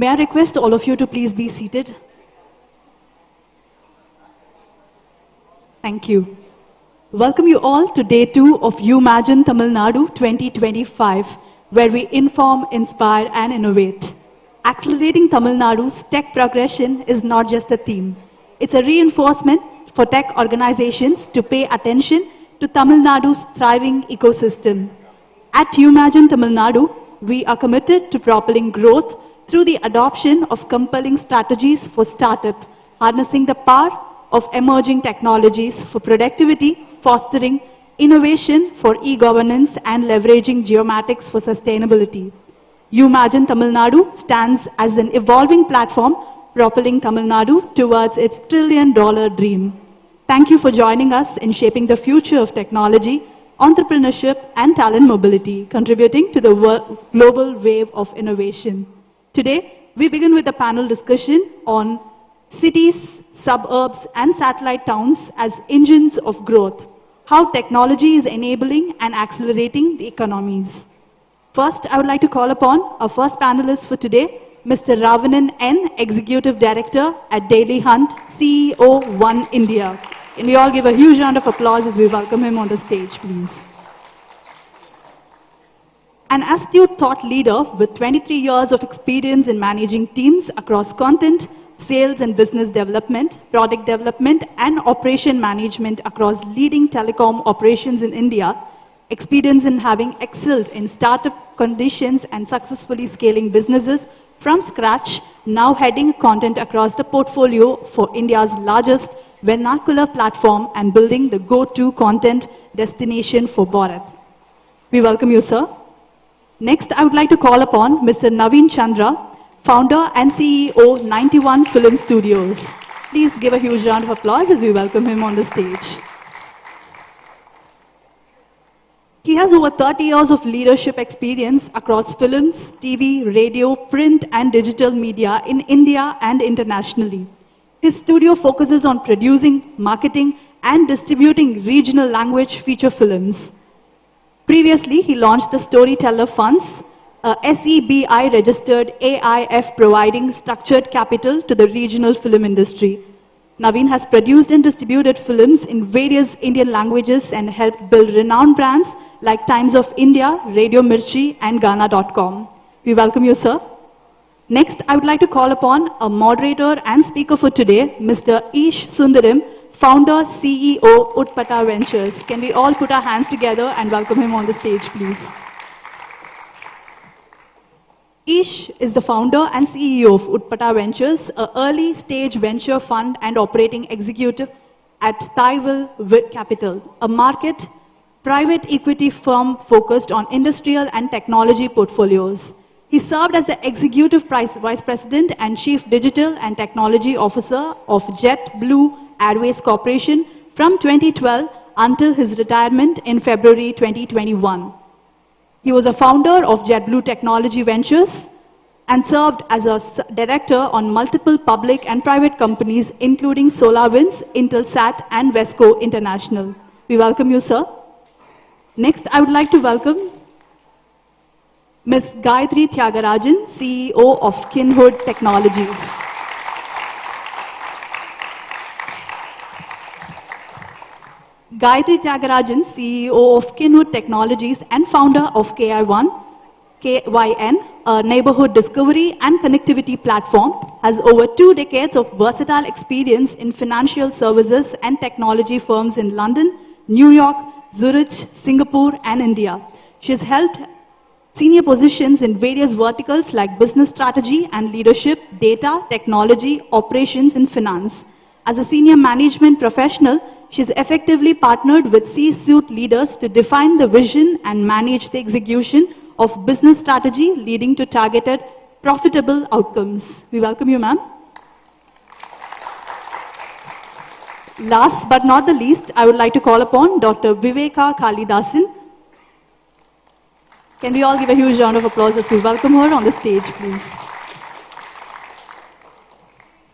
May I request all of you to please be seated? Thank you. Welcome you all to day 2 of Umagine Tamil Nadu 2025, where we inform, inspire, and innovate. Accelerating Tamil Nadu's tech progression is not just a theme. It's a reinforcement for tech organizations to pay attention to Tamil Nadu's thriving ecosystem. At Umagine Tamil Nadu, we are committed to propelling growth through the adoption of compelling strategies for startup, harnessing the power of emerging technologies for productivity, fostering innovation for e-governance, and leveraging geomatics for sustainability. Umagine Tamil Nadu stands as an evolving platform propelling Tamil Nadu towards its $1 trillion dream. Thank you for joining us in shaping the future of technology, entrepreneurship, and talent mobility, contributing to the global wave of innovation. Today, we begin with a panel discussion on cities, suburbs, and satellite towns as engines of growth, how technology is enabling and accelerating the economies. First, I would like to call upon our first panelist for today, Mr. Ravanan N., Executive Director at Daily Hunt, CEO, One India. Can we all give a huge round of applause as we welcome him on the stage, please? An astute thought leader with 23 years of experience in managing teams across content, sales and business development, product development, and operation management across leading telecom operations in India, experience in having excelled in startup conditions and successfully scaling businesses from scratch, now heading content across the portfolio for India's largest vernacular platform and building the go-to content destination for Bharat. We welcome you, sir. Next, I would like to call upon Mr. Naveen Chandra, founder and CEO, 91 Film Studios. Please give a huge round of applause as we welcome him on the stage. He has over 30 years of leadership experience across films, TV, radio, print, and digital media in India and internationally. His studio focuses on producing, marketing, and distributing regional language feature films. Previously, he launched the Storyteller Funds, a SEBI-registered AIF providing structured capital to the regional film industry. Naveen has produced and distributed films in various Indian languages and helped build renowned brands like Times of India, Radio Mirchi, and Ghana.com. We welcome you, sir. Next, I would like to call upon a moderator and speaker for today, Mr. Ish Sundaram, founder, CEO, Utpata Ventures. Can we all put our hands together and welcome him on the stage, please? Ish is the founder and CEO of Utpata Ventures, an early-stage venture fund and operating executive at Thaiwil Capital, a market private equity firm focused on industrial and technology portfolios. He served as the Executive Vice President and Chief Digital and Technology Officer of JetBlue Airways Corporation from 2012 until his retirement in February 2021. He was a founder of JetBlue Technology Ventures and served as a director on multiple public and private companies, including SolarWinds, Intelsat, and Vesco International. We welcome you, sir. Next, I would like to welcome Ms. Gayatri Tyagarajan, CEO of Kinhood Technologies. Gayatri Tyagarajan, CEO of Kinhood Technologies and founder of KYN, a neighborhood discovery and connectivity platform, has over 2 decades of versatile experience in financial services and technology firms in London, New York, Zurich, Singapore, and India. She has held senior positions in various verticals like business strategy and leadership, data, technology, operations, and finance. As a senior management professional, she has effectively partnered with C-suite leaders to define the vision and manage the execution of business strategy, leading to targeted, profitable outcomes. We welcome you, ma'am. Last but not the least, I would like to call upon Dr. Viveka Kalidasan. Can we all give a huge round of applause as we welcome her on the stage, please?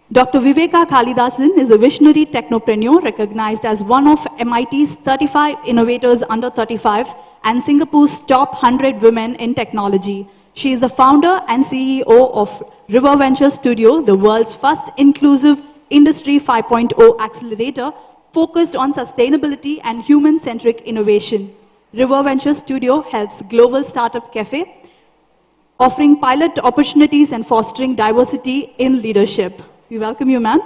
Dr. Viveka Kalidasan is a visionary technopreneur recognized as one of MIT's 35 innovators under 35 and Singapore's top 100 women in technology. She is the founder and CEO of River Venture Studio, the world's first inclusive Industry 5.0 accelerator focused on sustainability and human-centric innovation. River Venture Studio helps Global Startup Cafe, offering pilot opportunities and fostering diversity in leadership. We welcome you, ma'am.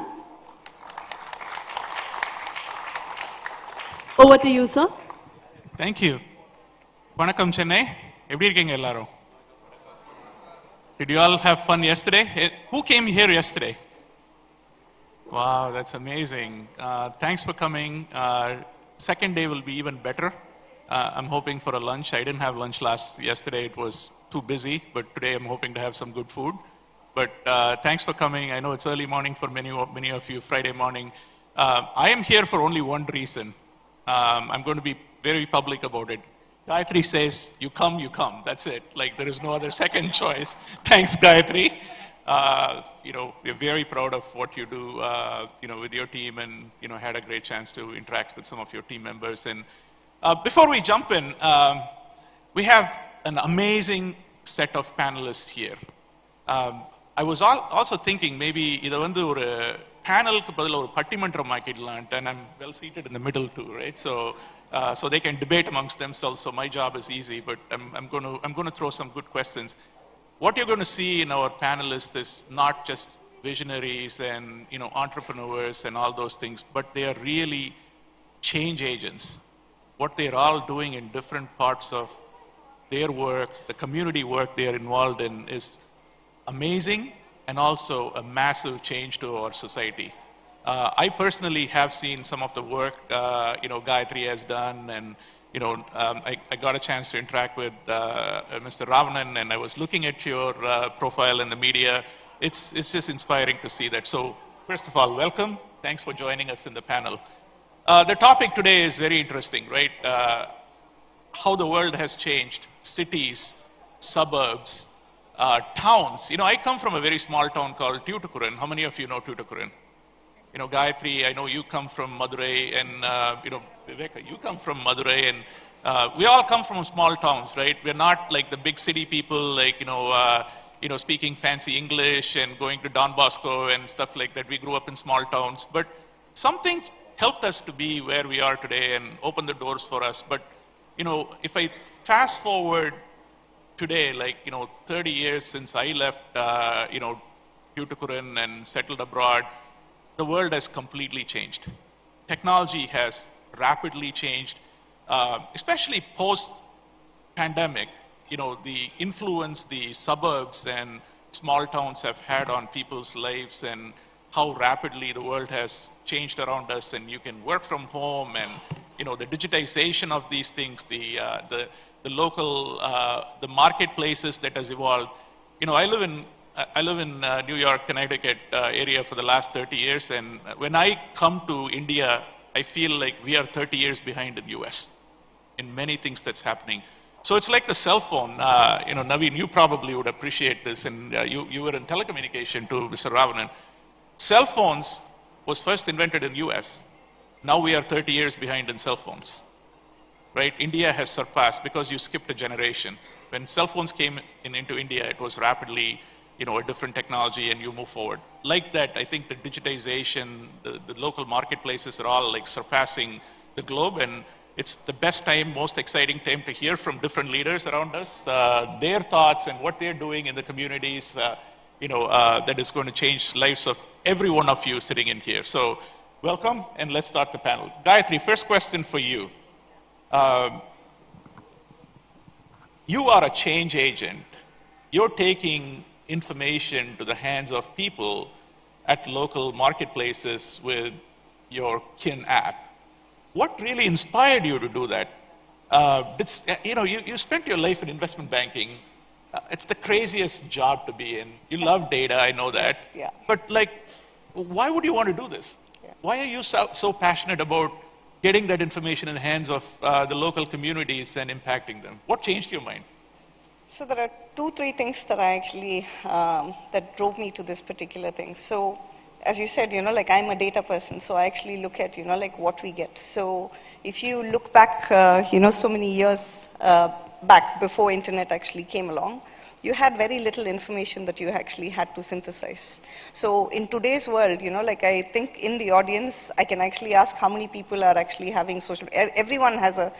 Over to you, sir. Thank you. Vanakkam Chennai. Eppadi irukeenga ellarum? Did you all have fun yesterday? Who came here yesterday? Wow, that's amazing. Thanks for coming. Second day will be even better. I'm hoping for a lunch. I didn't have lunch yesterday. It was too busy, but today I'm hoping to have some good food. But thanks for coming. I know it's early morning for many of you, Friday morning. I am here for only one reason. I'm going to be very public about it. Gayatri says, you come, you come. That's it. Like, there is no other second choice. Thanks, Gayatri. We're very proud of what you do, with your team, and, had a great chance to interact with some of your team members. And before we jump in, we have an amazing set of panelists here. I was also thinking maybe இதை வந்து ஒரு panelக்கு பதிலா ஒரு பட்டிமன்றம் ஆக்கிடலாம்ட்டு, and I'm well seated in the middle too, right? So they can debate amongst themselves. So my job is easy, but I'm going to throw some good questions. What you're going to see in our panelists is not just visionaries and entrepreneurs and all those things, but they are really change agents. What they're all doing in different parts of their work, the community work they are involved in, is amazing and also a massive change to our society. I personally have seen some of the work Gayatri has done, and I got a chance to interact with Mr. Ravanan, and I was looking at your profile in the media. It's just inspiring to see that. So first of all, welcome. Thanks for joining us in the panel. The topic today is very interesting, right? How the world has changed, cities, suburbs, towns. I come from a very small town called Tuticorin. How many of you know Tuticorin? Gayatri, I know you come from Madurai, and Viveka, you come from Madurai, and we all come from small towns, right? We're not like the big city people, like speaking fancy English and going to Don Bosco and stuff like that. We grew up in small towns, but something helped us to be where we are today and open the doors for us. But if I fast forward today, 30 years since I left, Tuticorin and settled abroad, the world has completely changed. Technology has rapidly changed, especially post-pandemic. The influence the suburbs and small towns have had on people's lives, and how rapidly the world has changed around us, and you can work from home, and the digitization of these things, the local, the marketplaces that has evolved. I live in New York, Connecticut area for the last 30 years, and when I come to India, I feel like we are 30 years behind in US in many things that's happening. So it's like the cell phone. Naveen, you probably would appreciate this, and you were in telecommunication too, Mr. Ravanan. Cell phones was first invented in US. Now we are 30 years behind in cell phones, right? India has surpassed because you skipped a generation. When cell phones came into India, it was rapidly a different technology, and you move forward. Like that, I think the digitization, the local marketplaces are all like surpassing the globe, and it's the best time, most exciting time to hear from different leaders around us, their thoughts and what they're doing in the communities, that is going to change lives of every one of you sitting in here. So welcome, and let's start the panel. Gayatri, first question for you. You are a change agent. You're taking information to the hands of people at local marketplaces with your Kin app. What really inspired you to do that? You spent your life in investment banking. It's the craziest job to be in. You love data, I know that. Yeah. But why would you want to do this? Yeah. Why are you so passionate about getting that information in the hands of the local communities and impacting them? What changed your mind? So there are 2-3 things that I actually, that drove me to this particular thing. So as you said, I'm a data person, so I actually look at, what we get. So if you look back, so many years back before internet actually came along, you had very little information that you actually had to synthesize. So in today's world, like I think in the audience, I can actually ask how many people are actually having social, everyone has a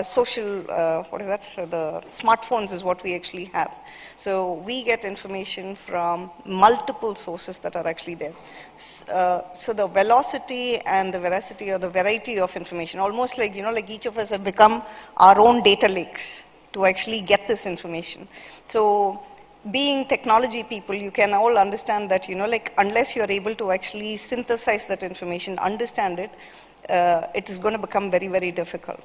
social, what is that? So the smartphones is what we actually have. So we get information from multiple sources that are actually there. So the velocity and the veracity or the variety of information, almost like, like each of us have become our own data lakes to actually get this information. So being technology people, you can all understand that, like unless you're able to actually synthesize that information, understand it, it is going to become very, very difficult.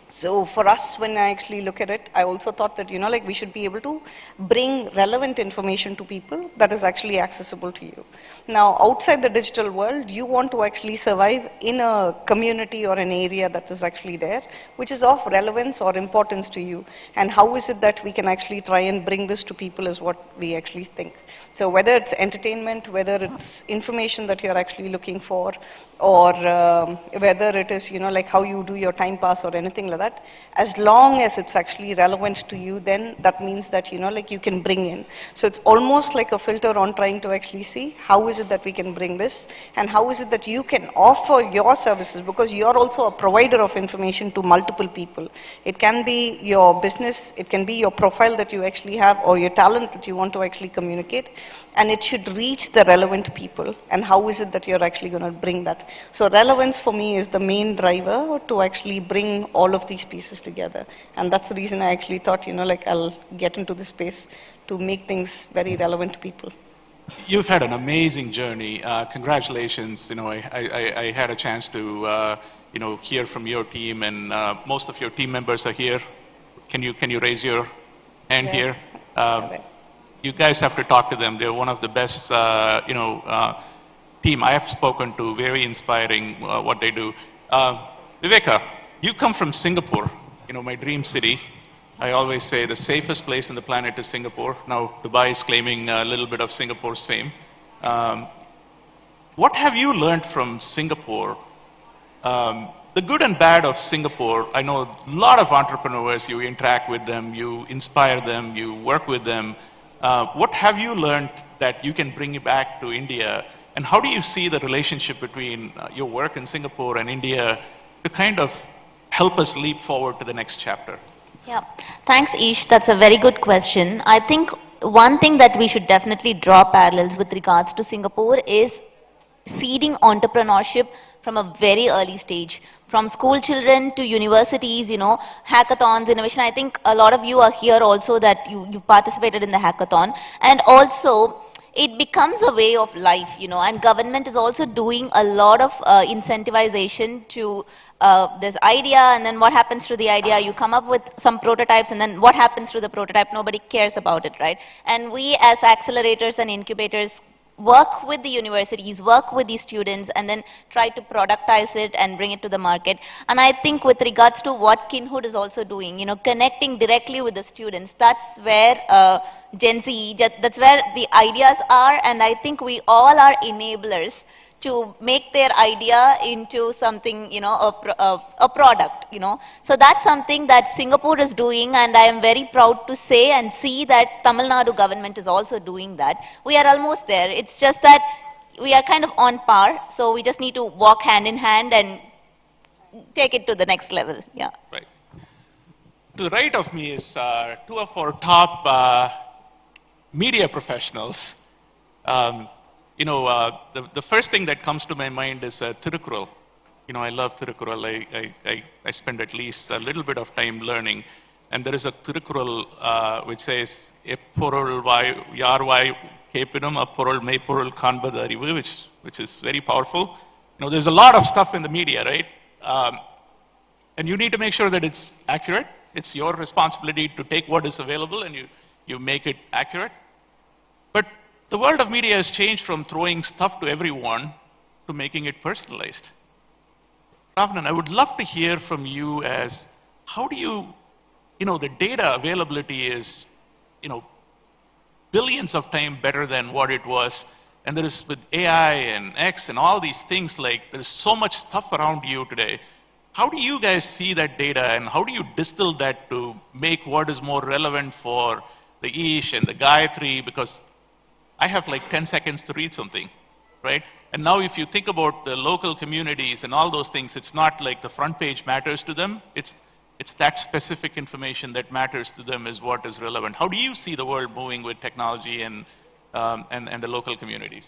So for us, when I actually look at it, I also thought that, like we should be able to bring relevant information to people that is actually accessible to you. Now, outside the digital world, you want to actually survive in a community or an area that is actually there, which is of relevance or importance to you. And how is it that we can actually try and bring this to people is what we actually think. So whether it's entertainment, whether it's information that you're actually looking for, or whether it is, like how you do your time pass or anything like that, as long as it's actually relevant to you, then that means that, like you can bring in. So it's almost like a filter on trying to actually see how is it that we can bring this, and how is it that you can offer your services, because you're also a provider of information to multiple people. It can be your business, it can be your profile that you actually have, or your talent that you want to actually communicate, and it should reach the relevant people. And how is it that you're actually going to bring that? So relevance for me is the main driver to actually bring all of these pieces together. And that's the reason I actually thought, like I'll get into this space to make things very relevant to people. You've had an amazing journey. Congratulations. I had a chance to, hear from your team, and most of your team members are here. Can you raise your hand here? You guys have to talk to them. They're one of the best, team I have spoken to. Very inspiring what they do. Viveka, you come from Singapore, my dream city. I always say the safest place on the planet is Singapore. Now Dubai is claiming a little bit of Singapore's fame. What have you learned from Singapore? The good and bad of Singapore, I know a lot of entrepreneurs, you interact with them, you inspire them, you work with them. What have you learned that you can bring back to India? And how do you see the relationship between your work in Singapore and India to kind of help us leap forward to the next chapter? Yeah, thanks Ish, that's a very good question. I think one thing that we should definitely draw parallels with regards to Singapore is seeding entrepreneurship from a very early stage. From school children to universities, hackathons, innovation. I think a lot of you are here also that you participated in the hackathon. And also, it becomes a way of life, and government is also doing a lot of incentivization to this idea, and then what happens to the idea? You come up with some prototypes, and then what happens to the prototype? Nobody cares about it, right? And we as accelerators and incubators work with the universities, work with the students, and then try to productize it and bring it to the market. And I think with regards to what Kinhood is also doing, connecting directly with the students, that's where Gen Z, that's where the ideas are, and I think we all are enablers to make their idea into something, a product, So that's something that Singapore is doing, and I am very proud to say and see that Tamil Nadu government is also doing that. We are almost there. It's just that we are kind of on par, so we just need to walk hand in hand and take it to the next level, yeah. Right. To the right of me is two of our top media professionals. The first thing that comes to my mind is Tirukkural. I love Tirukkural. I spend at least a little bit of time learning. And there is a Tirukkural which says, Epporul yarvai kepinum apporul meipporul kanbadu arivu, which is very powerful. There's a lot of stuff in the media, right? And you need to make sure that it's accurate. It's your responsibility to take what is available and you make it accurate. But the world of media has changed from throwing stuff to everyone to making it personalized. Ravnan, I would love to hear from you as how do you, the data availability is, billions of times better than what it was. And there is with AI and X and all these things, there's so much stuff around you today. How do you guys see that data and how do you distill that to make what is more relevant for the Ish and the Gayatri, because I have like 10 seconds to read something, right? And now if you think about the local communities and all those things, it's not like the front page matters to them. It's that specific information that matters to them is what is relevant. How do you see the world moving with technology and the local communities?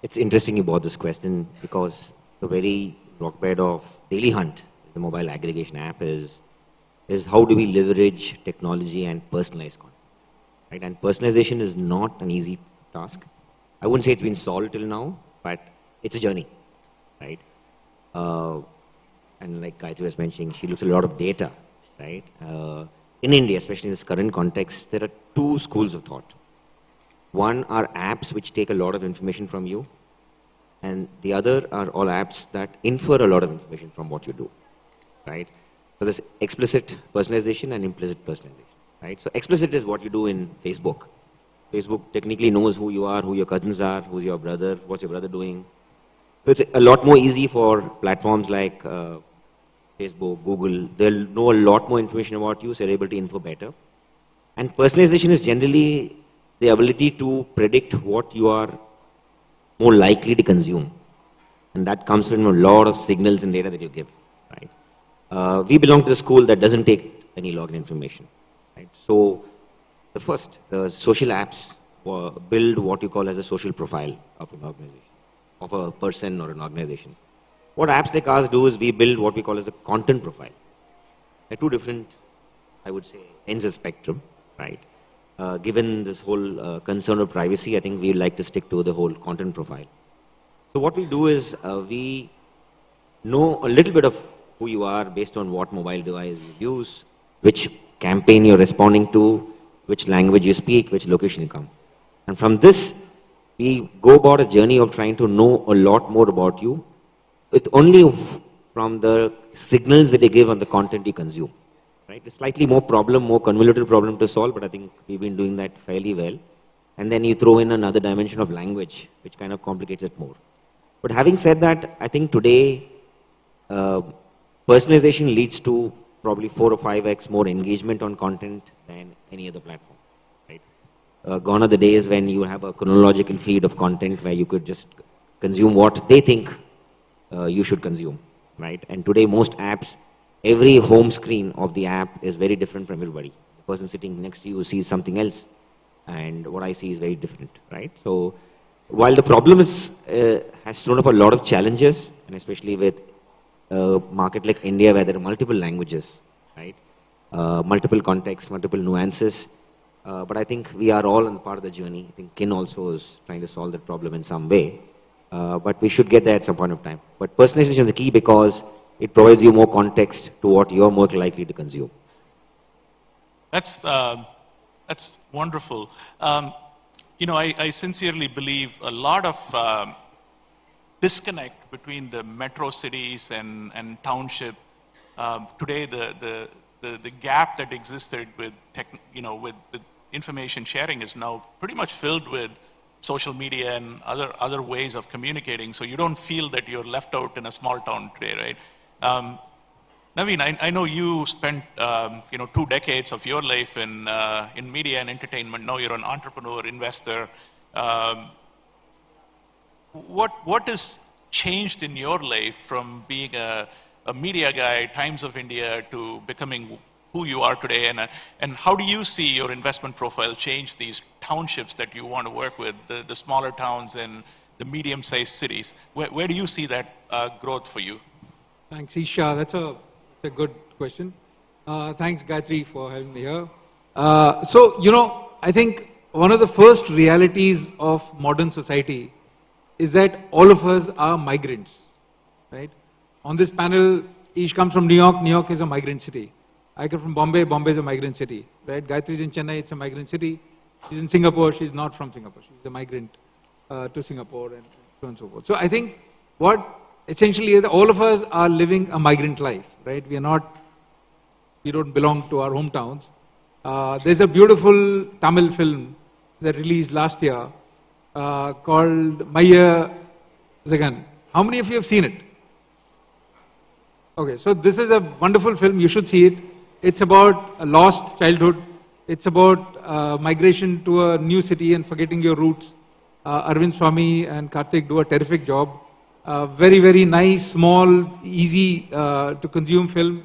It's interesting you brought this question because the very rockbed of Daily Hunt, the mobile aggregation app, is how do we leverage technology and personalize content, right? And personalization is not an easy task. I wouldn't say it's been solved till now, but it's a journey, right? And like Gayatri was mentioning, she looks at a lot of data, right? In India, especially in this current context, there are two schools of thought. One are apps which take a lot of information from you, and the other are all apps that infer a lot of information from what you do, right? So there's explicit personalization and implicit personalization, right? So explicit is what you do in Facebook. Facebook technically knows who you are, who your cousins are, who's your brother, what's your brother doing. So it's a lot more easy for platforms like Facebook, Google. They'll know a lot more information about you, so they're able to info better. And personalization is generally the ability to predict what you are more likely to consume. And that comes from a lot of signals and data that you give, right? We belong to the school that doesn't take any login information, right? So the social apps build what you call as a social profile of an organization, of a person or an organization. What apps like ours do is we build what we call as a content profile. They're two different, I would say, ends of spectrum, right? Given this whole concern of privacy, I think we like to stick to the whole content profile. So what we do is we know a little bit of who you are based on what mobile device you use, which campaign you're responding to, which language you speak, which location you come. And from this, we go about a journey of trying to know a lot more about you, with only from the signals that you give on the content you consume. Right? It's slightly more convoluted problem to solve, but I think we've been doing that fairly well. And then you throw in another dimension of language, which kind of complicates it more. But having said that, I think today, personalization leads to probably 4 or 5x more engagement on content than any other platform. Right? Gone are the days when you have a chronological feed of content where you could just consume what they think you should consume. Right? And today, most apps, every home screen of the app is very different from everybody. The person sitting next to you sees something else, and what I see is very different. Right? So, while the problem has thrown up a lot of challenges, and especially with a market like India where there are multiple languages, right? Multiple contexts, multiple nuances. But I think we are all in part of the journey. I think Kin also is trying to solve that problem in some way. But we should get there at some point of time. But personalization is the key because it provides you more context to what you're more likely to consume. That's wonderful. I sincerely believe a lot of disconnect between the metro cities and township. Today, the gap that existed with with information sharing is now pretty much filled with social media and other ways of communicating. So you don't feel that you're left out in a small town today, right? Naveen, I know you spent 2 decades of your life in media and entertainment. Now you're an entrepreneur, investor. What has changed in your life from being a media guy, Times of India, to becoming who you are today? And how do you see your investment profile change these townships that you want to work with, the smaller towns and the medium-sized cities? Where do you see that growth for you? Thanks, Isha. That's a good question. Thanks, Gayatri, for having me here. I think one of the first realities of modern society is that all of us are migrants, right? On this panel, Ish comes from New York. New York is a migrant city. I come from Bombay. Bombay is a migrant city, right? Gayatri is in Chennai. It's a migrant city. She's in Singapore. She's not from Singapore. She's a migrant to Singapore and so on and so forth. So I think what essentially is all of us are living a migrant life, right? We don't belong to our hometowns. There's a beautiful Tamil film that released last year called Maya Zagan. How many of you have seen it? Okay, so this is a wonderful film. You should see it. It's about a lost childhood It's about migration to a new city and forgetting your roots. Arvind Swamy and Karthik do a terrific job. Very, very nice, small, easy to consume film.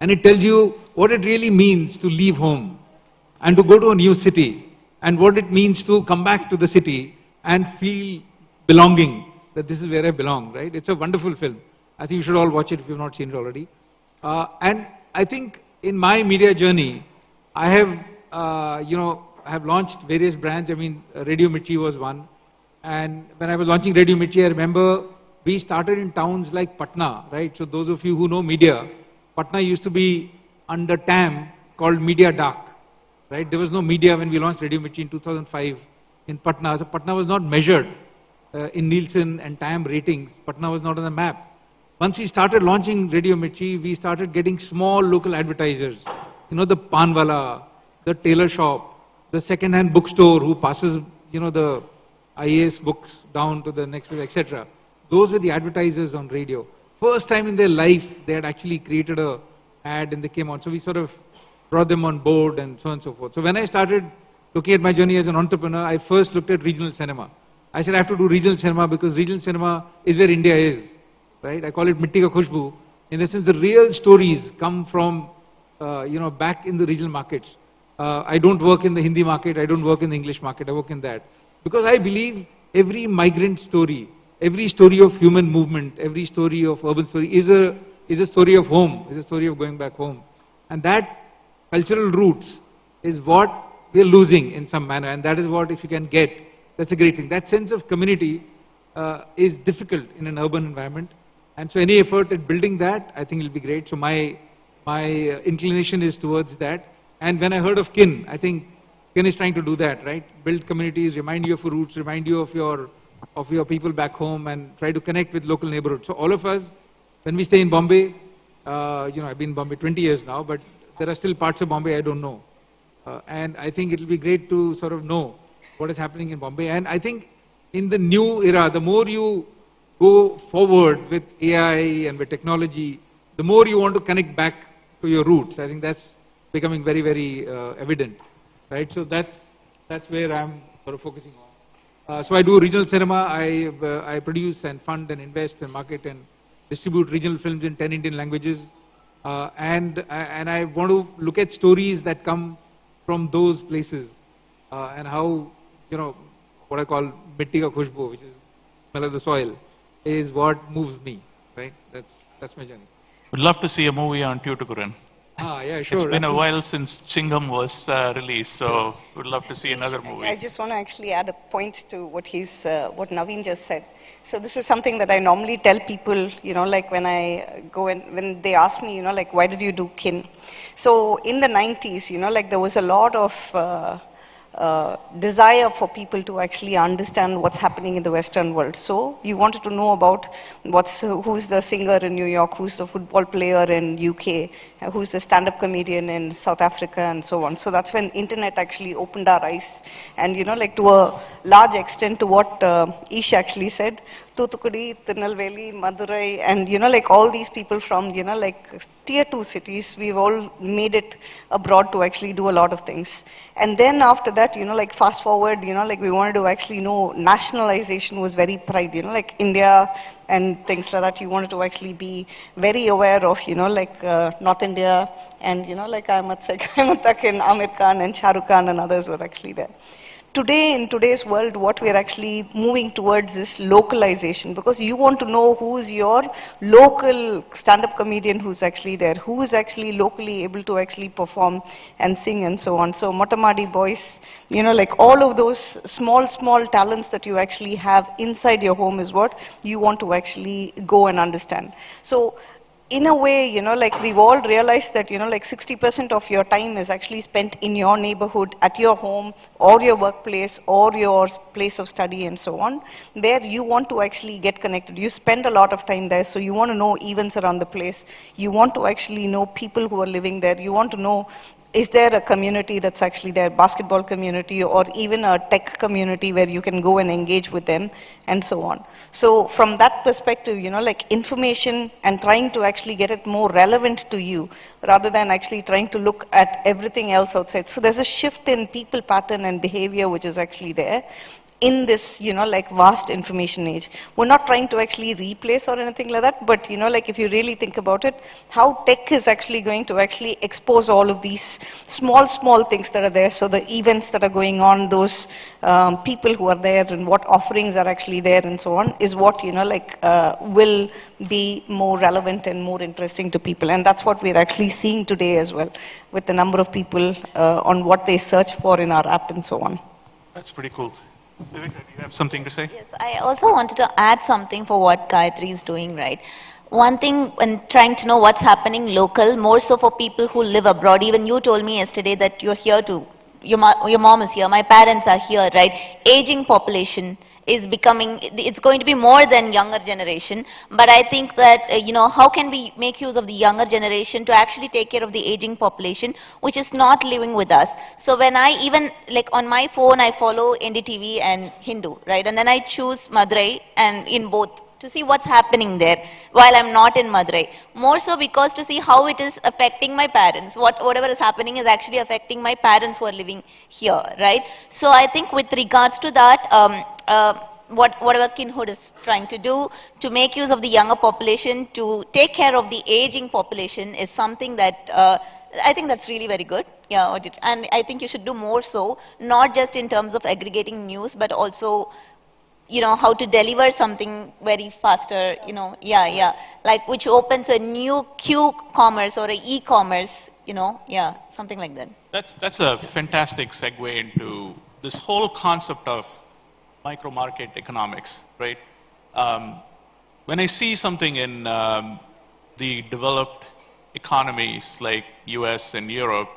And it tells you what it really means to leave home and to go to a new city, and what it means to come back to the city and feel belonging, that this is where I belong, right? It's a wonderful film. I think you should all watch it if you've not seen it already. And I think in my media journey, I have, I have launched various brands. I mean, Radio Mirchi was one. And when I was launching Radio Mirchi, I remember we started in towns like Patna, right? So those of you who know media, Patna used to be under TAM called Media Dark, right? There was no media when we launched Radio Mirchi in 2005 in Patna. So Patna was not measured in Nielsen and TAM ratings. Patna was not on the map. Once we started launching Radio Mirchi, we started getting small local advertisers. You know, the Panwala, the tailor shop, the second-hand bookstore who passes, the IAS books down to the next, etc. Those were the advertisers on radio. First time in their life, they had actually created a ad and they came on. So we sort of brought them on board and so on and so forth. So when I started looking at my journey as an entrepreneur, I first looked at regional cinema. I said I have to do regional cinema because regional cinema is where India is, right? I call it Mitti Ka Khushbu. In the sense, the real stories come from, back in the regional markets. I don't work in the Hindi market. I don't work in the English market. I work in that. Because I believe every migrant story, every story of human movement, every story of urban story is a story of home, is a story of going back home. And that cultural roots is what we're losing in some manner. And that is what, if you can get, that's a great thing. That sense of community is difficult in an urban environment. And so any effort at building that, I think will be great. So my inclination is towards that. And when I heard of KIN, I think KIN is trying to do that, right? Build communities, remind you of your roots, remind you of your people back home, and try to connect with local neighborhoods. So all of us, when we stay in Bombay, I've been in Bombay 20 years now, but there are still parts of Bombay I don't know. And I think it will be great to sort of know what is happening in Bombay. And I think in the new era, the more you go forward with AI and with technology, the more you want to connect back to your roots. I think that's becoming very, very evident, right? So that's where I'm sort of focusing on. So I do regional cinema. I produce and fund and invest and market and distribute regional films in 10 Indian languages. And I want to look at stories that come from those places and how, what I call mitti ka khushbu, which is smell of the soil, is what moves me, right? That's my journey. Would love to see a movie on Tuticorin. Yeah, sure. It's been a while since Chingam was released, so would love to see another movie. I just want to actually add a point to what Naveen just said. So this is something that I normally tell people, like when I go and when they ask me, like why did you do KIN? So in the 90s, like there was a lot of desire for people to actually understand what's happening in the Western world. So you wanted to know about who's the singer in New York, who's the football player in UK, who's the stand-up comedian in South Africa, and so on. So that's when internet actually opened our eyes. And like to a large extent to what Ish actually said, Thoothukudi, Tirunelveli, Madurai, and like all these people from like tier 2 cities, we've all made it abroad to actually do a lot of things. And then after that, like fast forward, like we wanted to actually know nationalization was very pride, like India and things like that. You wanted to actually be very aware of, like North India and, like Ahmad Tak and Amir Khan and Shah Rukh Khan and others were actually there. Today, in today's world, what we're actually moving towards is localization, because you want to know who's your local stand-up comedian who's actually there, who's actually locally able to actually perform and sing and so on. So Motamadi boys, like all of those small talents that you actually have inside your home is what you want to actually go and understand. So in a way, like we've all realized that, like 60% of your time is actually spent in your neighborhood, at your home, or your workplace, or your place of study, and so on, where you want to actually get connected. You spend a lot of time there, so you want to know events around the place. You want to actually know people who are living there. You want to know is there a community that's actually there, basketball community or even a tech community where you can go and engage with them and so on. So from that perspective, like information and trying to actually get it more relevant to you rather than actually trying to look at everything else outside. So there's a shift in people pattern and behavior which is actually there in this, like vast information age. We're not trying to actually replace or anything like that, but, like if you really think about it, how tech is actually going to actually expose all of these small things that are there. So the events that are going on, those people who are there and what offerings are actually there and so on is what, will be more relevant and more interesting to people. And that's what we're actually seeing today as well with the number of people on what they search for in our app and so on. That's pretty cool. Vivek, do you have something to say? Yes, I also wanted to add something for what Gayatri is doing, right? One thing when trying to know what's happening local, more so for people who live abroad, even you told me yesterday that you're here too. Your mom is here, my parents are here, right? Aging population is becoming, it's going to be more than younger generation, but I think that, how can we make use of the younger generation to actually take care of the aging population, which is not living with us. So when I even, like on my phone, I follow NDTV and Hindu, right? And then I choose Madurai and in both to see what's happening there while I'm not in Madurai. More so because to see how it is affecting my parents. Whatever is happening is actually affecting my parents who are living here, right? So I think with regards to that, whatever Kinhood is trying to do to make use of the younger population, to take care of the aging population is something that I think that's really very good. Yeah, and I think you should do more so, not just in terms of aggregating news, but also how to deliver something very faster, like which opens a new Q-commerce or a e-commerce, something like that. That's a fantastic segue into this whole concept of micro-market economics, right? When I see something in the developed economies like US and Europe,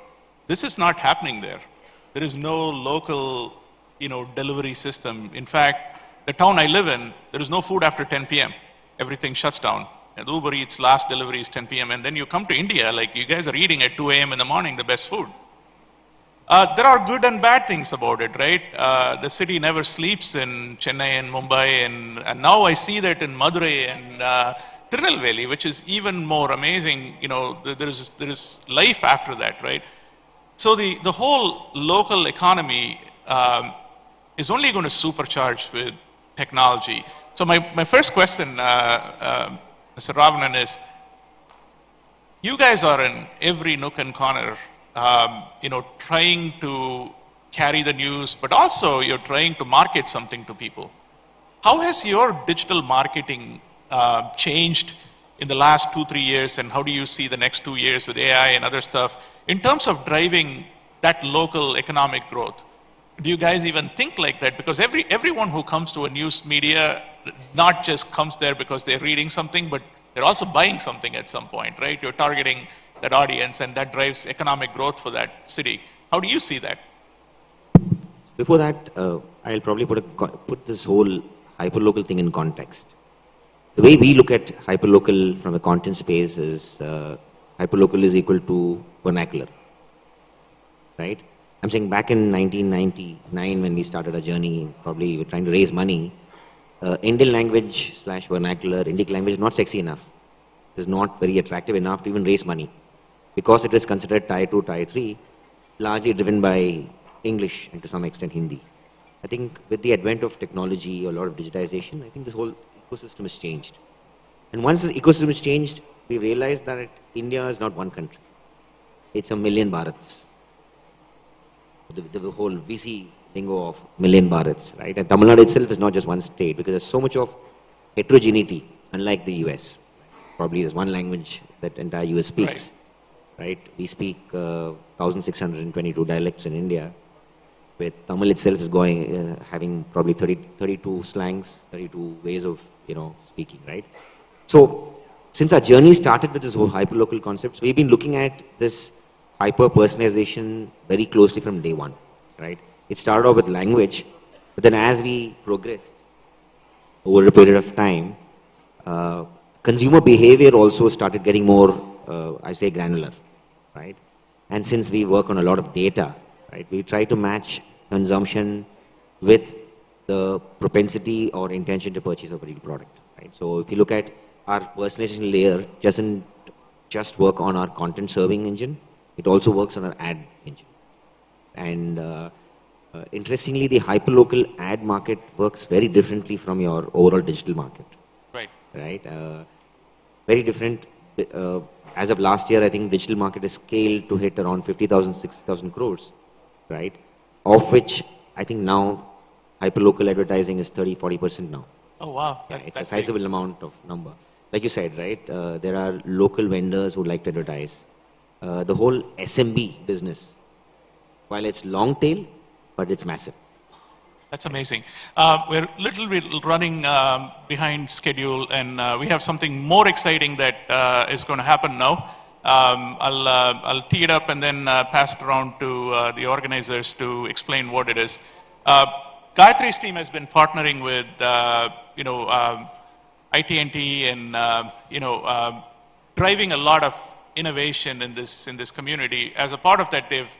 this is not happening there. There is no local, delivery system. In fact, the town I live in, there is no food after 10 p.m. Everything shuts down. And Uber Eats last delivery is 10 p.m. And then you come to India, like you guys are eating at 2 a.m. in the morning, the best food. There are good and bad things about it, right? The city never sleeps in Chennai and Mumbai. And now I see that in Madurai and Tirunelveli, which is even more amazing. There is life after that, right? So the whole local economy is only going to supercharge with technology. So my first question, Mr. Ravanan, is, you guys are in every nook and corner, trying to carry the news, but also you're trying to market something to people. How has your digital marketing changed in the last 2-3 years, and how do you see the next 2 years with AI and other stuff in terms of driving that local economic growth? Do you guys even think like that? Because everyone who comes to a news media not just comes there because they're reading something, but they're also buying something at some point, right? You're targeting that audience, and that drives economic growth for that city. How do you see that? Before that, I'll probably put this whole hyperlocal thing in context. The way we look at hyperlocal from a content space is hyperlocal is equal to vernacular, right? I'm saying back in 1999 when we started our journey, probably we're trying to raise money, Indian language / vernacular, Indic language is not sexy enough. It is not very attractive enough to even raise money. Because it is considered Tier 2, Tier 3, largely driven by English and to some extent Hindi. I think with the advent of technology, a lot of digitization, I think this whole ecosystem has changed. And once this ecosystem has changed, we realized that India is not one country. It's a million Bharats. The whole VC lingo of million Bharats, right? And Tamil Nadu itself is not just one state because there's so much of heterogeneity, unlike the US. Probably there's one language that entire US speaks, right? We speak 1,622 dialects in India, with Tamil itself is having probably 32 slangs, 32 ways of, speaking, right? So, since our journey started with this whole hyperlocal concepts, we've been looking at this hyper-personalization very closely from day one, right? It started off with language, but then as we progressed over a period of time, consumer behavior also started getting more, I say, granular, right? And since we work on a lot of data, right, we try to match consumption with the propensity or intention to purchase of a real product. Right? So if you look at our personalization layer, doesn't just work on our content serving engine, it also works on our ad engine. And interestingly, the hyperlocal ad market works very differently from your overall digital market. Right. Right? Very different. As of last year, I think digital market is scaled to hit around 50,000, 60,000 crores, right? Of which I think now hyperlocal advertising is 30-40% now. Oh, wow. Yeah, it's a sizable amount of number. Like you said, right? There are local vendors who like to advertise. The whole SMB business, while it's long tail, but it's massive. That's amazing. We're a little bit running behind schedule, and we have something more exciting that is going to happen now. I'll tee it up and then pass it around to the organizers to explain what it is. Gayatri's team has been partnering with, IT&T and, driving a lot of innovation in this community. As a part of that, they've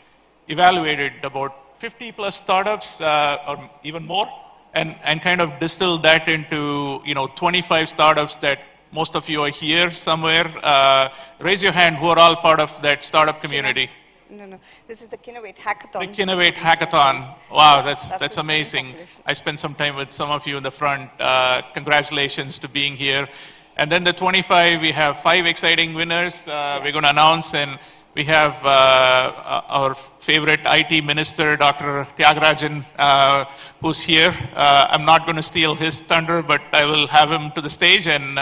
evaluated about 50 plus startups or even more, and kind of distilled that into 25 startups that most of you are here somewhere. Raise your hand who are all part of that startup community. No. This is the Kinnovate Hackathon. The Kinnovate Hackathon. Wow, that's amazing. I spent some time with some of you in the front. Congratulations to being here. And then the 25, we have 5 exciting winners we're going to announce, and we have our favorite IT minister, Dr. Tyagarajan, who's here. I'm not going to steal his thunder, but I will have him to the stage and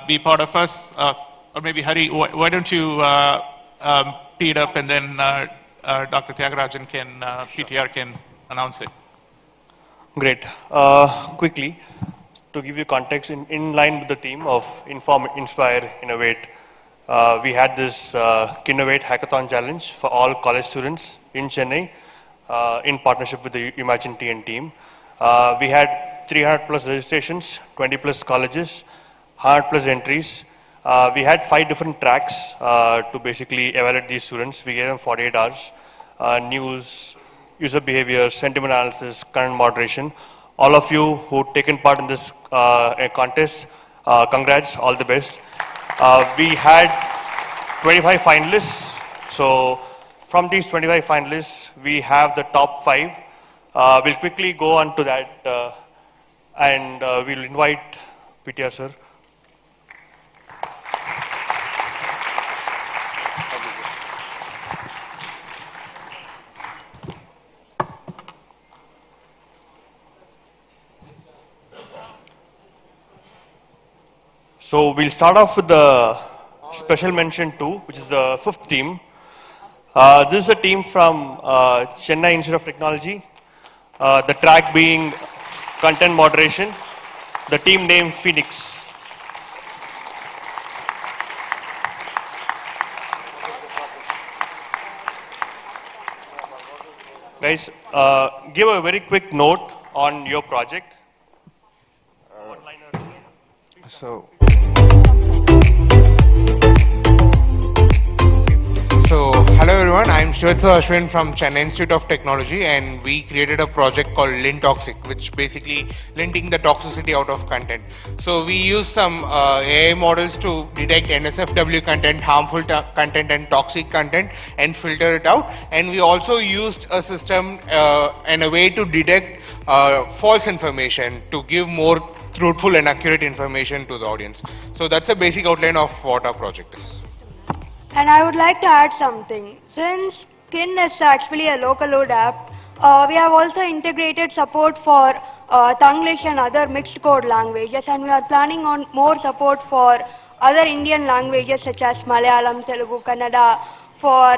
be part of us. Or maybe Hari, why don't you tee it up, and then Dr. Tyagarajan PTR can announce it. Great. Quickly, to give you context, in line with the theme of Inform, Inspire, Innovate, we had this Kinnovate Hackathon Challenge for all college students in Chennai in partnership with the Umagine TN team. We had 300 plus registrations, 20 plus colleges, 100 plus entries. We had 5 different tracks to basically evaluate these students. We gave them 48 hours, news, user behavior, sentiment analysis, current moderation. All of you who've taken part in this contest, congrats, all the best. We had 25 finalists. So from these 25 finalists, we have the top 5. We'll quickly go on to that and we'll invite PTR sir. So we'll start off with the special mention 2, which is the 5th team. This is a team from Chennai Institute of Technology. The track being content moderation. The team name Phoenix. Guys, give a very quick note on your project. So, hello everyone, I'm Shwetsa Ashwin from Chennai Institute of Technology, and we created a project called Lintoxic, which basically linting the toxicity out of content. So we use some AI models to detect NSFW content, harmful content and toxic content, and filter it out. And we also used a system and a way to detect false information to give more truthful and accurate information to the audience. So that's a basic outline of what our project is. And I would like to add something. Since Kin is actually a local load app, we have also integrated support for Tanglish and other mixed code languages, and we are planning on more support for other Indian languages such as Malayalam, Telugu, Kannada, for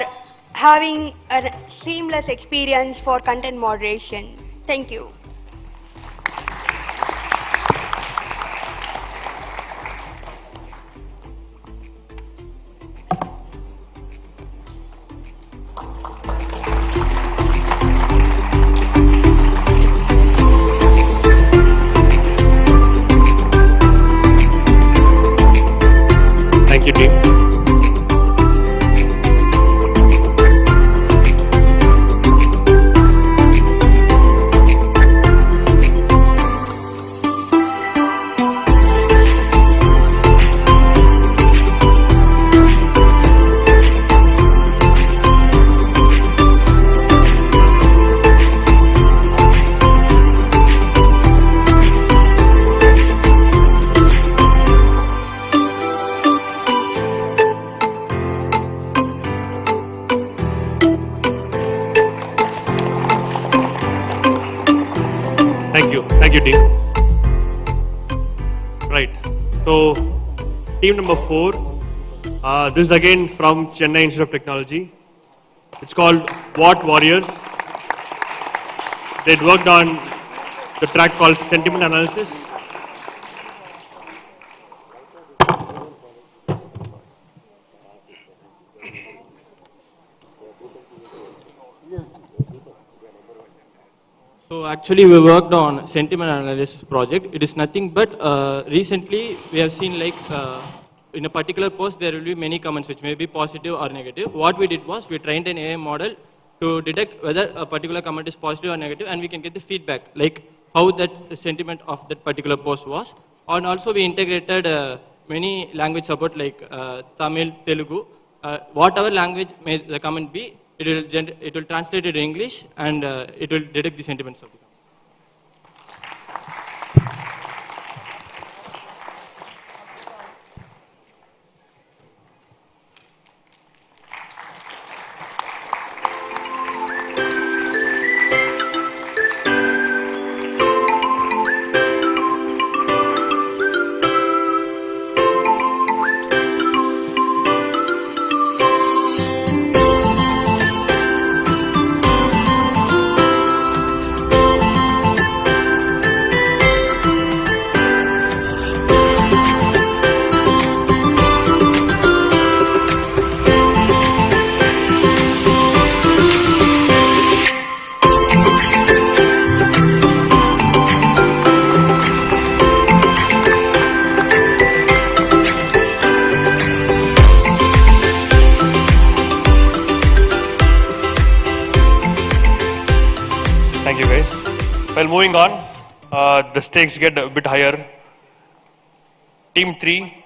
having a seamless experience for content moderation. Thank you. Thank you, team. So, team number 4, this is again from Chennai Institute of Technology. It's called What Warriors. They worked on the track called Sentiment Analysis. So actually we worked on sentiment analysis project. It is nothing but recently we have seen like in a particular post there will be many comments which may be positive or negative. What we did was we trained an AI model to detect whether a particular comment is positive or negative, and we can get the feedback like how that sentiment of that particular post was. And also we integrated many language support like Tamil, Telugu, whatever language may the comment be. It will translate it in English, and it will detect the sentiments of the comment. Thank you guys. Well, moving on, the stakes get a bit higher. Team 3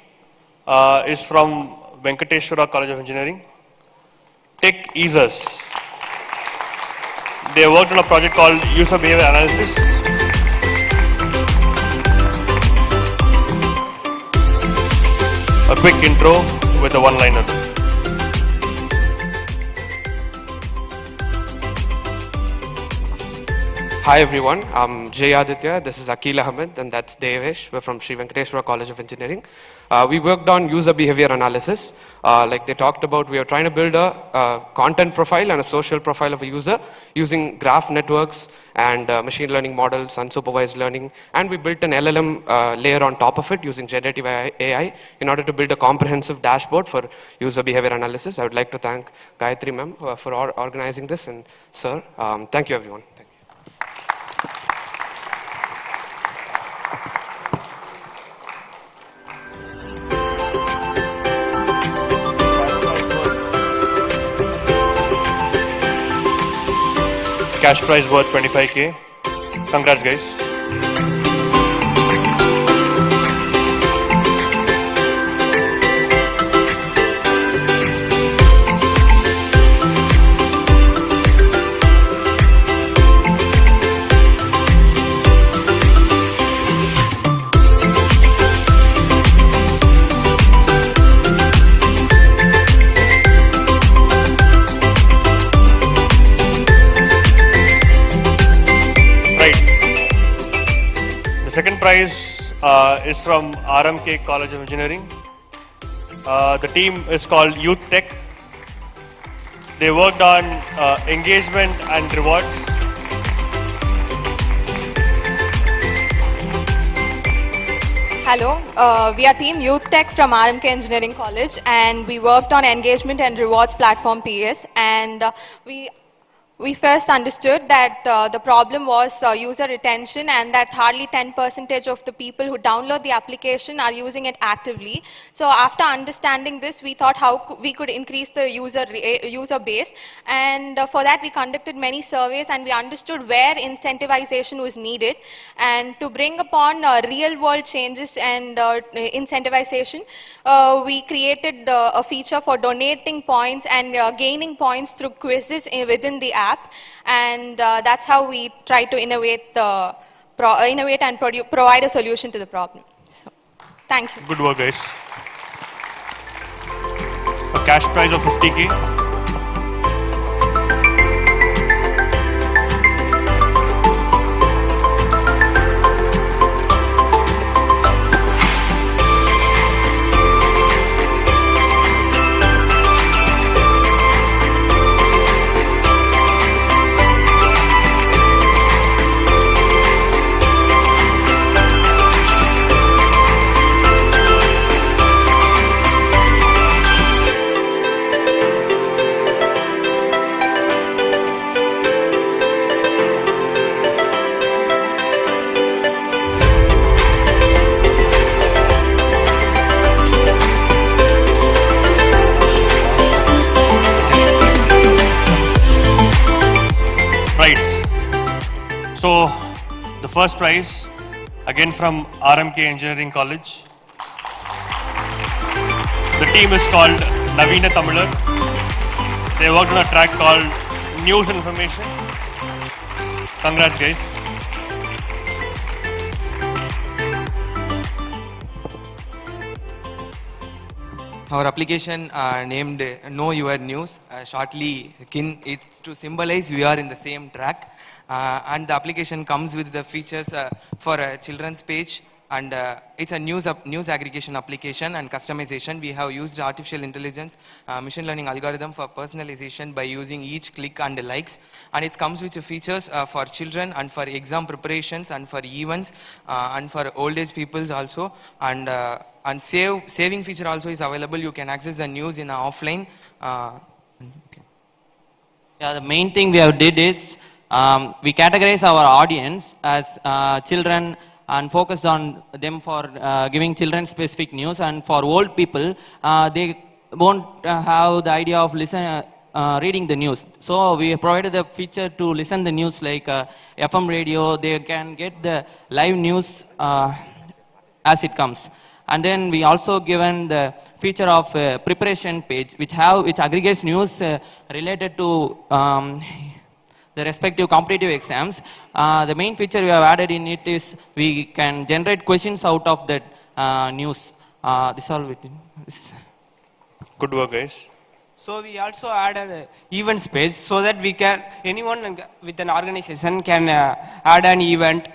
is from Venkateshwara College of Engineering. Tech Easers. They worked on a project called User Behavior Analysis. A quick intro with a one-liner. Hi everyone, I'm Jay Aditya, this is Akil Ahmed, and that's Devesh. We're from Sri Venkateshwara College of Engineering. We worked on user behavior analysis. Like they talked about, we are trying to build a content profile and a social profile of a user using graph networks and machine learning models, unsupervised learning, and we built an LLM layer on top of it using generative AI in order to build a comprehensive dashboard for user behavior analysis. I would like to thank Gayatri ma'am for organizing this, and sir, thank you everyone. Thank you. Cash prize worth 25K. Congrats, guys. Second prize is from RMK College of Engineering. The team is called Youth Tech. They worked on engagement and rewards. Hello, we are team Youth Tech from RMK Engineering College, and we worked on engagement and rewards platform PS, and we first understood that the problem was user retention, and that hardly 10% of the people who download the application are using it actively. So after understanding this, we thought how we could increase the user base, and for that we conducted many surveys, and we understood where incentivization was needed. And to bring upon real world changes and incentivization, we created a feature for donating points and gaining points through quizzes within the app, and that's how we try to innovate and provide a solution to the problem. So, thank you. Good work, guys. A cash prize of 50K. So, the first prize, again from RMK Engineering College. The team is called Navina Tamilar. They worked on a track called News and Information. Congrats, guys. Our application named Know Your News, shortly KIN, it's to symbolize we are in the same track. And the application comes with the features for a children's page, and it's a news aggregation application and customization. We have used artificial intelligence, machine learning algorithm for personalization by using each click and the likes. And it comes with the features for children and for exam preparations and for events and for old age peoples also. And saving feature also is available. You can access the news in offline. Yeah, the main thing we have did is we categorize our audience as children and focus on them for giving children specific news. And for old people, they won't have the idea of reading the news. So we provided the feature to listen the news like FM radio. They can get the live news as it comes. And then we also given the feature of preparation page, which aggregates news related to the respective competitive exams. The main feature we have added in it is we can generate questions out of that news. This all within. Good work, guys. So we also added events page so that we can, anyone with an organization can add an event,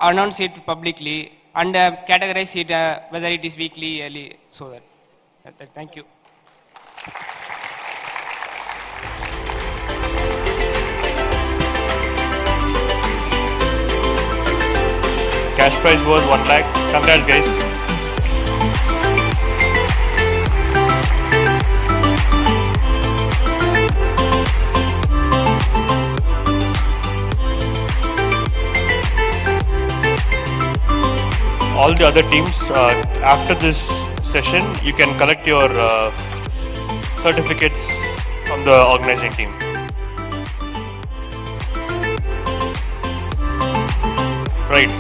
announce it publicly, and categorize it whether it is weekly, yearly, so that. Thank you. Cash prize worth 1 lakh. Congrats, guys. All the other teams, after this session, you can collect your certificates from the organizing team. Right.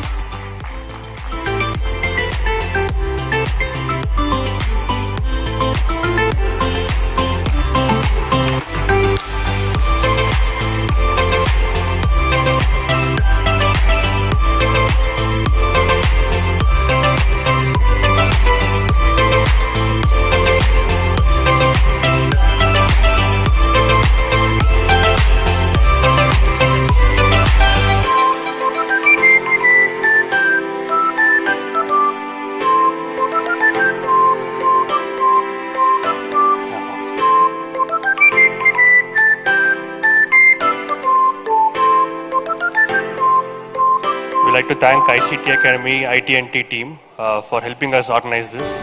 We'd like to thank ICT Academy IT&T team for helping us organize this.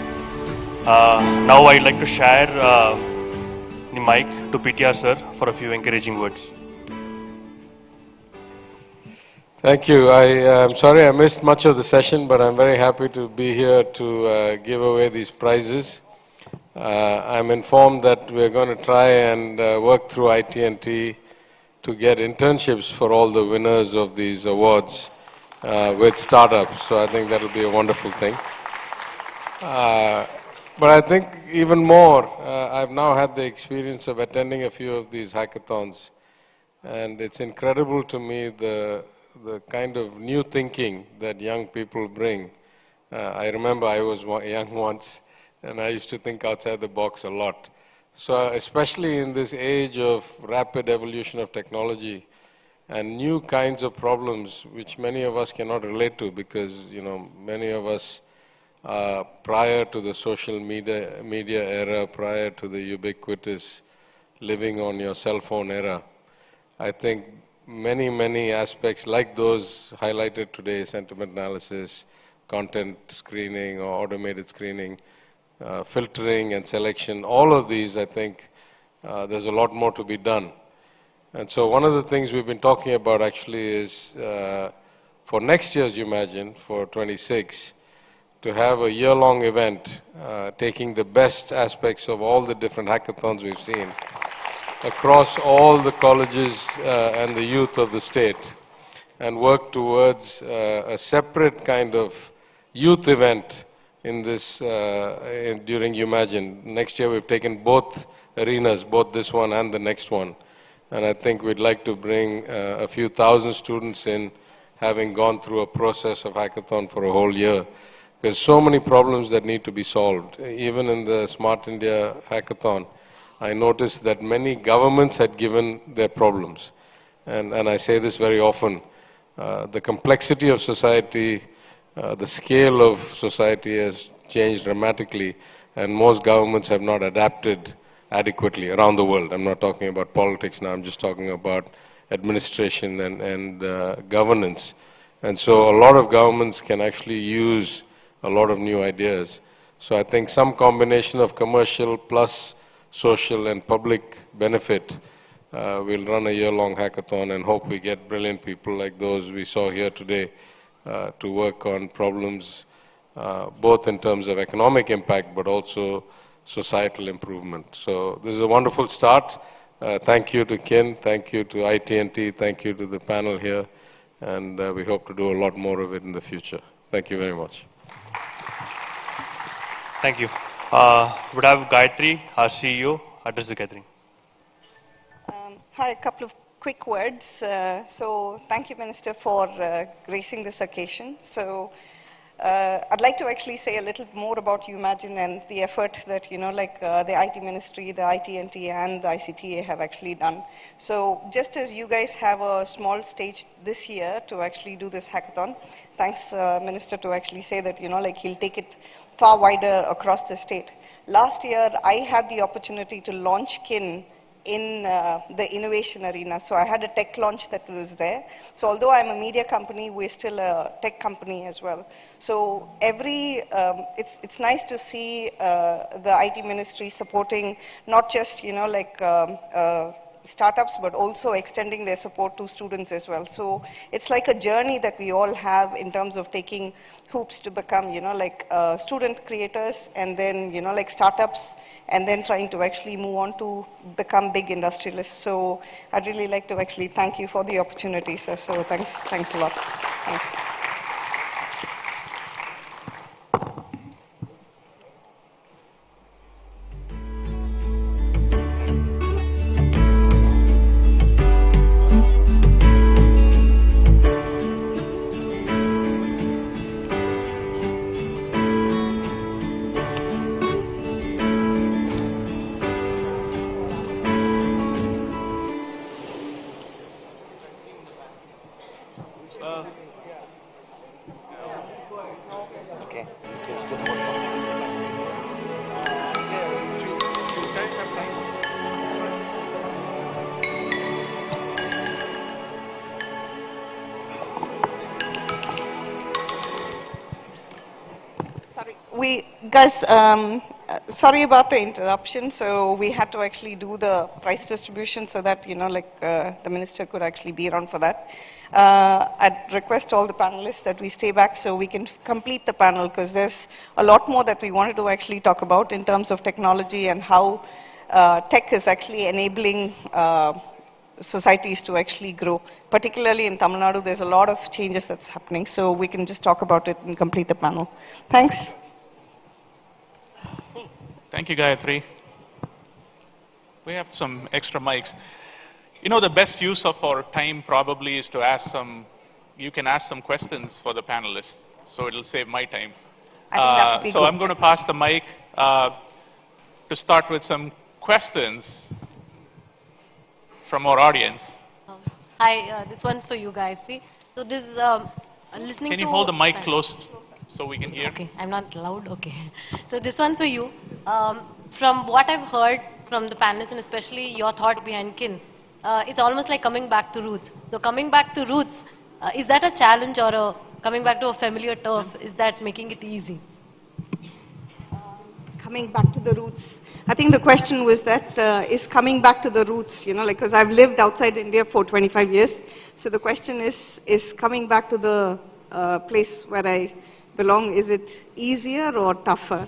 Now I'd like to share the mic to PTR sir for a few encouraging words. Thank you. I'm sorry I missed much of the session, but I'm very happy to be here to give away these prizes. I'm informed that we're going to try and work through IT&T to get internships for all the winners of these awards with startups. So I think that'll be a wonderful thing. But I think even more, I've now had the experience of attending a few of these hackathons, and it's incredible to me the kind of new thinking that young people bring. I remember I was young once, and I used to think outside the box a lot. So especially in this age of rapid evolution of technology and new kinds of problems which many of us cannot relate to because, many of us prior to the social media era, prior to the ubiquitous living on your cell phone era, I think many aspects like those highlighted today, sentiment analysis, content screening or automated screening, filtering and selection, all of these, I think there's a lot more to be done. And so one of the things we've been talking about actually is for next year's Umagine, for 26, to have a year-long event taking the best aspects of all the different hackathons we've seen across all the colleges and the youth of the state, and work towards a separate kind of youth event in this during Umagine. Next year we've taken both arenas, both this one and the next one. And I think we'd like to bring a few thousand students in, having gone through a process of hackathon for a whole year. There's so many problems that need to be solved. Even in the Smart India hackathon, I noticed that many governments had given their problems. And I say this very often, the complexity of society, the scale of society has changed dramatically, and most governments have not adapted adequately around the world. I'm not talking about politics now, I'm just talking about administration and governance. And so a lot of governments can actually use a lot of new ideas. So I think some combination of commercial plus social and public benefit. We'll run a year-long hackathon and hope we get brilliant people like those we saw here today to work on problems both in terms of economic impact but also societal improvement. So this is a wonderful start. Thank you to Kin, thank you to IT&T, thank you to the panel here, and we hope to do a lot more of it in the future. Thank you very much. Thank you. Would have Gayatri, our CEO, address the gathering. Hi, a couple of quick words. So thank you, Minister, for gracing this occasion. So I'd like to actually say a little more about Umagine and the effort that, the IT Ministry, the IT&T, and the ICTA have actually done. So just as you guys have a small stage this year to actually do this hackathon, thanks, Minister, to actually say that, he'll take it far wider across the state. Last year, I had the opportunity to launch KIN in the innovation arena. So I had a tech launch that was there. So although I'm a media company, we're still a tech company as well. So it's nice to see the IT Ministry supporting not just, startups, but also extending their support to students as well. So it's like a journey that we all have in terms of taking hoops to become, student creators, and then, startups, and then trying to actually move on to become big industrialists. So I'd really like to actually thank you for the opportunity, sir. So thanks a lot. Thanks. Guys, sorry about the interruption. So we had to actually do the prize distribution so that, the minister could actually be around for that. I'd request all the panelists that we stay back so we can complete the panel, because there's a lot more that we wanted to actually talk about in terms of technology and how tech is actually enabling societies to actually grow. Particularly in Tamil Nadu, there's a lot of changes that's happening. So we can just talk about it and complete the panel. Thanks. Thank you, Gayatri. We have some extra mics. The best use of our time probably is to you can ask some questions for the panelists, so it'll save my time. I think that would be so good. I'm going to pass the mic to start with some questions from our audience. Hi, this one's for you guys. See, so this is listening to... Can you hold the mic close so we can hear? Okay, I'm not loud. Okay. So this one's for you. From what I've heard from the panelists, and especially your thought behind KIN, it's almost like coming back to roots. So coming back to roots, is that a challenge, or coming back to a familiar turf? Is that making it easy? Coming back to the roots. I think the question was that, is coming back to the roots, because I've lived outside India for 25 years. So the question is coming back to the place where I belong, is it easier or tougher?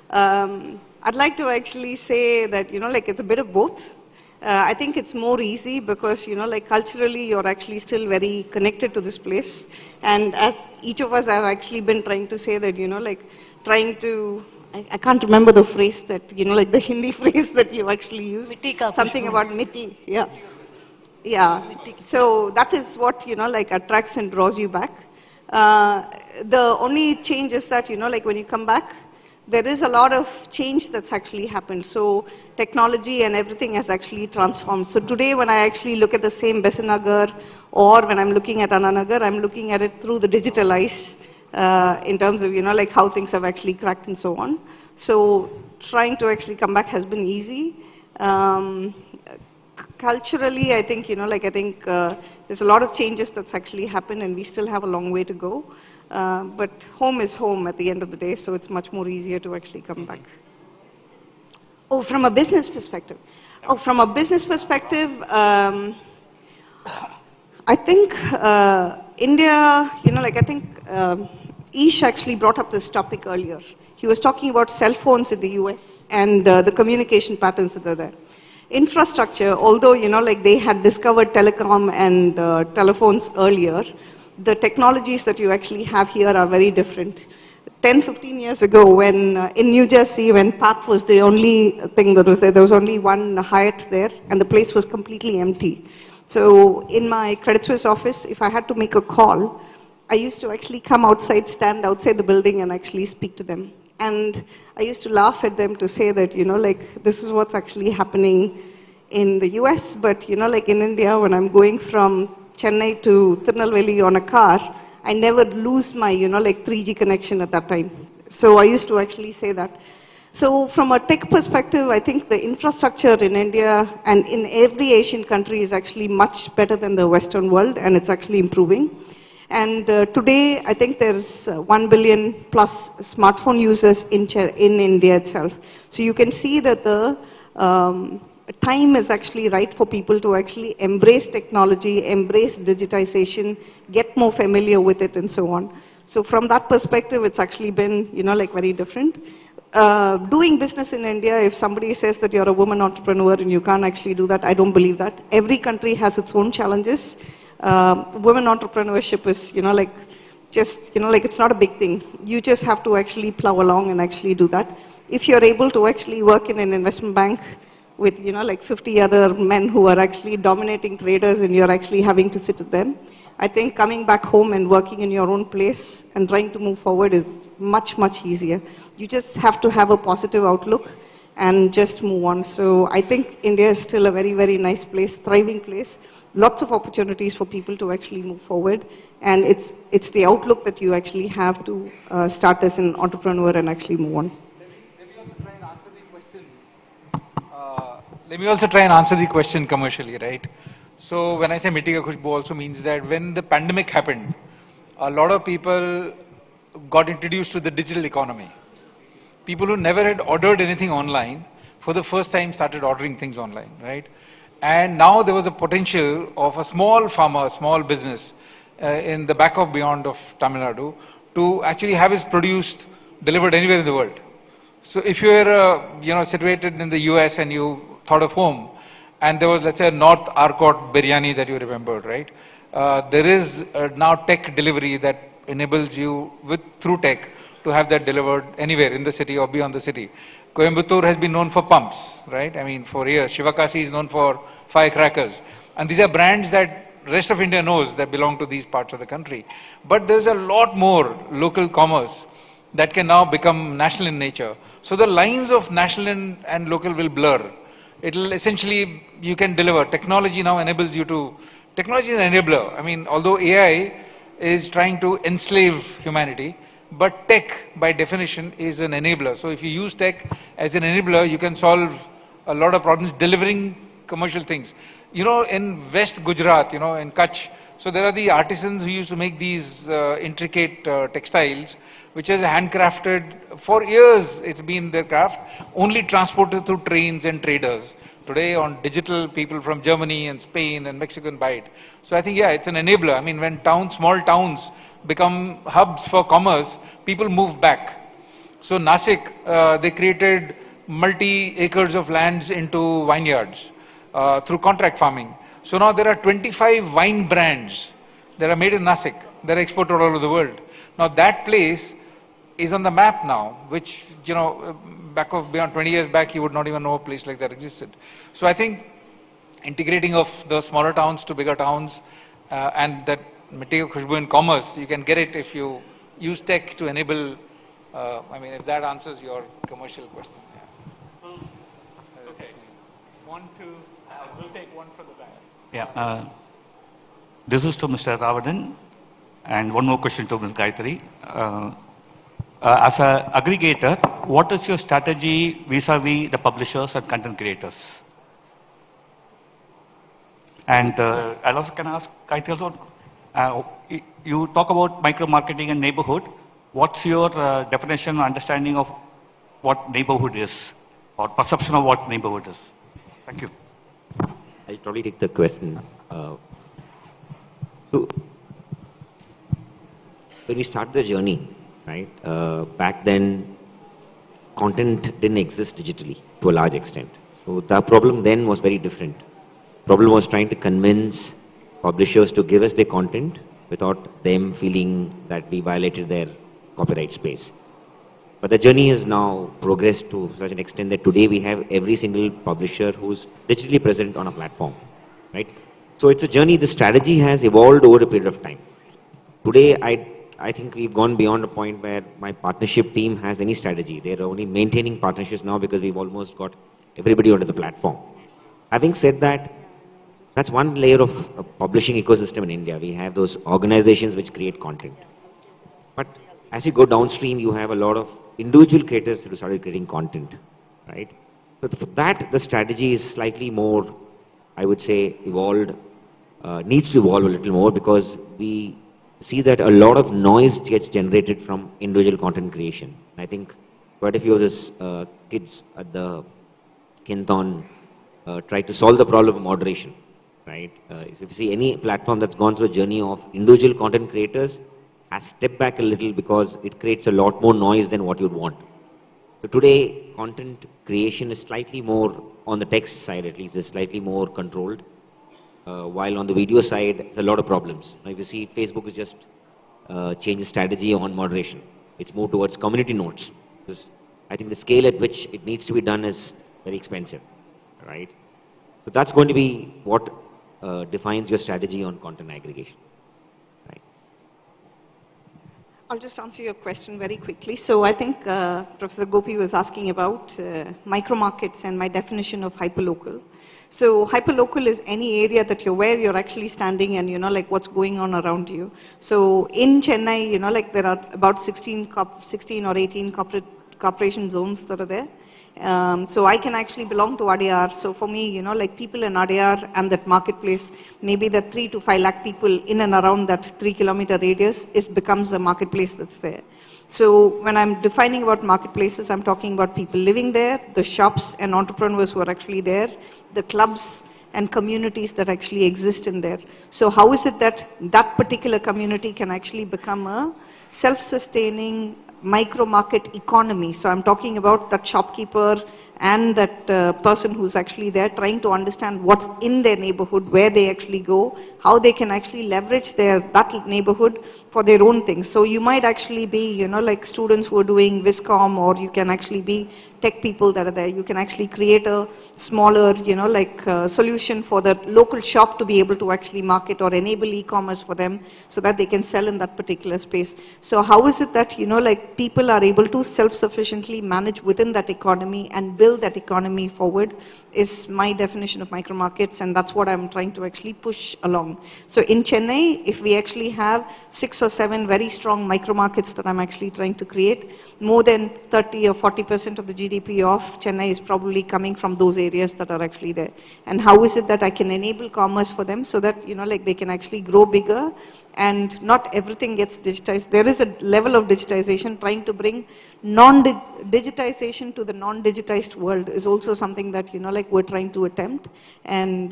I'd like to actually say that, it's a bit of both. I think it's more easy because, like culturally, you're actually still very connected to this place. And as each of us have actually been trying to say that, like trying to, I can't remember the phrase that, like the Hindi phrase that you actually use. Something about miti, yeah. Yeah, so that is what, like attracts and draws you back. The only change is that, like when you come back, there is a lot of change that's actually happened. So technology and everything has actually transformed. So today when I actually look at the same Besanagar or when I'm looking at Ananagar, I'm looking at it through the digital eyes in terms of, like how things have actually cracked and so on. So trying to actually come back has been easy. Culturally, I think, there's a lot of changes that's actually happened and we still have a long way to go. But home is home at the end of the day, so it's much more easier to actually come back. Oh, from a business perspective. From a business perspective, I think India, Ish actually brought up this topic earlier. He was talking about cell phones in the US and the communication patterns that are there. Infrastructure, although, they had discovered telecom and telephones earlier, the technologies that you actually have here are very different. 10, 15 years ago, when in New Jersey, when PATH was the only thing that was there was only one Hyatt there, and the place was completely empty. So in my Credit Suisse office, if I had to make a call, I used to actually come outside, stand outside the building, and actually speak to them. And I used to laugh at them to say that, this is what's actually happening in the US, but, like in India, when I'm going from Chennai to Tirunelveli on a car, I never lose my, 3G connection at that time. So I used to actually say that. So from a tech perspective, I think the infrastructure in India and in every Asian country is actually much better than the Western world, and it's actually improving. And today, I think there's 1 billion plus smartphone users in India itself. So you can see that the time is actually right for people to actually embrace technology, embrace digitization, get more familiar with it and so on. So from that perspective, it's actually been, very different. Doing business in India, if somebody says that you're a woman entrepreneur and you can't actually do that, I don't believe that. Every country has its own challenges. Women entrepreneurship is, it's not a big thing. You just have to actually plow along and actually do that. If you're able to actually work in an investment bank with, 50 other men who are actually dominating traders and you're actually having to sit with them, I think coming back home and working in your own place and trying to move forward is much, much easier. You just have to have a positive outlook and just move on. So I think India is still a very, very nice place, thriving place. Lots of opportunities for people to actually move forward. And it's the outlook that you actually have to start as an entrepreneur and actually move on. Let me also try and answer the question commercially, right? So when I say Mitti Ka Khushbu also means that when the pandemic happened, a lot of people got introduced to the digital economy. People who never had ordered anything online, for the first time started ordering things online, right? And now there was a potential of a small farmer, small business in the back of beyond of Tamil Nadu to actually have his produce delivered anywhere in the world. So if you were, situated in the US and you thought of home, and there was, let's say, a North Arcot biryani that you remembered, right? There is now tech delivery that enables you through tech to have that delivered anywhere in the city or beyond the city. Coimbatore has been known for pumps, right? I mean, for years. Shivakasi is known for firecrackers. And these are brands that rest of India knows that belong to these parts of the country. But there's a lot more local commerce that can now become national in nature. So the lines of national and local will blur. It'll essentially, you can deliver. Technology now enables you to, technology is an enabler. I mean, although AI is trying to enslave humanity, but tech, by definition, is an enabler. So if you use tech as an enabler, you can solve a lot of problems delivering commercial things. In West Gujarat, in Kutch, so there are the artisans who used to make these intricate textiles, which is handcrafted. For years, it's been their craft, only transported through trains and traders. Today, on digital, people from Germany and Spain and Mexico can buy it. So I think, yeah, it's an enabler. I mean, when small towns become hubs for commerce, people move back. So Nasik, they created multi-acres of lands into vineyards. through contract farming. So now there are 25 wine brands that are made in Nasik. They're exported all over the world. Now that place is on the map now, which, you know, beyond 20 years back, you would not even know a place like that existed. So I think integrating of the smaller towns to bigger towns and that material khushbu in commerce, you can get it if you use tech to enable, I mean, if that answers your commercial question. Yeah. Okay. We'll take one from the back. Yeah. This is to Mr. Ravadan, and one more question to Ms. Gayatri. As an aggregator, what is your strategy vis-a-vis the publishers and content creators? And I also can ask Gayatri also, you talk about micro-marketing and neighborhood. What's your definition or understanding of what neighborhood is, or perception of what neighborhood is? Thank you. I'll probably take the question. So when we started the journey, right, back then, content didn't exist digitally to a large extent. So the problem then was very different. Problem was trying to convince publishers to give us their content without them feeling that we violated their copyright space. But the journey has now progressed to such an extent that today we have every single publisher who's digitally present on a platform, right? So it's a journey. The strategy has evolved over a period of time. Today, I think we've gone beyond a point where my partnership team has any strategy. They're only maintaining partnerships now because we've almost got everybody onto the platform. Having said that, that's one layer of a publishing ecosystem in India. We have those organizations which create content. But as you go downstream, you have a lot of individual creators who started creating content, right? But for that, the strategy is slightly more, I would say, evolved, needs to evolve a little more, because we see that a lot of noise gets generated from individual content creation. I think quite a few of these kids at the Hackathon tried to solve the problem of moderation, right? If you see any platform that's gone through a journey of individual content creators, has stepped back a little because it creates a lot more noise than what you'd want. So today, content creation is slightly more, on the text side at least, is slightly more controlled. While on the video side, there's a lot of problems. Now, if you see, Facebook has just changed the strategy on moderation. It's moved towards community notes. Because I think the scale at which it needs to be done is very expensive, right? So that's going to be what defines your strategy on content aggregation. I'll just answer your question very quickly. So I think Professor Gopi was asking about micro markets and my definition of hyperlocal. So hyperlocal is any area that where you're actually standing and like what's going on around you. So in Chennai, like there are about 16 or 18 corporation zones that are there. So I can actually belong to Adyar. So for me, like people in Adyar and that marketplace, maybe the 3 to 5 lakh people in and around that 3-kilometer radius, becomes the marketplace that's there. So when I'm defining about marketplaces, I'm talking about people living there, the shops and entrepreneurs who are actually there, the clubs and communities that actually exist in there. So how is it that that particular community can actually become a self-sustaining micro market economy? So I'm talking about that shopkeeper and that person who's actually there trying to understand what's in their neighborhood, where they actually go, how they can actually leverage that neighborhood for their own things. So you might actually be, like students who are doing Viscom, or you can actually be tech people that are there. You can actually create a smaller, solution for the local shop to be able to actually market or enable e-commerce for them so that they can sell in that particular space. So how is it that, like people are able to self-sufficiently manage within that economy and build that economy forward is my definition of micro markets, and that's what I'm trying to actually push along. So in Chennai, if we actually have 6 or 7 very strong micro markets that I'm actually trying to create, more than 30 or 40% of the GDP of Chennai is probably coming from those areas that are actually there. And how is it that I can enable commerce for them so that, like they can actually grow bigger and not everything gets digitized. There is a level of digitization. Trying to bring digitization to the non-digitized world is also something that, like we're trying to attempt. And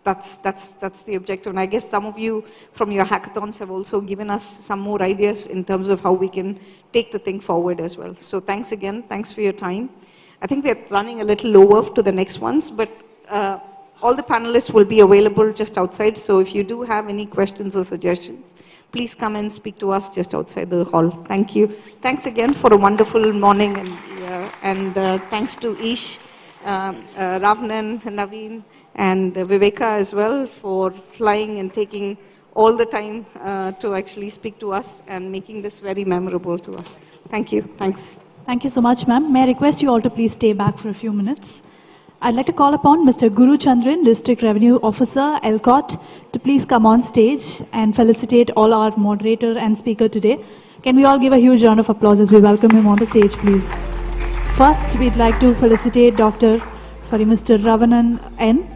that's the objective. And I guess some of you from your hackathons have also given us some more ideas in terms of how we can take the thing forward as well. So thanks again. Thanks for your time. I think we're running a little over to the next ones, but all the panelists will be available just outside. So if you do have any questions or suggestions, please come and speak to us just outside the hall. Thank you. Thanks again for a wonderful morning, and thanks to Ish, Ravnan, Naveen, and Viveka as well for flying and taking all the time to actually speak to us and making this very memorable to us. Thank you. Thanks. Thank you so much, ma'am. May I request you all to please stay back for a few minutes? I'd like to call upon Mr. Guru Chandran, District Revenue Officer, ELCOT, to please come on stage and felicitate all our moderator and speaker today. Can we all give a huge round of applause as we welcome him on the stage, please? First, we'd like to felicitate Mr. Ravanan N.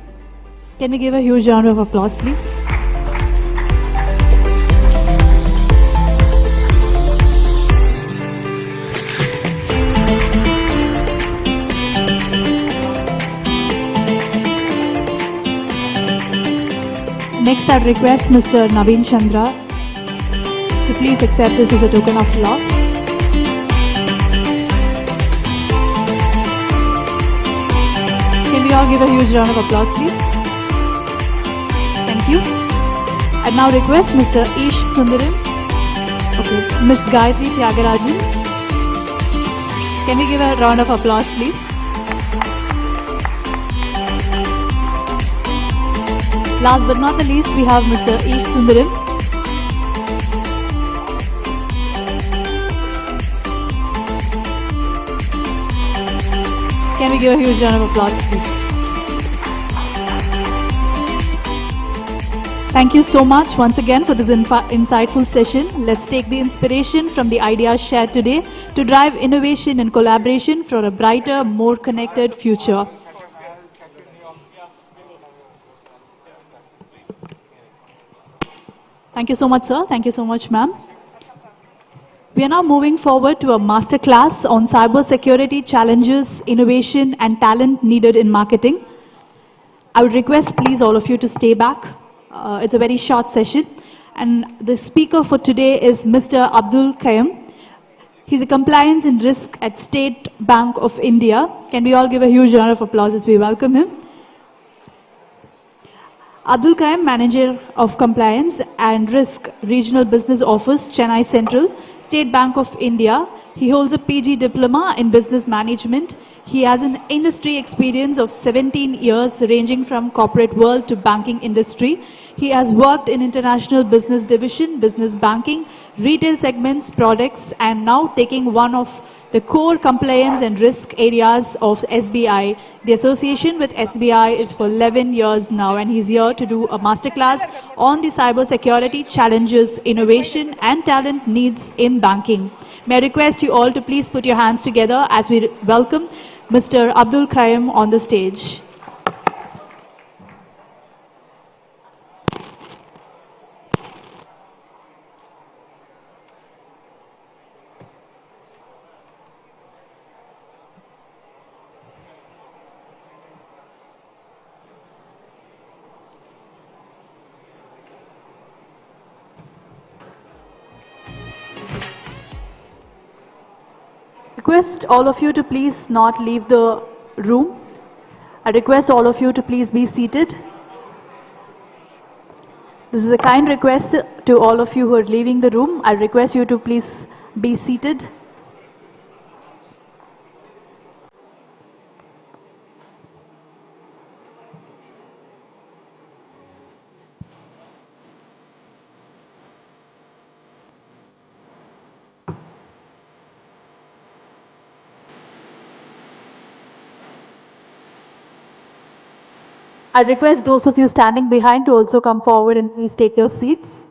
Can we give a huge round of applause, please? Next, I'd request Mr. Naveen Chandra to please accept this as a token of love. Can we all give a huge round of applause, please? Thank you. I now request Mr. Ish Sundaram, Ms. Gayatri Tyagarajan. Can we give a round of applause, please? Last but not the least, we have Mr. Ish Sundaram. Can we give a huge round of applause, please? Thank you so much once again for this insightful session. Let's take the inspiration from the ideas shared today to drive innovation and collaboration for a brighter, more connected future. Thank you so much, sir. Thank you so much, ma'am. We are now moving forward to a masterclass on cybersecurity challenges, innovation, and talent needed in marketing. I would request, please, all of you to stay back. It's a very short session. And the speaker for today is Mr. Abdul Kayum. He's a compliance and risk at State Bank of India. Can we all give a huge round of applause as we welcome him? Abdul Kayum, Manager of Compliance and Risk, Regional Business Office, Chennai Central, State Bank of India. He holds a PG Diploma in Business Management. He has an industry experience of 17 years, ranging from corporate world to banking industry. He has worked in international business division, business banking, retail segments, products, and now taking one of the core compliance and risk areas of SBI. The association with SBI is for 11 years now, and he's here to do a masterclass on the cybersecurity challenges, innovation, and talent needs in banking. May I request you all to please put your hands together as we welcome Mr. Abdul Kayum on the stage. Request all of you to please not leave the room. I request all of you to please be seated. This is a kind request to all of you who are leaving the room. I request you to please be seated. I request those of you standing behind to also come forward and please take your seats.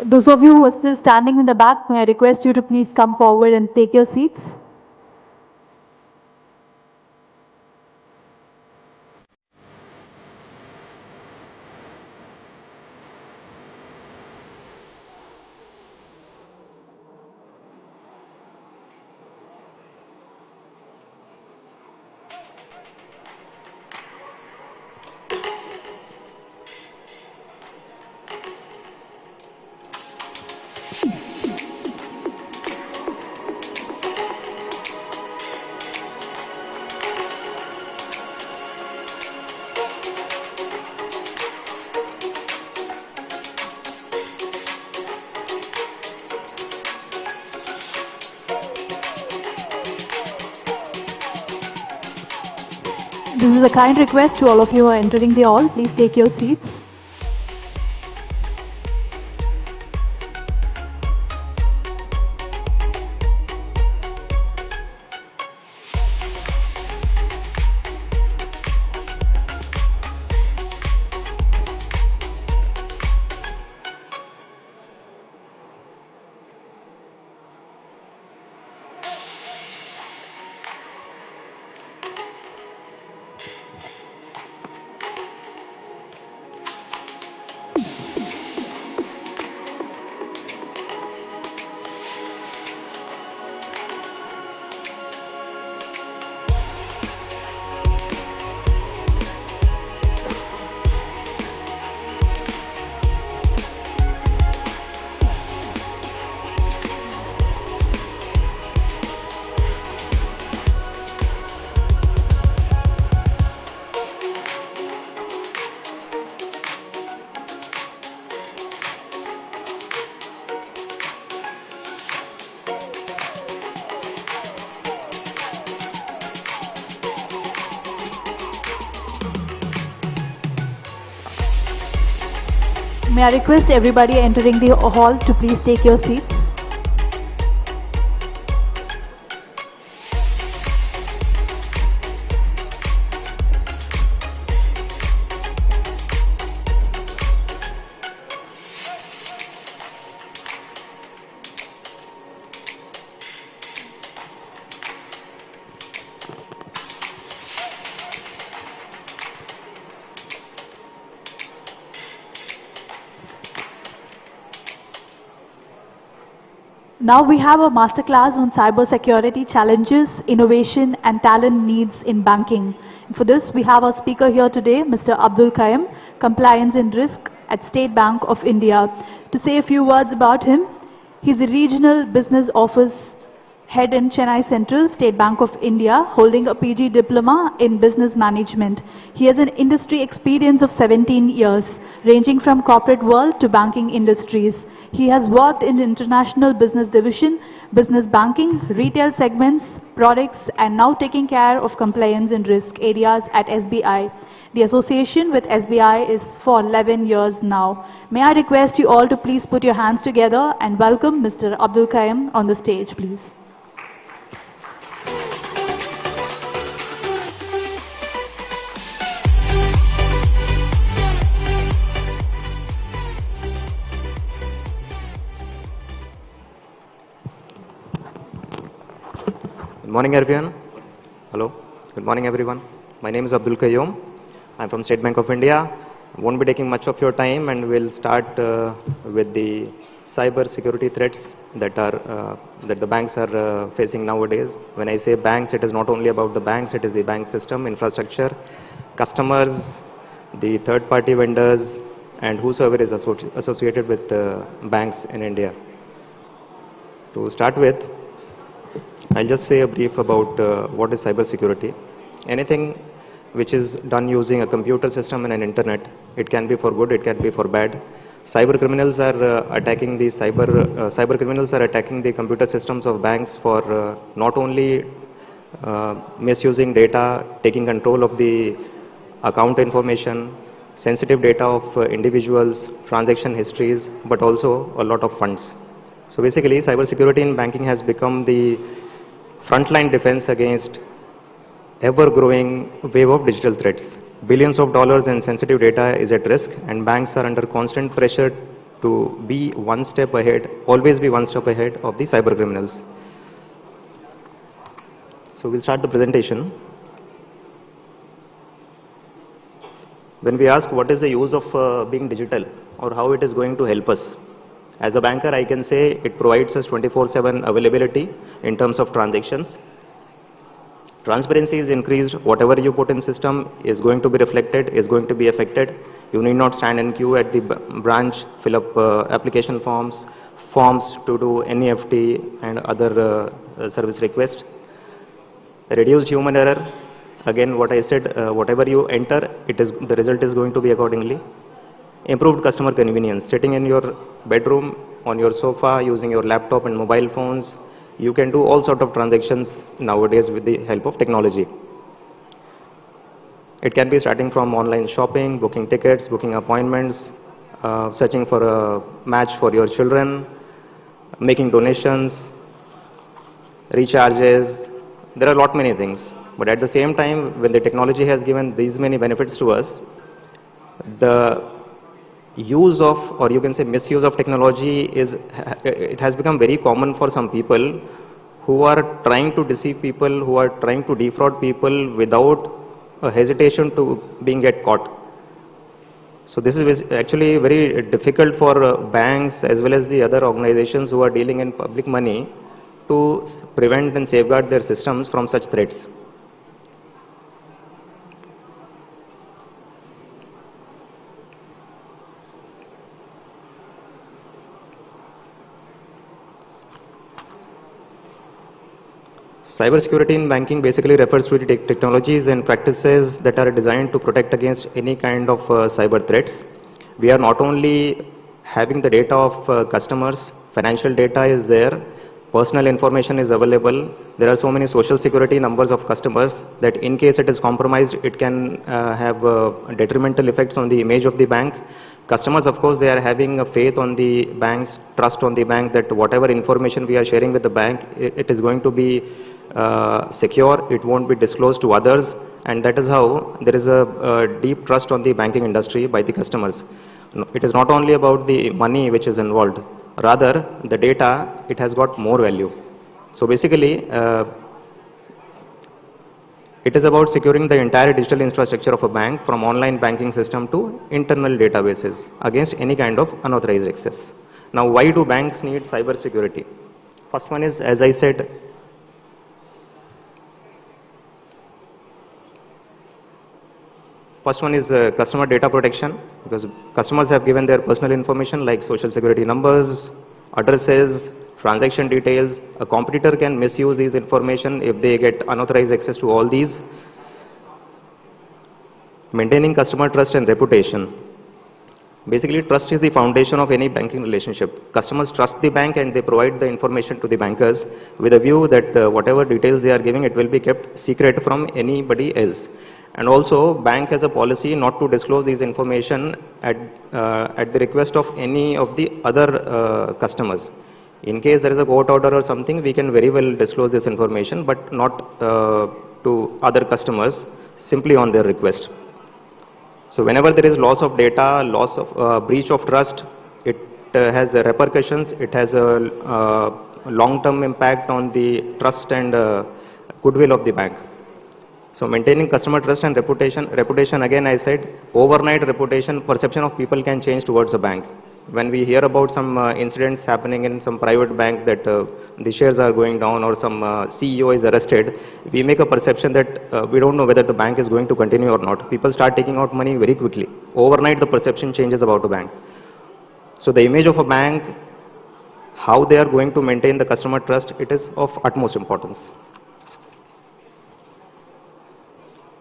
Those of you who are still standing in the back, may I request you to please come forward and take your seats. This is a kind request to all of you who are entering the hall. Please take your seats. May I request everybody entering the hall to please take your seats. Now we have a masterclass on cybersecurity challenges, innovation and talent needs in banking. And for this, we have our speaker here today, Mr. Abdul Qayyum, Compliance and Risk at State Bank of India. To say a few words about him, he's the Regional Business Office Head in Chennai Central, State Bank of India, holding a PG Diploma in Business Management. He has an industry experience of 17 years, ranging from corporate world to banking industries. He has worked in international business division, business banking, retail segments, products, and now taking care of compliance and risk areas at SBI. The association with SBI is for 11 years now. May I request you all to please put your hands together and welcome Mr. Abdul Qayyum on the stage, please. Good morning, everyone. Hello. Good morning, everyone. My name is Abdul Qayyum. I'm from State Bank of India. Won't be taking much of your time, and we'll start with the cyber security threats that the banks are facing nowadays. When I say banks, it is not only about the banks; it is the bank system, infrastructure, customers, the third-party vendors, and whosoever is associated with banks in India. To start with, I'll just say a brief about what is cybersecurity. Anything which is done using a computer system and an internet, it can be for good, it can be for bad. Cyber criminals are attacking the computer systems of banks for not only misusing data, taking control of the account information, sensitive data of individuals, transaction histories, but also a lot of funds. So basically, cybersecurity in banking has become the frontline defense against ever-growing wave of digital threats. Billions of dollars in sensitive data is at risk, and banks are under constant pressure to be one step ahead, always be one step ahead of the cyber criminals. So we'll start the presentation. When we ask what is the use of being digital or how it is going to help us, as a banker, I can say it provides us 24/7 availability in terms of transactions. Transparency is increased. Whatever you put in system is going to be reflected, is going to be affected. You need not stand in queue at the branch, fill up application forms to do NEFT and other service requests. Reduced human error. Again, what I said, whatever you enter, the result is going to be accordingly. Improved customer convenience. Sitting in your bedroom, on your sofa, using your laptop and mobile phones, you can do all sort of transactions nowadays with the help of technology. It can be starting from online shopping, booking tickets, booking appointments, searching for a match for your children, making donations, recharges. There are a lot many things. But at the same time, when the technology has given these many benefits to us, the use of, or you can say misuse of technology it has become very common for some people who are trying to deceive people, who are trying to defraud people without a hesitation to get caught. So this is actually very difficult for banks as well as the other organizations who are dealing in public money to prevent and safeguard their systems from such threats. Cybersecurity in banking basically refers to the technologies and practices that are designed to protect against any kind of cyber threats. We are not only having the data of customers, financial data is there, personal information is available. There are so many social security numbers of customers that in case it is compromised, it can have detrimental effects on the image of the bank. Customers, of course, they are having a faith on the banks, trust on the bank that whatever information we are sharing with the bank, it is going to be secure, it won't be disclosed to others, and that is how there is a deep trust on the banking industry by the customers. It is not only about the money which is involved, rather the data, it has got more value. So basically, it is about securing the entire digital infrastructure of a bank from online banking system to internal databases against any kind of unauthorized access. Now, why do banks need cyber security? First one is, as I said, customer data protection, because customers have given their personal information like social security numbers, addresses, transaction details. A competitor can misuse these information if they get unauthorized access to all these. Maintaining customer trust and reputation. Basically, trust is the foundation of any banking relationship. Customers trust the bank and they provide the information to the bankers with a view that whatever details they are giving, it will be kept secret from anybody else. And also, bank has a policy not to disclose these information at the request of any of the other customers. In case there is a court order or something, we can very well disclose this information, but not to other customers, simply on their request. So whenever there is loss of data, loss of breach of trust, it has repercussions, it has a long-term impact on the trust and goodwill of the bank. So maintaining customer trust and reputation again I said, overnight reputation, perception of people can change towards a bank. When we hear about some incidents happening in some private bank that the shares are going down or some CEO is arrested, we make a perception that we don't know whether the bank is going to continue or not. People start taking out money very quickly. Overnight the perception changes about a bank. So the image of a bank, how they are going to maintain the customer trust, it is of utmost importance.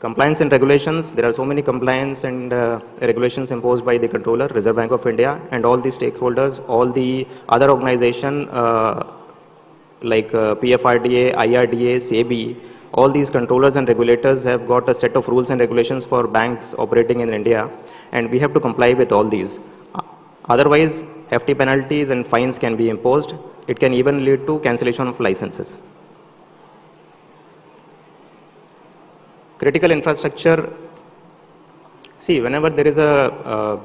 Compliance and regulations, there are so many compliance and regulations imposed by the controller, Reserve Bank of India, and all the stakeholders, all the other organizations like PFRDA, IRDA, SEBI, all these controllers and regulators have got a set of rules and regulations for banks operating in India, and we have to comply with all these. Otherwise, hefty penalties and fines can be imposed. It can even lead to cancellation of licenses. Critical infrastructure. See, whenever there is a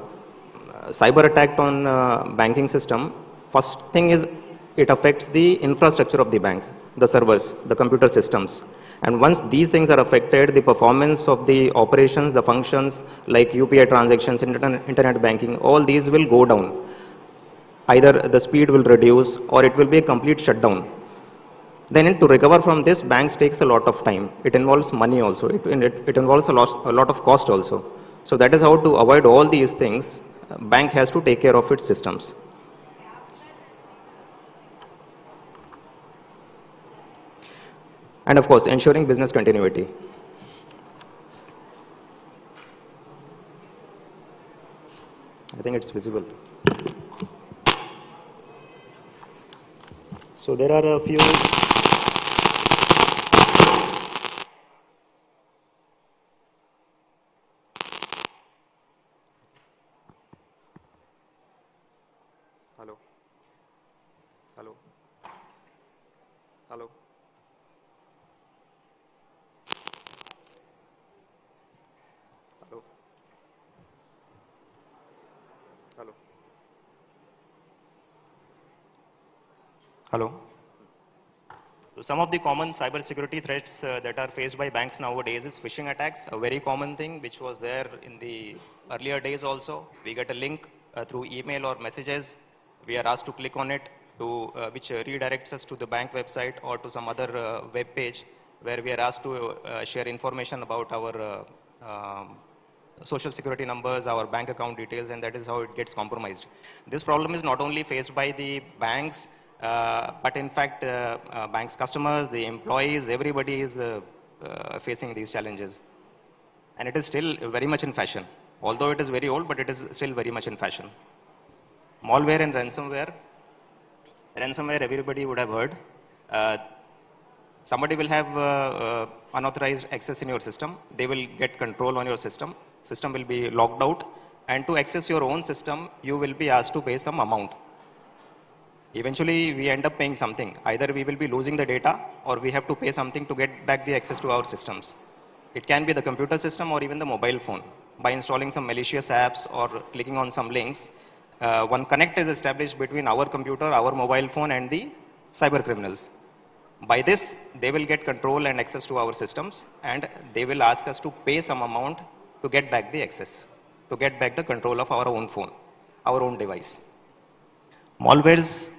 cyber attack on banking system, first thing is it affects the infrastructure of the bank, the servers, the computer systems. And once these things are affected, the performance of the operations, the functions like UPI transactions, internet banking, all these will go down. Either the speed will reduce or it will be a complete shutdown. Then to recover from this, banks takes a lot of time. It involves money also. It involves a lot of cost also. So that is how to avoid all these things, bank has to take care of its systems. And of course, ensuring business continuity. I think it's visible. So there are a few. Hello. Hello. Hello. Hello. Hello. Hello. So some of the common cybersecurity threats that are faced by banks nowadays is phishing attacks, a very common thing which was there in the earlier days also. We get a link through email or messages. We are asked to click on it, which redirects us to the bank website or to some other web page where we are asked to share information about our social security numbers, our bank account details, and that is how it gets compromised. This problem is not only faced by the banks, but in fact, banks' customers, the employees, everybody is facing these challenges. And it is still very much in fashion. Although it is very old, but it is still very much in fashion. Malware and ransomware. Ransomware, everybody would have heard. Somebody will have unauthorized access in your system. They will get control on your system. System will be locked out. And to access your own system, you will be asked to pay some amount. Eventually, we end up paying something. Either we will be losing the data or we have to pay something to get back the access to our systems. It can be the computer system or even the mobile phone. By installing some malicious apps or clicking on some links, one connect is established between our computer, our mobile phone and the cyber criminals. By this, they will get control and access to our systems and they will ask us to pay some amount to get back the access, to get back the control of our own phone, our own device. Malwares,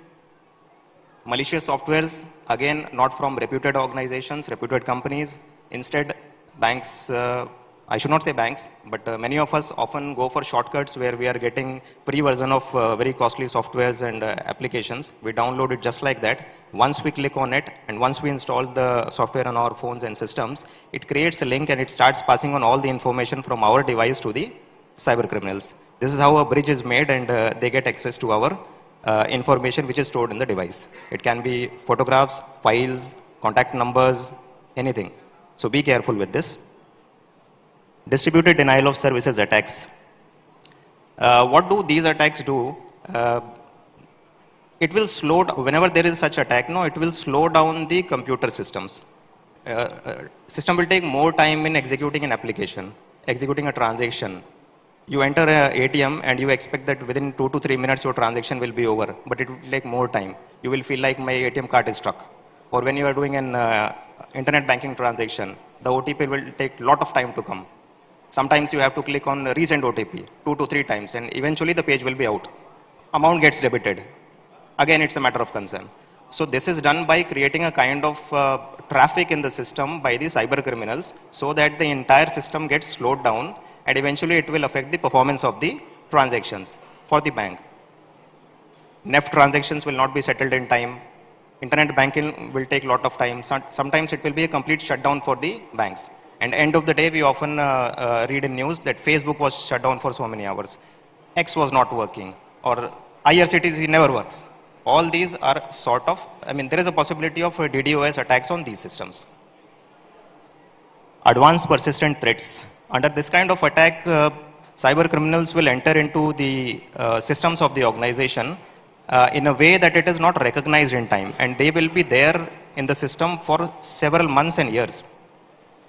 malicious softwares, again, not from reputed organizations, reputed companies. Instead, banks, I should not say banks, but many of us often go for shortcuts where we are getting free version of very costly softwares and applications. We download it just like that. Once we click on it and once we install the software on our phones and systems, it creates a link and it starts passing on all the information from our device to the cyber criminals. This is how a bridge is made and they get access to our information which is stored in the device. It can be photographs, files, contact numbers, anything. So be careful with this. Distributed denial of services attacks. What do these attacks do? It will slow down, whenever there is such attack, it will slow down the computer systems. System will take more time in executing an application, executing a transaction. You enter an ATM and you expect that within 2 to 3 minutes your transaction will be over, but it will take more time. You will feel like my ATM card is stuck. Or when you are doing an internet banking transaction, the OTP will take a lot of time to come. Sometimes you have to click on resend OTP 2 to 3 times and eventually the page will be out. Amount gets debited. Again, it's a matter of concern. So this is done by creating a kind of traffic in the system by the cyber criminals so that the entire system gets slowed down and eventually it will affect the performance of the transactions for the bank. NEFT transactions will not be settled in time. Internet banking will take a lot of time. Sometimes it will be a complete shutdown for the banks. And end of the day, we often read in news that Facebook was shut down for so many hours. X was not working. Or IRCTC never works. All these are there is a possibility of DDoS attacks on these systems. Advanced persistent threats. Under this kind of attack, cyber criminals will enter into the systems of the organization in a way that it is not recognized in time. And they will be there in the system for several months and years.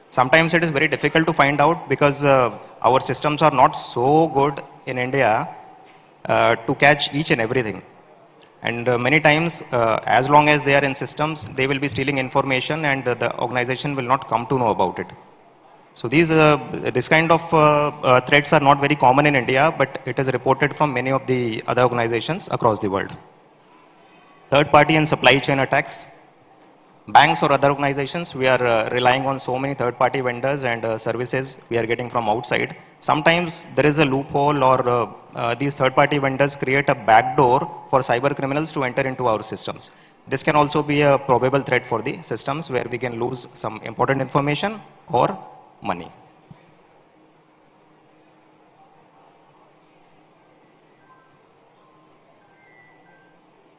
Sometimes it is very difficult to find out because our systems are not so good in India to catch each and everything. And many times, as long as they are in systems, they will be stealing information and the organization will not come to know about it. So this kind of threats are not very common in India, but it is reported from many of the other organizations across the world. Third party and supply chain attacks. banks or other organizations, we are relying on so many third-party vendors and services we are getting from outside. Sometimes there is a loophole or these third-party vendors create a backdoor for cyber criminals to enter into our systems. This can also be a probable threat for the systems where we can lose some important information or money.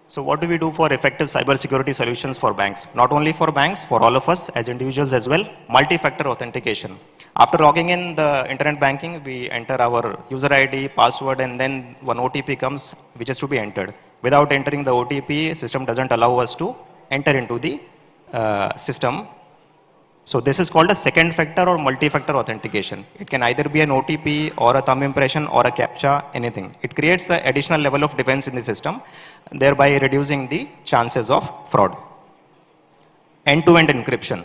So what do we do for effective cybersecurity solutions for banks? Not only for banks, for all of us as individuals as well, multi-factor authentication. After logging in the internet banking, we enter our user ID, password, and then one OTP comes, which is to be entered. Without entering the OTP, system doesn't allow us to enter into the system. So this is called a second factor or multi-factor authentication. It can either be an OTP or a thumb impression or a CAPTCHA, anything. It creates an additional level of defense in the system, thereby reducing the chances of fraud. End-to-end encryption.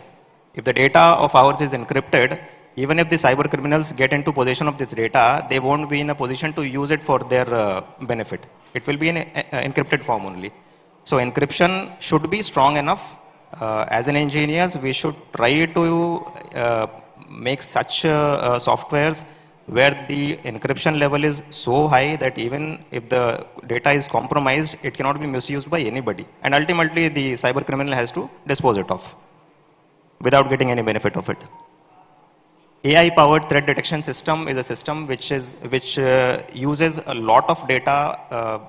If the data of ours is encrypted, even if the cyber criminals get into possession of this data, they won't be in a position to use it for their benefit. It will be in encrypted form only. So encryption should be strong enough. As an engineers, we should try to make such softwares where the encryption level is so high that even if the data is compromised, it cannot be misused by anybody. And ultimately, the cyber criminal has to dispose it of without getting any benefit of it. AI-powered threat detection system is a system which uses a lot of data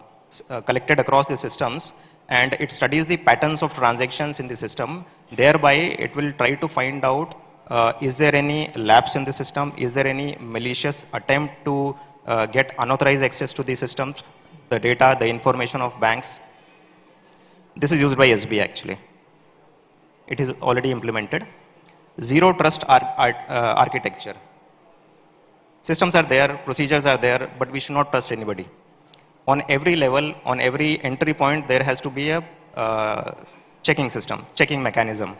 collected across the systems, and it studies the patterns of transactions in the system. Thereby, it will try to find out is there any lapse in the system, is there any malicious attempt to get unauthorized access to the systems, the data, the information of banks. This is used by SBI actually. It is already implemented. Zero trust architecture. Systems are there, procedures are there, but we should not trust anybody. On every level, on every entry point, there has to be a checking system, checking mechanism.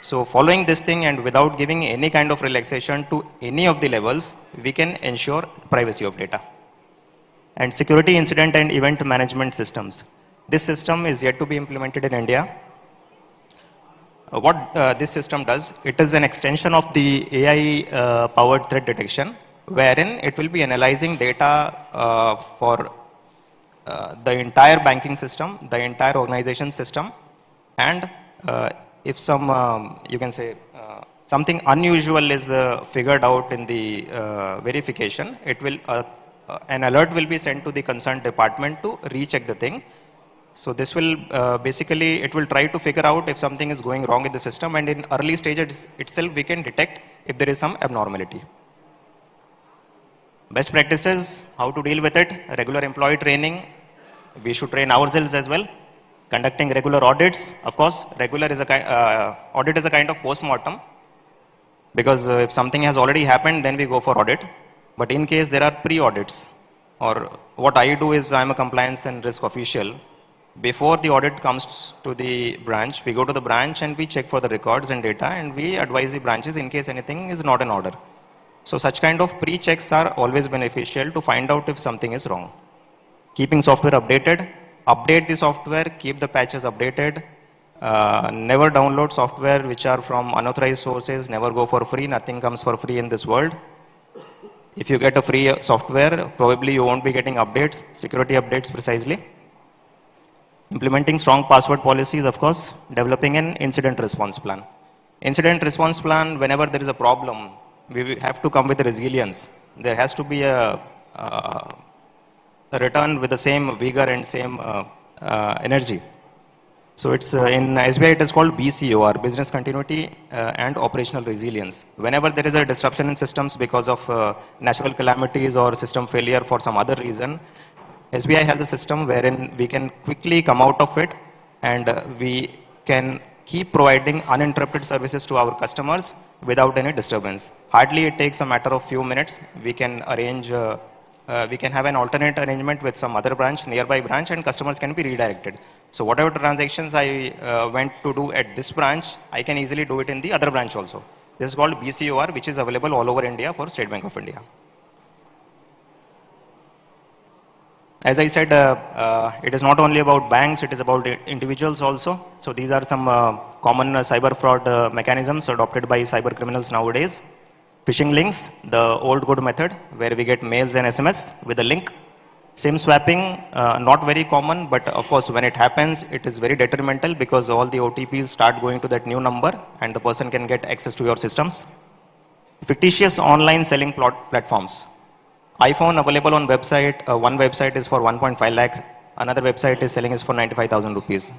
So following this thing and without giving any kind of relaxation to any of the levels, we can ensure privacy of data. And security incident and event management systems. This system is yet to be implemented in India. What this system does, it is an extension of the AI powered threat detection, wherein it will be analyzing data for the entire banking system, the entire organization system, and if some, you can say, something unusual is figured out in the verification, it will, an alert will be sent to the concerned department to recheck the thing. So this will basically, it will try to figure out if something is going wrong in the system, and in early stages itself we can detect if there is some abnormality. Best practices, how to deal with it, regular employee training. We should train ourselves as well. Conducting regular audits. Of course, regular is a audit is a kind of post-mortem, because if something has already happened, then we go for audit. But in case there are pre-audits, or what I do is I'm a compliance and risk official. Before the audit comes to the branch, we go to the branch and we check for the records and data, and we advise the branches in case anything is not in order. So such kind of pre-checks are always beneficial to find out if something is wrong. Keeping software updated, update the software, keep the patches updated. Never download software which are from unauthorized sources, never go for free, nothing comes for free in this world. If you get a free software, probably you won't be getting updates, security updates precisely. Implementing strong password policies, of course, developing an incident response plan. Incident response plan, whenever there is a problem, we have to come with resilience. There has to be a return with the same vigor and same energy. So it's in SBI it is called BCOR, Business Continuity and Operational Resilience. Whenever there is a disruption in systems because of natural calamities or system failure for some other reason, SBI has a system wherein we can quickly come out of it, and we can keep providing uninterrupted services to our customers without any disturbance. Hardly it takes a matter of few minutes. We can arrange, we can have an alternate arrangement with some other branch, nearby branch, and customers can be redirected. So whatever transactions I went to do at this branch, I can easily do it in the other branch also. This is called BCOR, which is available all over India for State Bank of India. As I said, it is not only about banks, it is about individuals also. So these are some common cyber fraud mechanisms adopted by cyber criminals nowadays. Phishing links, the old good method, where we get mails and SMS with a link. SIM swapping, not very common, but of course when it happens, it is very detrimental because all the OTPs start going to that new number and the person can get access to your systems. Fictitious online selling platforms. iPhone available on website, one website is for 1.5 lakh, another website is selling is for 95,000 rupees.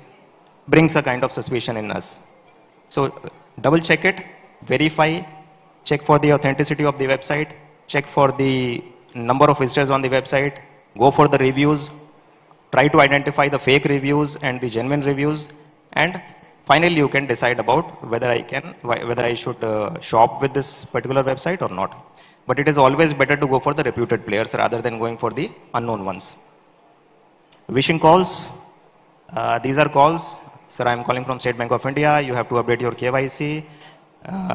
Brings a kind of suspicion in us. So double check it, verify, check for the authenticity of the website, check for the number of visitors on the website, go for the reviews, try to identify the fake reviews and the genuine reviews, and finally you can decide about whether I should shop with this particular website or not. But it is always better to go for the reputed players rather than going for the unknown ones. Wishing calls. These are calls. Sir, I am calling from State Bank of India. You have to update your KYC.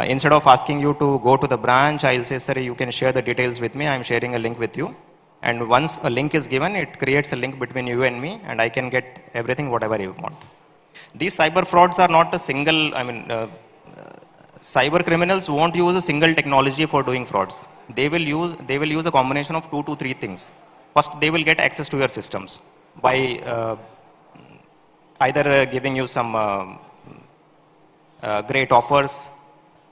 Instead of asking you to go to the branch, I'll say, sir, you can share the details with me. I'm sharing a link with you. And once a link is given, it creates a link between you and me, and I can get everything, whatever you want. These cyber frauds are not a single, cyber criminals won't use a single technology for doing frauds. They will use a combination of 2 to 3 things. First, they will get access to your systems by either giving you some great offers.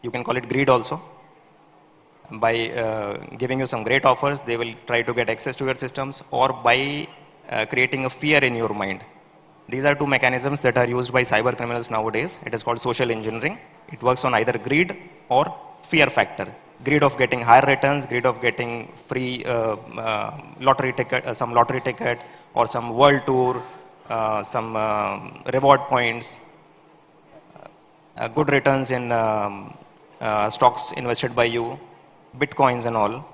You can call it greed also. By giving you some great offers, they will try to get access to your systems, or by creating a fear in your mind. These are 2 mechanisms that are used by cyber criminals nowadays. It is called social engineering. It works on either greed or fear factor. Greed of getting higher returns, greed of getting free lottery ticket, some lottery ticket, or some world tour, some reward points, good returns in stocks invested by you, bitcoins and all.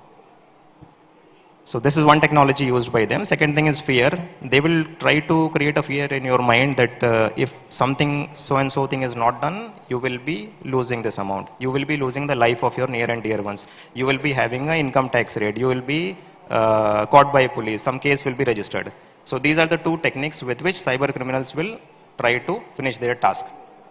So this is one technology used by them. Second thing is fear. They will try to create a fear in your mind that if something so-and-so thing is not done, you will be losing this amount. You will be losing the life of your near and dear ones. You will be having an income tax rate. You will be caught by police. Some case will be registered. So these are the 2 techniques with which cyber criminals will try to finish their task.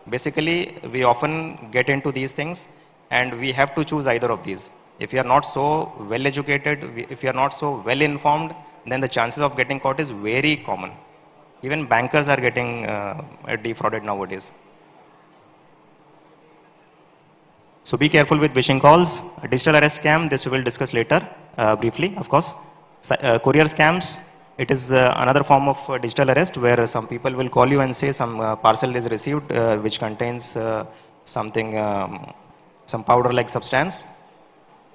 Basically, we often get into these things and we have to choose either of these. If you are not so well educated, if you are not so well informed, then the chances of getting caught is very common. Even bankers are getting defrauded nowadays. So be careful with phishing calls. A digital arrest scam, this we will discuss later, briefly, of course. Courier scams, it is another form of digital arrest where some people will call you and say some parcel is received which contains something, some powder-like substance.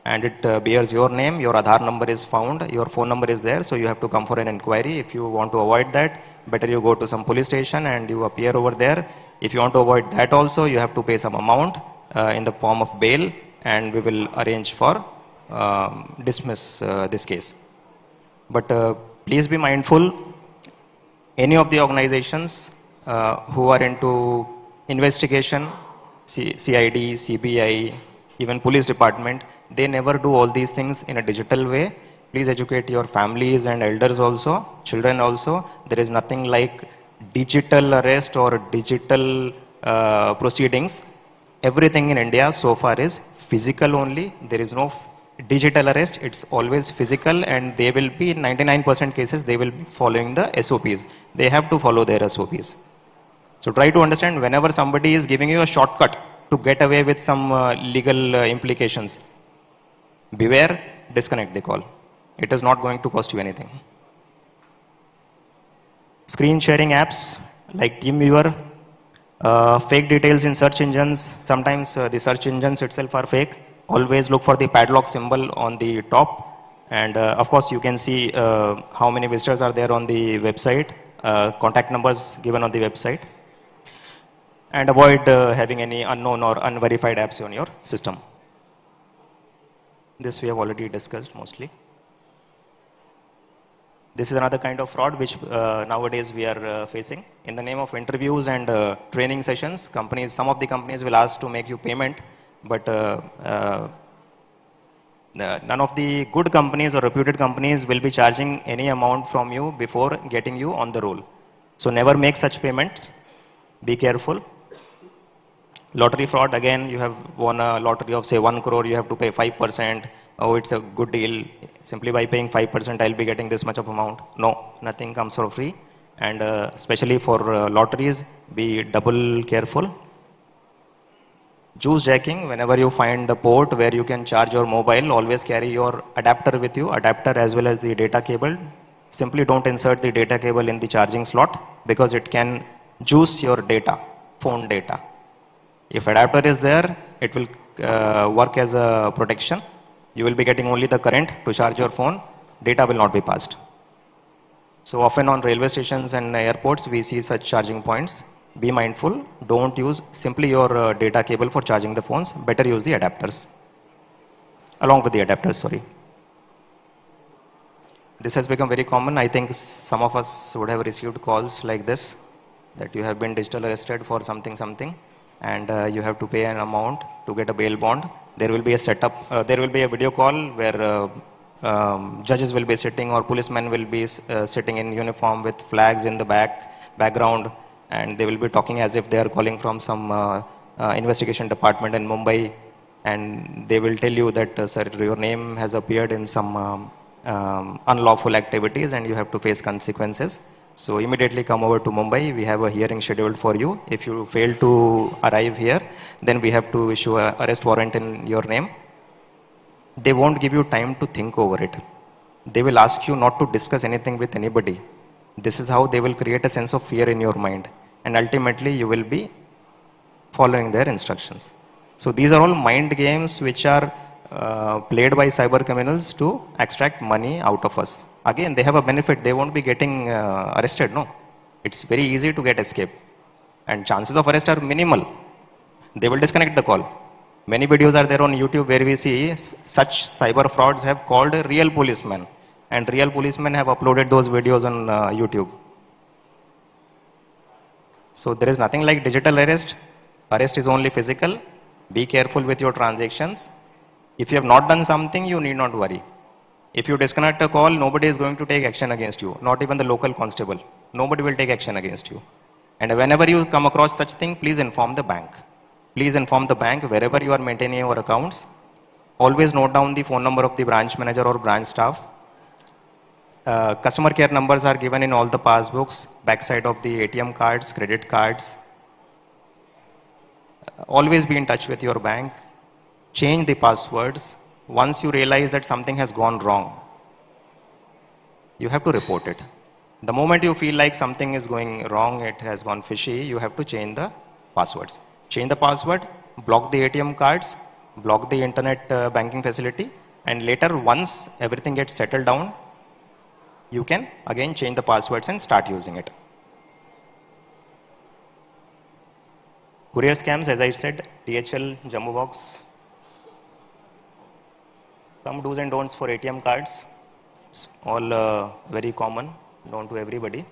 And it bears your name, your Aadhaar number is found, your phone number is there, so you have to come for an inquiry. If you want to avoid that, better you go to some police station and you appear over there. If you want to avoid that also, you have to pay some amount in the form of bail, and we will arrange for dismiss this case. But please be mindful, any of the organizations who are into investigation, CID, CBI, even police department, they never do all these things in a digital way. Please educate your families and elders also, children also. There is nothing like digital arrest or digital proceedings. Everything in India so far is physical only. There is no digital arrest. It's always physical, and they will be, in 99% cases, they will be following the SOPs. They have to follow their SOPs. So try to understand, whenever somebody is giving you a shortcut to get away with some legal implications, beware, disconnect the call. It is not going to cost you anything. Screen sharing apps like TeamViewer, fake details in search engines. Sometimes the search engines itself are fake. Always look for the padlock symbol on the top. And of course, you can see how many visitors are there on the website, contact numbers given on the website. And avoid having any unknown or unverified apps on your system. This we have already discussed mostly. This is another kind of fraud which nowadays we are facing. In the name of interviews and training sessions, some of the companies will ask to make you payment, but None of the good companies or reputed companies will be charging any amount from you before getting you on the roll. So never make such payments. Be careful. Lottery fraud, again, you have won a lottery of say 1 crore, you have to pay 5%. Oh, it's a good deal. Simply by paying 5%, I'll be getting this much of amount. No, nothing comes for free. And especially for lotteries, be double careful. Juice jacking, whenever you find a port where you can charge your mobile, always carry your adapter with you, adapter as well as the data cable. Simply don't insert the data cable in the charging slot because it can juice your data, phone data. If adapter is there, it will work as a protection. You will be getting only the current to charge your phone. Data will not be passed. So often on railway stations and airports, we see such charging points. Be mindful. Don't use simply your data cable for charging the phones. Better use the adapters. Along with the adapters, sorry. This has become very common. I think some of us would have received calls like this, that you have been digital arrested for something, and you have to pay an amount to get a bail bond. There will be a setup, there will be a video call where judges will be sitting or policemen will be sitting in uniform with flags in the background, and they will be talking as if they are calling from some investigation department in Mumbai, and they will tell you that, sir, your name has appeared in some unlawful activities and you have to face consequences. So immediately come over to Mumbai. We have a hearing scheduled for you. If you fail to arrive here, then we have to issue an arrest warrant in your name. They won't give you time to think over it. They will ask you not to discuss anything with anybody. This is how they will create a sense of fear in your mind. And ultimately you will be following their instructions. So these are all mind games which are played by cyber criminals to extract money out of us. Again, they have a benefit. They won't be getting arrested, no. It's very easy to get escape. And chances of arrest are minimal. They will disconnect the call. Many videos are there on YouTube where we see such cyber frauds have called real policemen. And real policemen have uploaded those videos on YouTube. So there is nothing like digital arrest. Arrest is only physical. Be careful with your transactions. If you have not done something, you need not worry. If you disconnect a call, nobody is going to take action against you, not even the local constable. Nobody will take action against you. And whenever you come across such thing, please inform the bank. Please inform the bank wherever you are maintaining your accounts. Always note down the phone number of the branch manager or branch staff. Customer care numbers are given in all the passbooks, backside of the ATM cards, credit cards. Always be in touch with your bank. Change the passwords. Once you realize that something has gone wrong, you have to report it. The moment you feel like something is going wrong, it has gone fishy, you have to change the passwords. Change the password, block the ATM cards, block the internet banking facility, and later once everything gets settled down, you can again change the passwords and start using it. Courier scams, as I said, DHL, Jumbo Box. Some do's and don'ts for ATM cards. It's all very common, known to everybody.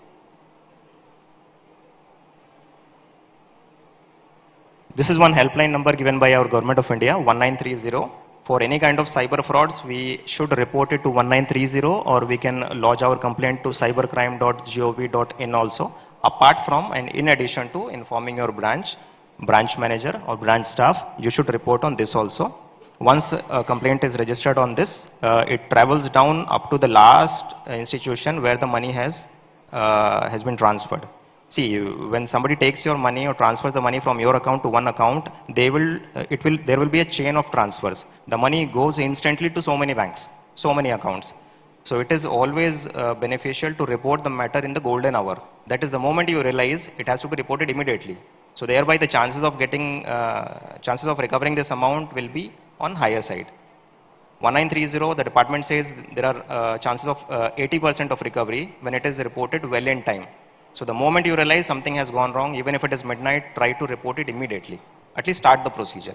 This is one helpline number given by our Government of India, 1930. For any kind of cyber frauds, we should report it to 1930, or we can lodge our complaint to cybercrime.gov.in also. Apart from and in addition to informing your branch manager or branch staff, you should report on this also. Once a complaint is registered on this, it travels down up to the last institution where the money has been transferred. See, when somebody takes your money or transfers the money from your account to one account, there will be a chain of transfers. The money goes instantly to so many banks, so many accounts. So it is always beneficial to report the matter in the golden hour. That is the moment you realize it has to be reported immediately. So thereby the chances of recovering this amount will be on higher side. 1930, the department says there are chances of 80% of recovery when it is reported well in time. So the moment you realize something has gone wrong, even if it is midnight, try to report it immediately. At least start the procedure.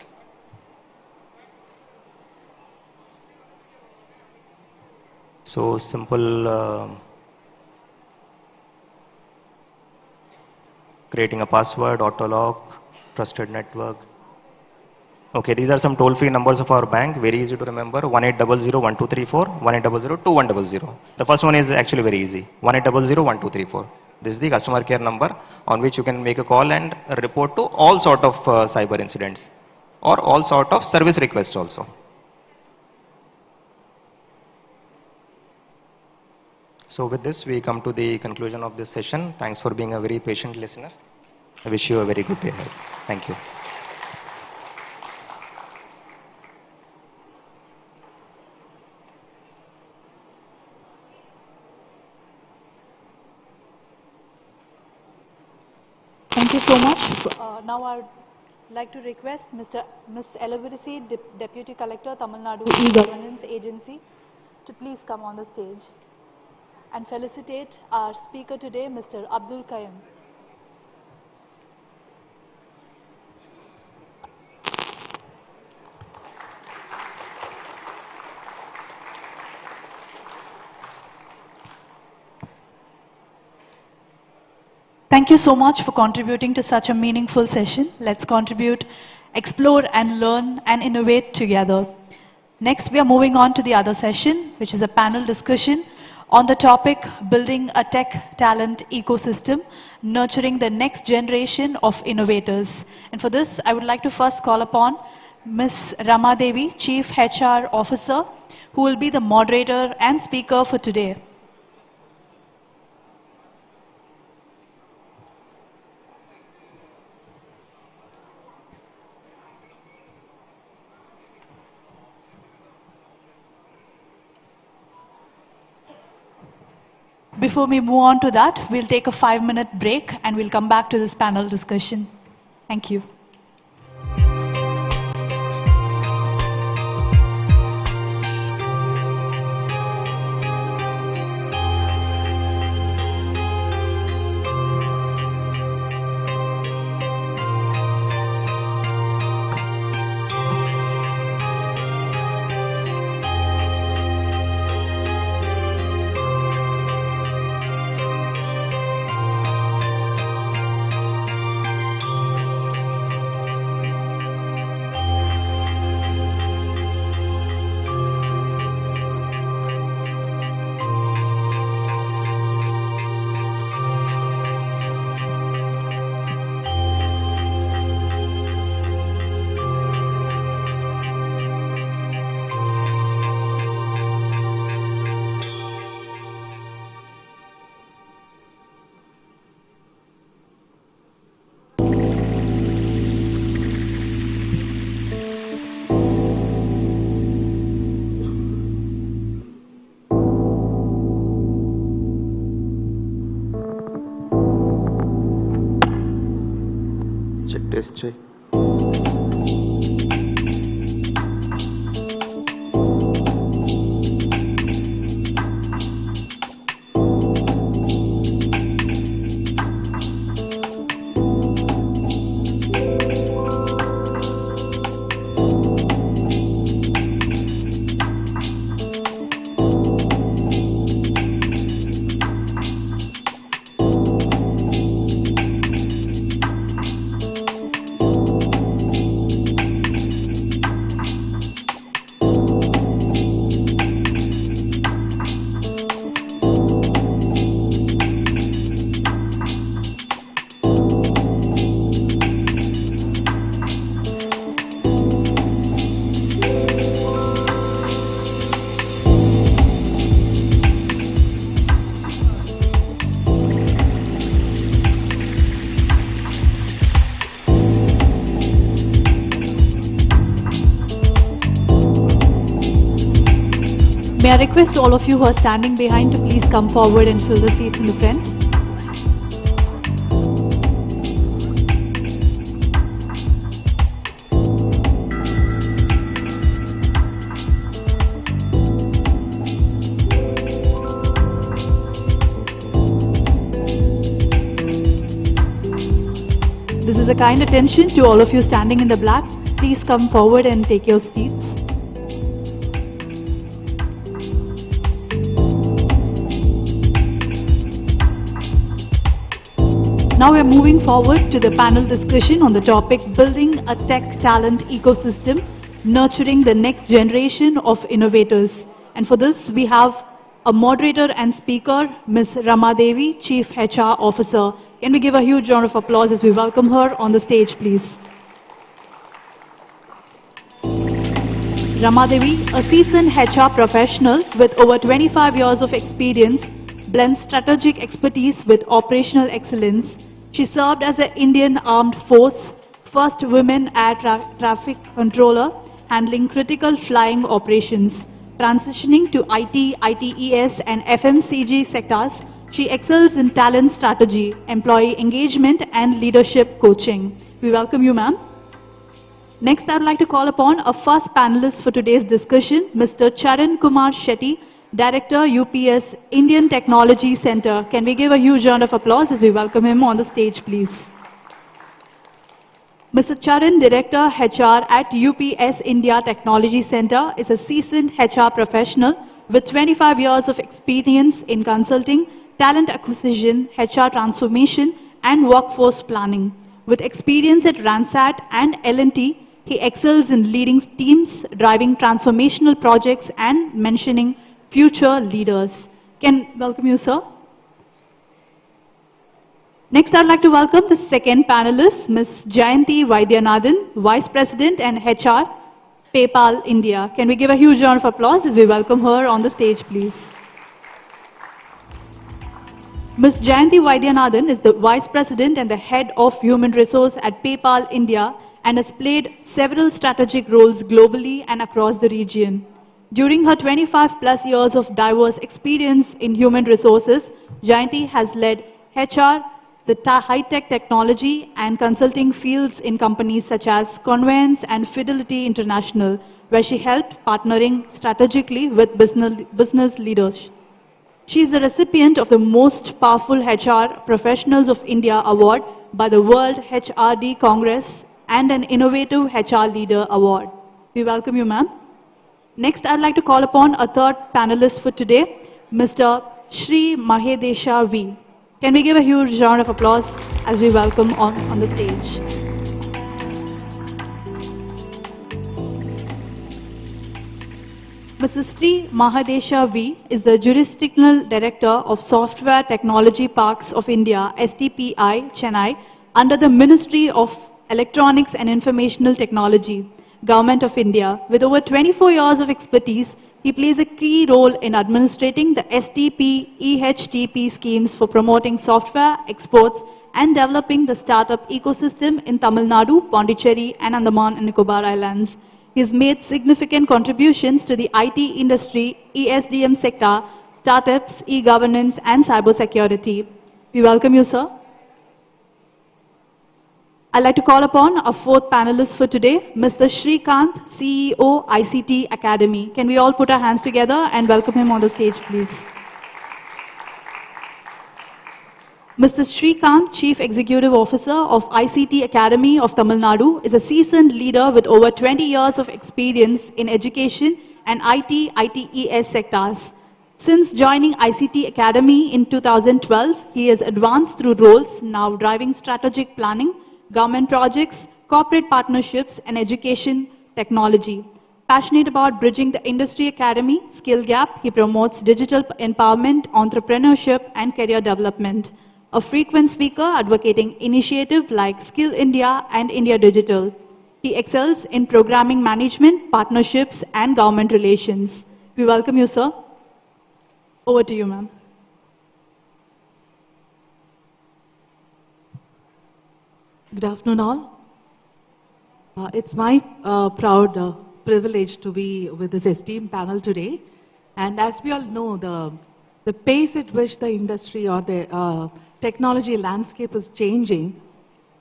So simple, creating a password, auto lock, trusted network. Okay, these are some toll-free numbers of our bank, very easy to remember, 1800-1234, 1800-2100. The first one is actually very easy, 1800-1234. This is the customer care number on which you can make a call and report to all sort of cyber incidents or all sort of service requests also. So with this, we come to the conclusion of this session. Thanks for being a very patient listener. I wish you a very good day ahead. Thank you. Thank you so much. Now I would like to request Ms. Elavirisi, Deputy Collector, Tamil Nadu E-Governance Agency, to please come on the stage and felicitate our speaker today, Mr. Abdul Qayyum. Thank you so much for contributing to such a meaningful session. Let's contribute, explore and learn and innovate together. Next, we are moving on to the other session, which is a panel discussion on the topic, building a tech talent ecosystem, nurturing the next generation of innovators. And for this, I would like to first call upon Ms. Rama Devi, Chief HR Officer, who will be the moderator and speaker for today. Before we move on to that, we'll take a 5-minute break and we'll come back to this panel discussion. Thank you. Test check. May I request all of you who are standing behind to please come forward and fill the seats in the front. This is a kind attention to all of you standing in the black. Please come forward and take your seats. Now we're moving forward to the panel discussion on the topic Building a Tech Talent Ecosystem, Nurturing the Next Generation of Innovators. And for this, we have a moderator and speaker, Ms. Rama Devi, Chief HR Officer. Can we give a huge round of applause as we welcome her on the stage, please? Rama Devi, a seasoned HR professional with over 25 years of experience, blends strategic expertise with operational excellence. She served as an Indian Armed Force, first women air traffic controller, handling critical flying operations. Transitioning to IT, ITES, and FMCG sectors, she excels in talent strategy, employee engagement, and leadership coaching. We welcome you, ma'am. Next, I would like to call upon our first panelist for today's discussion, Mr. Charan Kumar Shetty, Director, UPS, Indian Technology Center. Can we give a huge round of applause as we welcome him on the stage, please? Mr. Charan, Director, HR at UPS India Technology Center, is a seasoned HR professional with 25 years of experience in consulting, talent acquisition, HR transformation, and workforce planning. With experience at Ransat and L&T, he excels in leading teams, driving transformational projects, and mentoring future leaders. Can welcome you, sir. Next, I'd like to welcome the second panelist, Ms. Jayanti Vaidyanathan, Vice President and HR, PayPal India. Can we give a huge round of applause as we welcome her on the stage, please? Ms. Jayanti Vaidyanathan is the Vice President and the Head of Human Resource at PayPal India and has played several strategic roles globally and across the region. During her 25+ years of diverse experience in human resources, Jayanti has led HR, the high-tech technology and consulting fields in companies such as Conveyance and Fidelity International, where she helped partnering strategically with business leaders. She is the recipient of the Most Powerful HR Professionals of India Award by the World HRD Congress and an Innovative HR Leader Award. We welcome you, ma'am. Next, I'd like to call upon a third panelist for today, Mr. Shri Mahedesha V. Can we give a huge round of applause as we welcome on the stage? Mr. Sri Mahadesha V is the Jurisdictional Director of Software Technology Parks of India, STPI, Chennai, under the Ministry of Electronics and Informational Technology, Government of India. With over 24 years of expertise, he plays a key role in administrating the STP, EHTP schemes for promoting software exports and developing the startup ecosystem in Tamil Nadu, Pondicherry, and Andaman and Nicobar Islands. He has made significant contributions to the IT industry, ESDM sector, startups, e-governance, and cybersecurity. We welcome you, sir. I'd like to call upon our fourth panelist for today, Mr. Srikanth, CEO, ICT Academy. Can we all put our hands together and welcome him on the stage, please? Mr. Srikanth, Chief Executive Officer of ICT Academy of Tamil Nadu, is a seasoned leader with over 20 years of experience in education and IT, ITES sectors. Since joining ICT Academy in 2012, he has advanced through roles now driving strategic planning, government projects, corporate partnerships, and education technology. Passionate about bridging the industry academy skill gap, he promotes digital empowerment, entrepreneurship, and career development. A frequent speaker advocating initiatives like Skill India and India Digital. He excels in programming management, partnerships, and government relations. We welcome you, sir. Over to you, ma'am. Good afternoon, all. It's my proud privilege to be with this esteemed panel today. And as we all know, the pace at which the industry or the technology landscape is changing,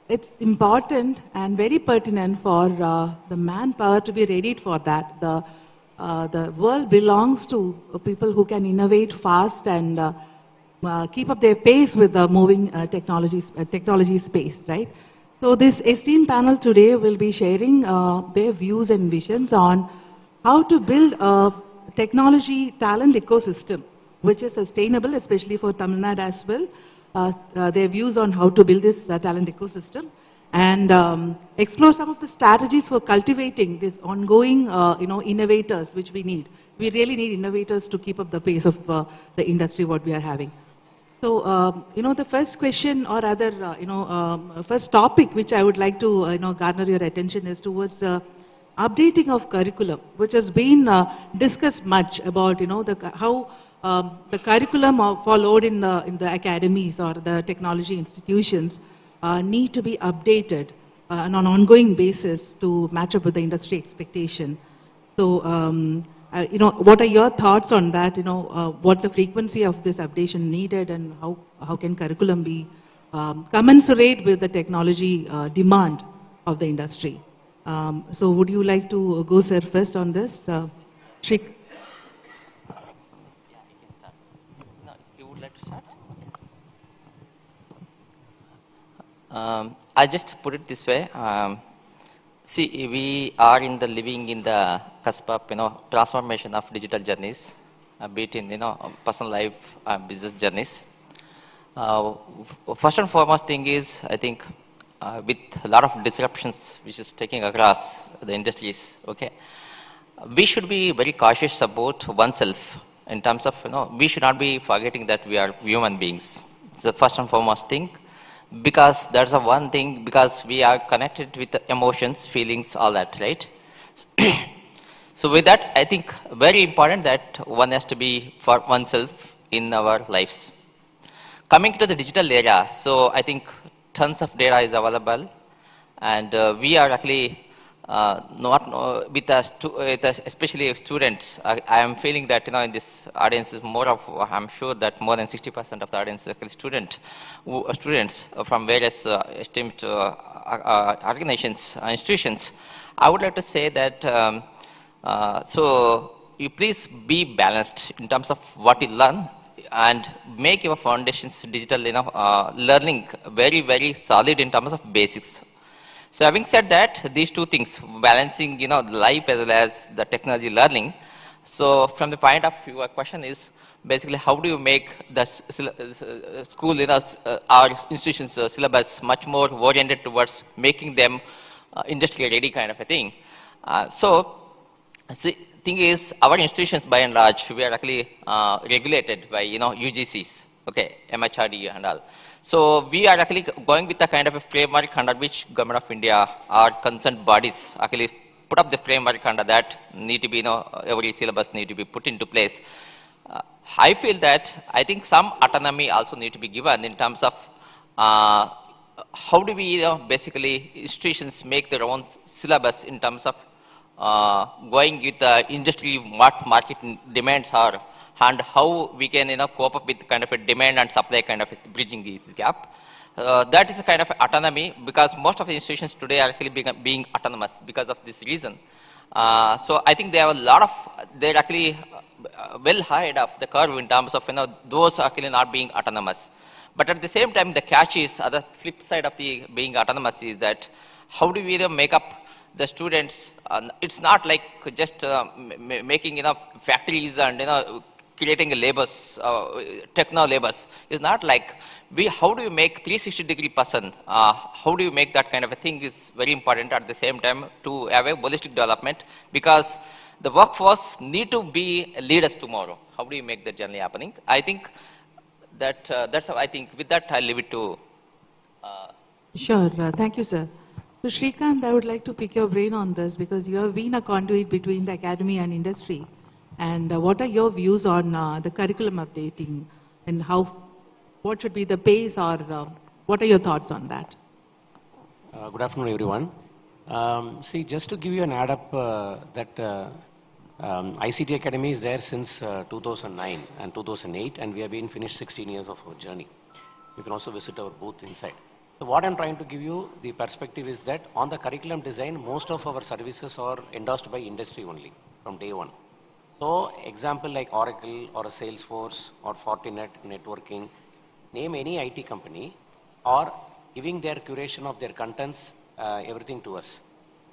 it's important and very pertinent for the manpower to be ready for that. The world belongs to people who can innovate fast and keep up their pace with the moving technology space, right? So this esteemed panel today will be sharing their views and visions on how to build a technology talent ecosystem which is sustainable, especially for Tamil Nadu as well, their views on how to build this talent ecosystem, and explore some of the strategies for cultivating these ongoing, innovators which we need. We really need innovators to keep up the pace of the industry what we are having. So, the first question, or rather, first topic which I would like to, garner your attention is towards updating of curriculum, which has been discussed much about, how the curriculum followed in the academies or the technology institutions need to be updated on an ongoing basis to match up with the industry expectation. So, what are your thoughts on that? What's the frequency of this updation needed, and how can curriculum be commensurate with the technology demand of the industry? So would you like to go, sir, first on this? Shrik? No, you would like to start? I just put it this way. See, we are living in the cusp of, transformation of digital journeys, be it in, personal life, business journeys. First and foremost thing is, I think, with a lot of disruptions which is taking across the industries, okay, we should be very cautious about oneself in terms of, we should not be forgetting that we are human beings. It's the first and foremost thing. Because that's the one thing, because we are connected with the emotions, feelings, all that, right? So with that, I think very important that one has to be for oneself in our lives. Coming to the digital era, so I think tons of data is available, and we are actually not with us, especially students. I am feeling that in this audience is more of, I'm sure that more than 60% of the audience is actually students from various esteemed organizations, institutions. I would like to say that so you please be balanced in terms of what you learn, and make your foundations digital learning very, very solid in terms of basics. So having said that, these two things, balancing, life as well as the technology learning. So from the point of view, your question is basically how do you make the school, our institutions syllabus much more oriented towards making them industry ready kind of a thing. See, thing is, our institutions by and large, we are actually regulated by, UGCs, okay, MHRD and all. So we are actually going with a kind of a framework under which Government of India or concerned bodies actually put up the framework under that need to be, every syllabus need to be put into place. I feel that I think some autonomy also need to be given in terms of how do we, basically institutions make their own syllabus in terms of going with the industry, what market demands are, and how we can cope up with kind of a demand and supply kind of bridging this gap. That is a kind of autonomy, because most of the institutions today are actually being autonomous because of this reason. So I think they have a lot of, they're actually well ahead of the curve in terms of those actually not being autonomous. But at the same time, the catch is, the flip side of the being autonomous is that how do we make up the students? It's not like just making factories and creating labors, techno labors. It's not like how do you make 360-degree person? How do you make that kind of a thing is very important at the same time to have a holistic development, because the workforce need to be leaders tomorrow. How do you make that journey happening? I think that that's how I think. With that, I'll leave it to. Sure. Thank you, sir. So Shrikant, I would like to pick your brain on this, because you have been a conduit between the academy and industry. And what are your views on the curriculum updating, and what should be the pace, or what are your thoughts on that? Good afternoon, everyone. See, just to give you an add up, that ICT Academy is there since 2009 and 2008, and we have been finished 16 years of our journey. You can also visit our booth inside. So what I'm trying to give you, the perspective is that on the curriculum design, most of our services are endorsed by industry only from day one. So example like Oracle or a Salesforce or Fortinet networking, name any IT company, or giving their curation of their contents, everything to us.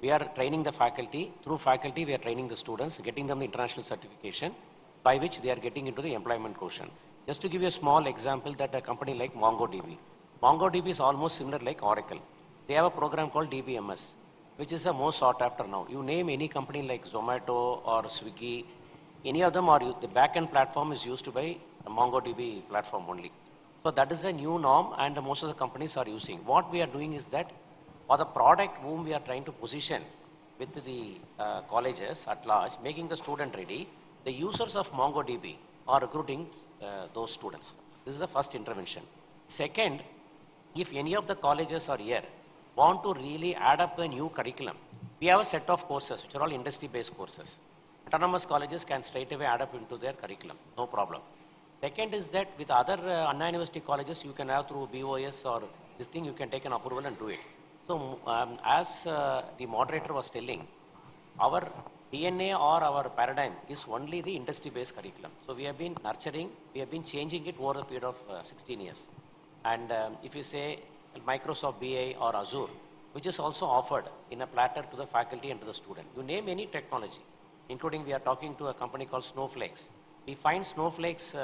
We are training the faculty. Through faculty, we are training the students, getting them the international certification by which they are getting into the employment quotient. Just to give you a small example, that a company like MongoDB. MongoDB is almost similar like Oracle. They have a program called DBMS, which is the most sought after now. You name any company like Zomato or Swiggy, any of them, the backend platform is used by the MongoDB platform only. So that is a new norm, and most of the companies are using. What we are doing is that for the product whom we are trying to position with the colleges at large, making the student ready, the users of MongoDB are recruiting those students. This is the first intervention. Second, if any of the colleges are here want to really add up a new curriculum, we have a set of courses which are all industry-based courses. Autonomous colleges can straight away add up into their curriculum, no problem. Second is that with other Anna University colleges, you can have through BOS or this thing, you can take an approval and do it. So as the moderator was telling, our DNA or our paradigm is only the industry-based curriculum. So we have been nurturing, we have been changing it over the period of 16 years. And if you say Microsoft BI or Azure, which is also offered in a platter to the faculty and to the student. You name any technology, including we are talking to a company called Snowflakes. We find Snowflakes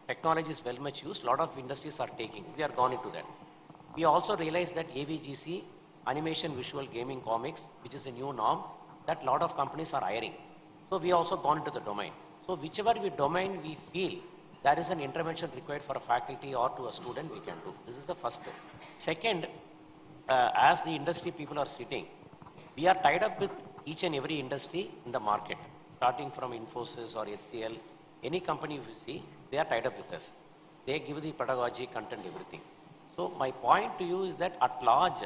technology is very much used. A lot of industries are taking. We are gone into that. We also realize that AVGC, animation, visual, gaming, comics, which is a new norm, that a lot of companies are hiring. So we also gone into the domain. So whichever domain we feel there is an intervention required for a faculty or to a student, we can do. This is the first step. Second, as the industry people are sitting, we are tied up with each and every industry in the market, starting from Infosys or HCL, any company you see, they are tied up with us. They give the pedagogy, content, everything. So my point to you is that at large,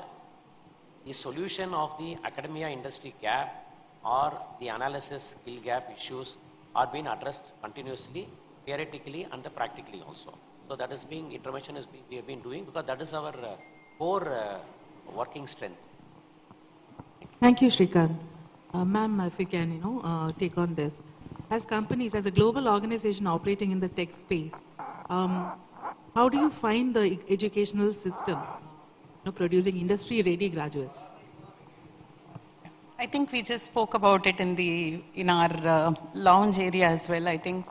the solution of the academia industry gap or the analysis skill gap issues are being addressed continuously, theoretically and practically also. So that is being, intervention is we have been doing because that is our core working strength. Thank you, Shrikant. Ma'am, if you can, take on this. As companies, as a global organization operating in the tech space, how do you find the educational system producing industry-ready graduates? I think we just spoke about it in our lounge area as well. I think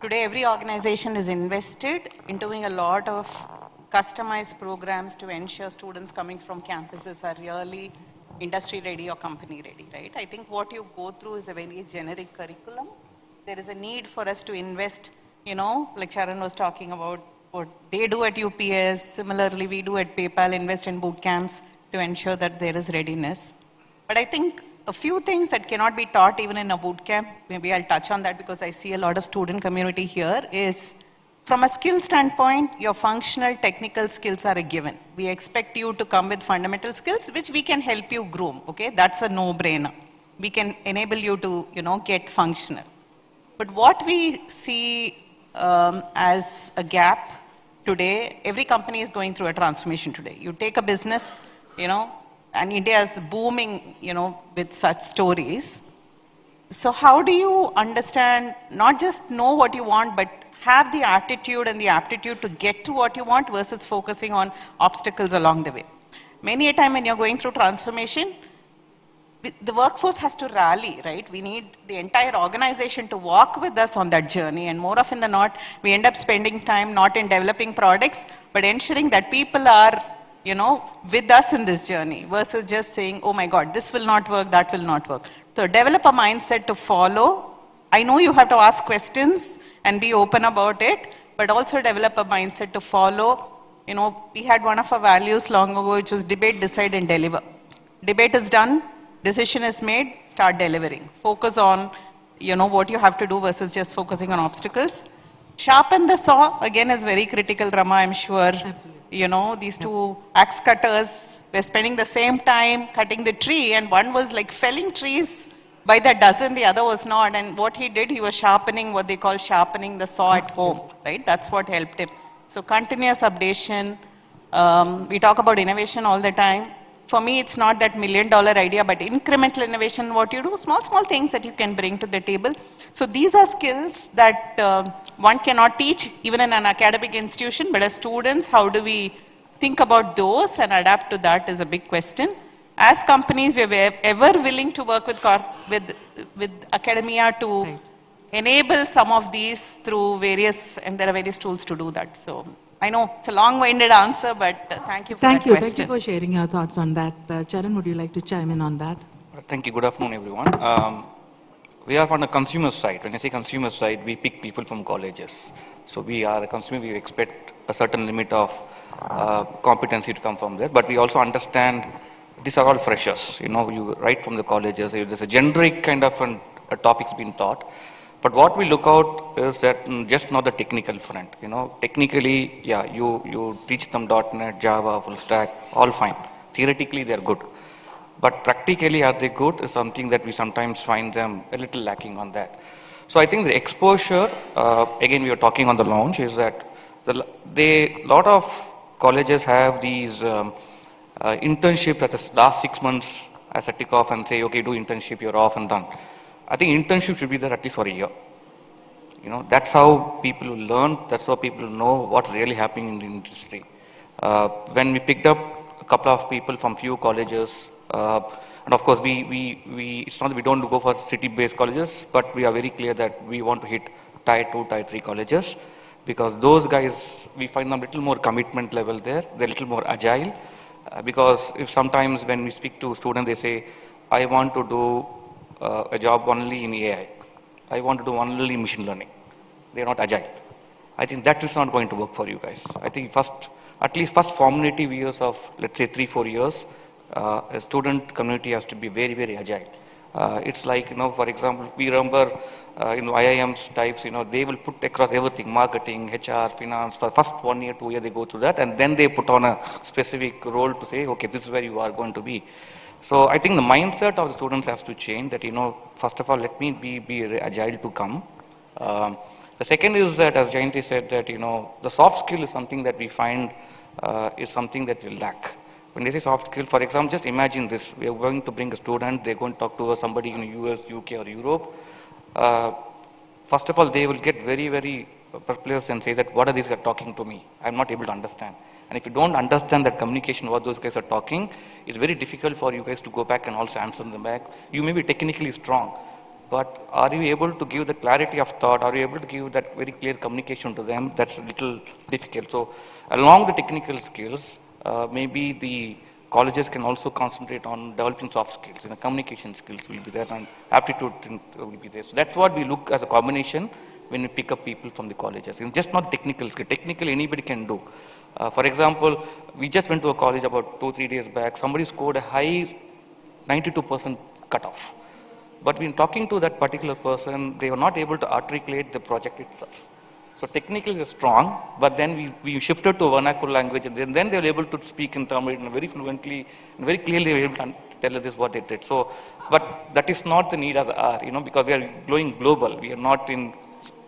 today every organization is invested in doing a lot of customized programs to ensure students coming from campuses are really industry ready or company ready, right? I think what you go through is a very generic curriculum. There is a need for us to invest, like Sharon was talking about what they do at UPS. Similarly, we do at PayPal, invest in boot camps to ensure that there is readiness. But I think a few things that cannot be taught even in a boot camp, maybe I'll touch on that because I see a lot of student community here, is from a skill standpoint, your functional technical skills are a given. We expect you to come with fundamental skills, which we can help you groom, okay? That's a no-brainer. We can enable you to, get functional. But what we see as a gap today, every company is going through a transformation today. You take a business, and India is booming, with such stories. So how do you understand, not just know what you want, but have the attitude and the aptitude to get to what you want versus focusing on obstacles along the way? Many a time when you're going through transformation, the workforce has to rally, right? We need the entire organization to walk with us on that journey. And more often than not, we end up spending time not in developing products, but ensuring that people are, with us in this journey versus just saying, oh my God, this will not work, that will not work. So develop a mindset to follow. I know you have to ask questions and be open about it, but also develop a mindset to follow. We had one of our values long ago, which was debate, decide, and deliver. Debate is done. Decision is made, start delivering. Focus on, what you have to do versus just focusing on obstacles. Sharpen the saw, again, is very critical, Rama, I'm sure. Absolutely. These two axe cutters were spending the same time cutting the tree, and one was like felling trees by the dozen, the other was not. And what he did, he was sharpening what they call sharpening the saw at home, right? That's what helped him. So continuous updation. We talk about innovation all the time. For me, it's not that $1 million idea, but incremental innovation, what you do, small things that you can bring to the table. So these are skills that one cannot teach even in an academic institution, but as students, how do we think about those and adapt to that is a big question. As companies, we are ever willing to work with academia to enable some of these through various, and there are various tools to do that. So I know it's a long-winded answer, but thank you for that question. Thank you for sharing your thoughts on that. Charan, would you like to chime in on that? Thank you. Good afternoon, everyone. We are on the consumer side. When I say consumer side, we pick people from colleges. So we are a consumer, we expect a certain limit of competency to come from there. But we also understand these are all freshers. You know, you right from the colleges, there's a generic kind of a topics being taught. But what we look out is that just not the technical front. You know, technically, yeah, you teach them .NET, Java, full stack, all fine. Theoretically, they're good. But practically, are they good is something that we sometimes find them a little lacking on that. So I think the exposure, again, we were talking on the launch, is that a lot of colleges have these internships as a last 6 months as a tick off and say, okay, do internship, you're off and done. I think internship should be there at least for a year. You know, that's how people will learn, that's how people know what's really happening in the industry. When we picked up a couple of people from few colleges, and of course, it's not that we don't go for city-based colleges, but we are very clear that we want to hit Tier 2, Tier 3 colleges, because those guys, we find them a little more commitment level there, they're a little more agile, because if sometimes when we speak to students, they say, I want to do a job only in AI, I want to do only machine learning. They're not agile. I think that is not going to work for you guys. I think at least first formative years of, let's say 3-4 years, a student community has to be very, very agile. It's like, you know, for example, we remember in IIMs types, you know, they will put across everything, marketing, HR, finance, for first 1 year, 2 year, they go through that, and then they put on a specific role to say, okay, this is where you are going to be. So I think the mindset of the students has to change that, you know, first of all, let me be agile to come. The second is that, as Jayanti said, that, you know, the soft skill is something that we find is something that we lack. When they say soft skill, for example, just imagine this. We are going to bring a student, they're going to talk to somebody in the US, UK or Europe. First of all, they will get very, very perplexed and say that, what are these guys talking to me? I'm not able to understand. And if you don't understand that communication, what those guys are talking, it's very difficult for you guys to go back and also answer them back. You may be technically strong, but are you able to give the clarity of thought? Are you able to give that very clear communication to them? That's a little difficult. So along the technical skills, maybe the colleges can also concentrate on developing soft skills. You know, communication skills will be there and aptitude will be there. So that's what we look as a combination when we pick up people from the colleges. You know, just not technical skill. Technical anybody can do. For example, we just went to a college about 2-3 days back. Somebody scored a high 92% cutoff. But when talking to that particular person, they were not able to articulate the project itself. So technically they're strong, but then we shifted to a vernacular language, and then they were able to speak in Tamil very fluently, and very clearly they were able to tell us this what they did. So, but that is not the need of the hour, you know, because we are going global. We are not in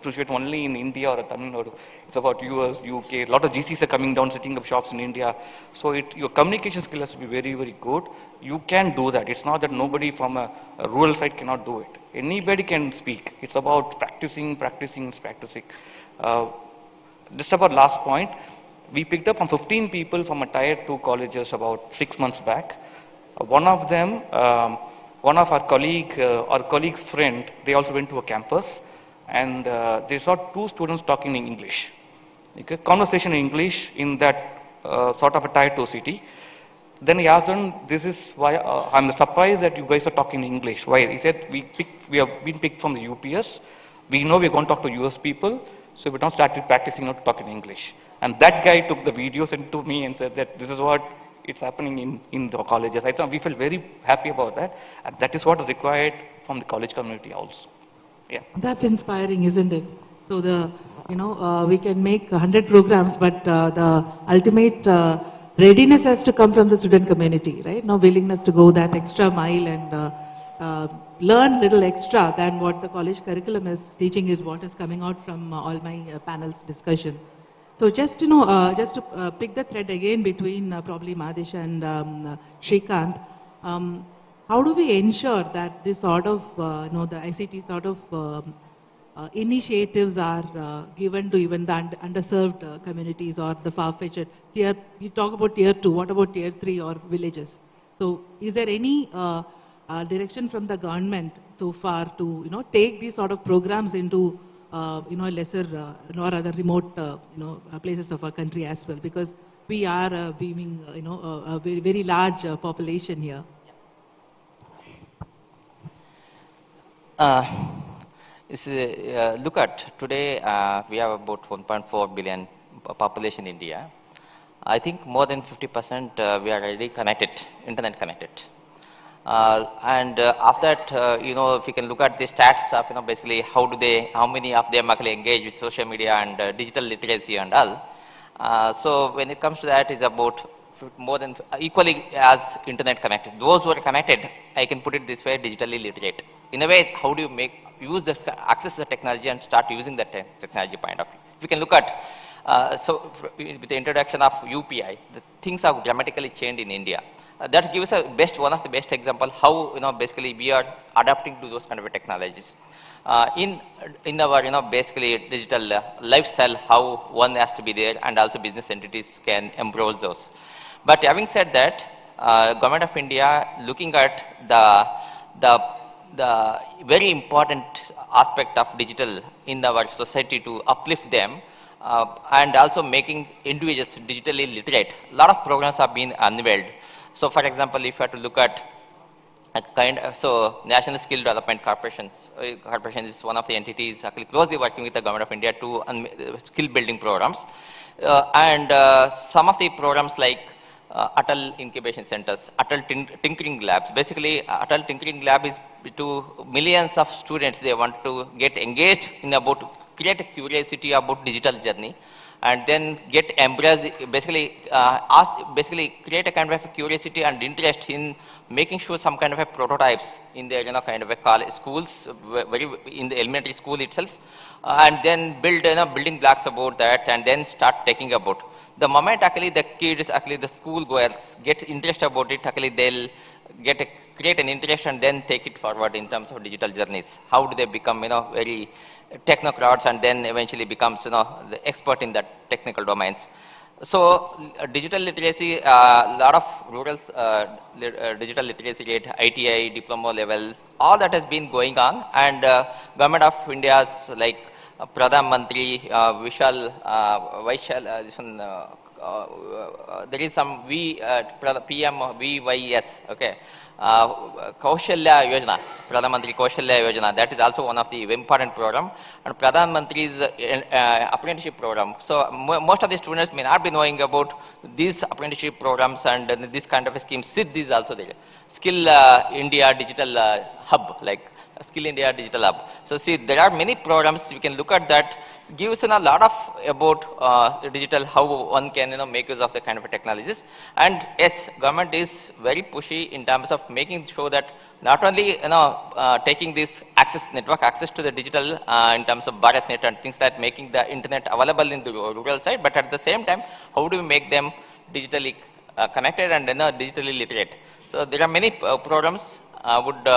situation only in India or Tamil Nadu. It's about US, UK. A lot of GCs are coming down, setting up shops in India. So your communication skill has to be very, very good. You can do that. It's not that nobody from a rural side cannot do it. Anybody can speak. It's about practicing. Just about last point, we picked up 15 people from a Tier 2 colleges about 6 months back. One of them, one of our colleague's friend, they also went to a campus, and they saw 2 students talking in English. Okay, conversation in English in that sort of a Tier 2 city. Then he asked them, this is why I'm surprised that you guys are talking in English. Why? He said, we have been picked from the UPS. We know we're going to talk to US people. So we now started practicing not to talk in English. And that guy took the video, sent to me and said that this is what it's happening in the colleges. I thought we felt very happy about that. And that is what is required from the college community also. Yeah. That's inspiring, isn't it? So we can make 100 programs, but the ultimate readiness has to come from the student community, right? No willingness to go that extra mile and learn little extra than what the college curriculum is teaching is what is coming out from all my panel's discussion. So just to pick the thread again between probably Madhish and Shrikant, how do we ensure that this sort of the ICT sort of initiatives are given to even the underserved communities or the far-fetched tier? You talk about Tier 2. What about Tier 3 or villages? So is there any direction from the government so far to, take these sort of programs into, lesser or other remote, places of our country as well, because we are being, a very, very large population here. Look at today, we have about 1.4 billion population in India. I think more than 50% we are already connected, internet connected. After that, if you can look at the stats of, basically how many of them actually engage with social media and digital literacy and all. So when it comes to that, it's about more than equally as internet connected. Those who are connected, I can put it this way, digitally literate. In a way, how do you use this, access the technology and start using the technology point of view? If you can look at, with the introduction of UPI, the things have dramatically changed in India. That gives us one of the best example how basically we are adapting to those kind of technologies. In our basically digital lifestyle, how one has to be there, and also business entities can embrace those. But having said that, Government of India looking at the very important aspect of digital in our society to uplift them, and also making individuals digitally literate. A lot of programs have been unveiled. So, for example, if you have to look at National Skill Development Corporation is one of the entities actually closely working with the Government of India to skill building programs, and some of the programs like Atal Incubation Centers, Atal Tinkering Labs. Basically, Atal Tinkering Lab is to millions of students. They want to get engaged in create a curiosity about digital journey, and then get embraced, basically create a kind of a curiosity and interest in making sure some kind of a prototypes in their kind of a college schools, in the elementary school itself, and then build building blocks about that, and then start taking about. The moment actually the kids, actually the school goers get interest about it, actually they'll create an interest and then take it forward in terms of digital journeys. How do they become very technocrats and then eventually becomes the expert in that technical domains. So digital literacy, a lot of rural digital literacy rate, ITI, diploma levels, all that has been going on, and Government of India's like Pradhan Mantri, this one, there is some PM VYS, okay. Kaushalya Yojana, Pradhan Mantri Kaushalya Yojana, that is also one of the important program, and Pradhan Mantri's apprenticeship program. So most of the students may not be knowing about these apprenticeship programs, and this kind of a scheme. SID is also there. Skill India Digital Hub, like Skill India Digital Hub. So see, there are many programs, we can look at that. It gives a lot of about digital, how one can make use of the kind of technologies. And yes, government is very pushy in terms of making sure that not only taking this network access to the digital in terms of BharatNet and things that making the internet available in the rural side, but at the same time, how do we make them digitally connected and digitally literate? So there are many programs. I would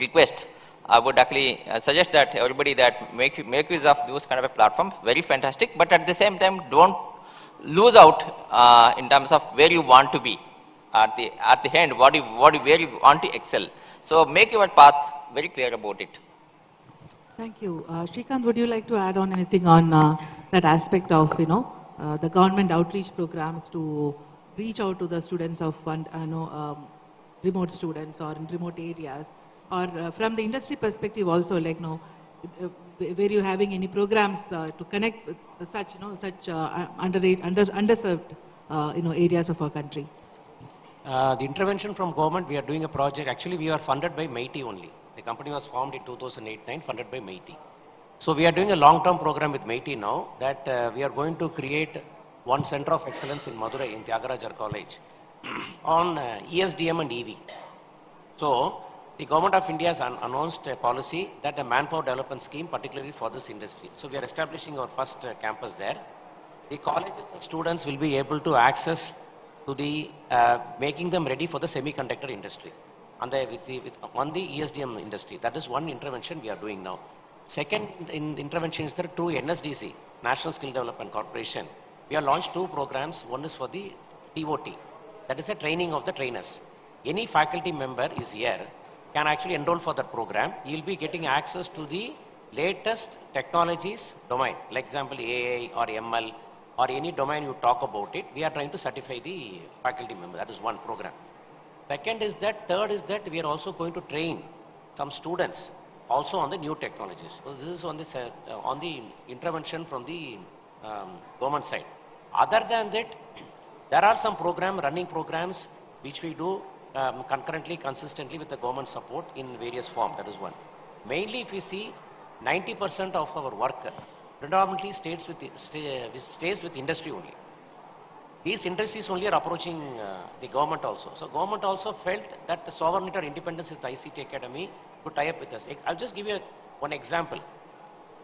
request, I would actually suggest that everybody that make use of those kind of a platform, very fantastic, but at the same time, don't lose out in terms of where you want to be at the end, where you want to excel. So make your path very clear about it. Thank you. Srikanth, would you like to add on anything on that aspect of, the government outreach programs to reach out to the students of, remote students or in remote areas? Or from the industry perspective also, like, were you having any programs to connect with such, underserved, areas of our country? The intervention from government, we are doing a project. Actually, we are funded by MeitY only. The company was formed in 2008-9, funded by MeitY. So we are doing a long-term program with MeitY now that we are going to create one center of excellence in Madurai, in Tyagarajar College, on ESDM and EV. So the Government of India has announced a policy that a manpower development scheme, particularly for this industry. So we are establishing our first campus there. The colleges and students will be able to access to the, making them ready for the semiconductor industry on the ESDM industry. That is one intervention we are doing now. Second intervention is there through NSDC, National Skill Development Corporation. We have launched two programs. One is for the TOT, that is a training of the trainers. any faculty member is here can actually enroll for that program. You'll be getting access to the latest technologies domain, like example AI or ML or any domain you talk about it. We are trying to certify the faculty member. That is one program. Second is that, third is that we are also going to train some students also on the new technologies. So this is on the intervention from the government side. Other than that, there are some running programs which we do concurrently, consistently with the government support in various forms. That is one. Mainly, if you see, 90% of our work predominantly stays with industry only. These industries only are approaching the government also. So government also felt that the sovereignty or independence with ICT Academy to tie up with us. I'll just give you one example.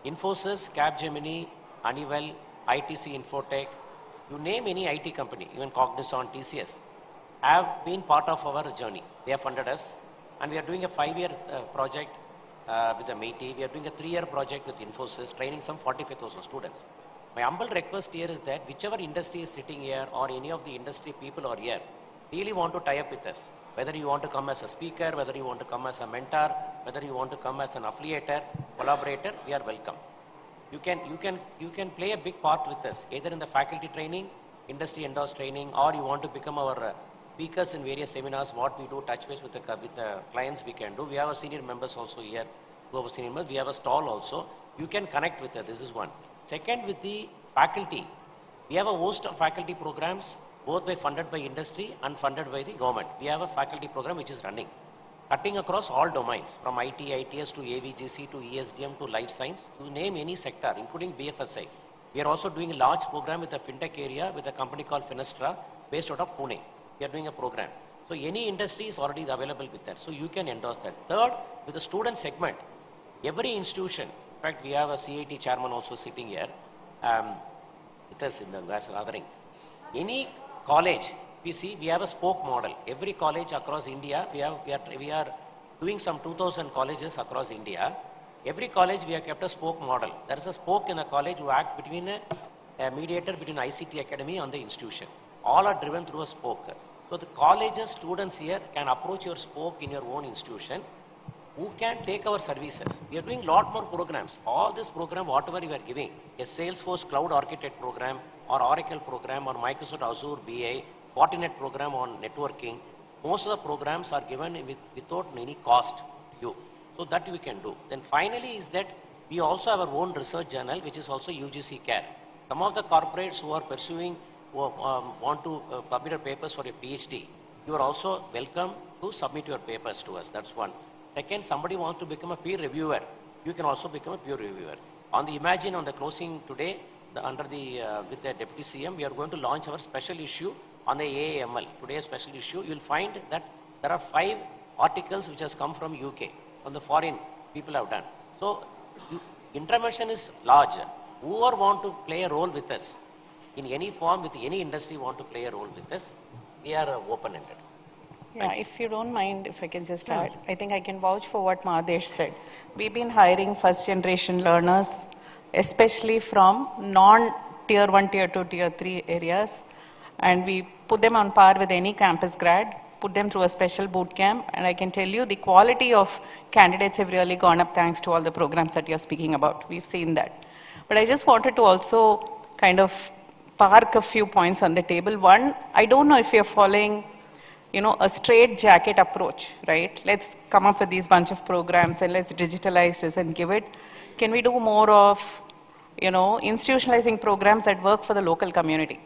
Infosys, Capgemini, Honeywell, ITC Infotech, you name any IT company, even Cognizant, TCS, have been part of our journey. They have funded us, and we are doing a 5-year project with the MIT. We are doing a 3-year project with Infosys, training some 45,000 students. My humble request here is that whichever industry is sitting here or any of the industry people are here, really want to tie up with us. Whether you want to come as a speaker, whether you want to come as a mentor, whether you want to come as an affiliator, collaborator, we are welcome. You can play a big part with us, either in the faculty training, industry endorsed training, or you want to become our speakers in various seminars. What we do, touch base with the clients, we can do. We have our senior members also here, who have senior members. We have a stall also. You can connect with us. This is one. Second, with the faculty, we have a host of faculty programs, both funded by industry and funded by the government. We have a faculty program which is running, cutting across all domains, from IT, ITS to AVGC to ESDM to life science, to name any sector, including BFSI. We are also doing a large program with the fintech area with a company called Finestra, based out of Pune. We are doing a program. So any industry is already available with that. So you can endorse that. Third, with the student segment, every institution, in fact, we have a CIT chairman also sitting here with us in the gathering. Any college, we see, we have a spoke model. Every college across India, we are doing some 2,000 colleges across India. Every college, we have kept a spoke model. There is a spoke in a college who act between a mediator between ICT Academy and the institution. All are driven through a spoke. So the colleges, students here can approach your spoke in your own institution, who can take our services. We are doing a lot more programs. All this program, whatever we are giving, a Salesforce Cloud Architect program, or Oracle program, or Microsoft Azure BI, Fortinet program on networking, most of the programs are given without any cost to you. So that we can do. Then finally is that we also have our own research journal, which is also UGC CARE. Some of the corporates who are pursuing, who want to publish their papers for a PhD, you are also welcome to submit your papers to us. That's one. Second, somebody wants to become a peer reviewer, you can also become a peer reviewer. On the Umagine, on the closing today, with the Deputy CM, we are going to launch our special issue on the AAML. Today's special issue, you will find that there are 5 articles which has come from UK, from the foreign people have done. So, intervention is large. Whoever want to play a role with us, in any form, with any industry want to play a role with us, we are open-ended. Yeah, if you don't mind, if I can just add, I think I can vouch for what Mahadesh said. We've been hiring first-generation learners, especially from non-tier 1, tier 2, tier 3 areas, and we put them on par with any campus grad, put them through a special boot camp, and I can tell you the quality of candidates have really gone up thanks to all the programs that you're speaking about. We've seen that. But I just wanted to also kind of park a few points on the table. One, I don't know if you're following a straight jacket approach, right? Let's come up with these bunch of programs and let's digitalize this and give it. Can we do more of, institutionalizing programs that work for the local community?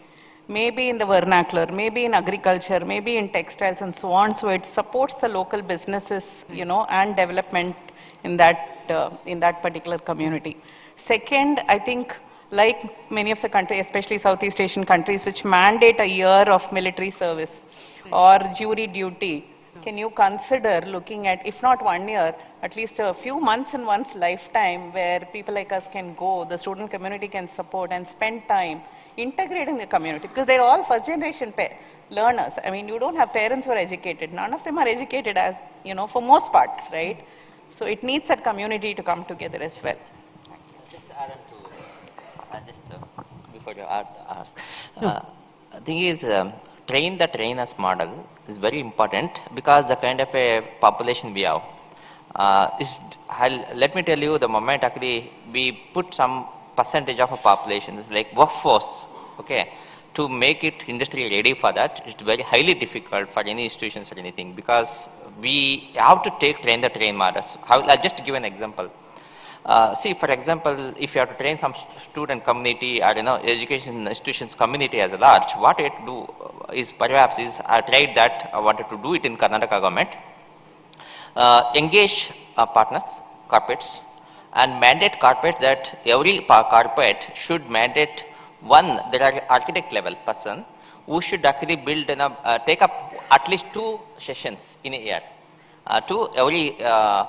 Maybe in the vernacular, maybe in agriculture, maybe in textiles and so on. So it supports the local businesses, and development in that particular community. Second, I think, like many of the countries, especially Southeast Asian countries, which mandate a year of military service or jury duty, can you consider looking at, if not 1 year, at least a few months in one's lifetime where people like us can go, the student community can support and spend time integrating the community, because they're all first-generation learners. I mean, you don't have parents who are educated. None of them are educated as, for most parts, right? So it needs that community to come together as well. Just add on to before you ask. The thing is, train the trainers model is very important because the kind of a population we have. Let me tell you, the moment actually we put some percentage of a population, it's like workforce, okay, to make it industry ready for that, it's very highly difficult for any institutions or anything because we have to train the train models. I'll just give an example. See, for example, if you have to train some student community or education institutions community as a large, what you have to do is perhaps is I tried that, I wanted to do it in Karnataka government. Engage partners, corporates, and mandate corporates that every corporate should mandate one, there are architect level person who should actually build, take up at least 2 sessions in a year to every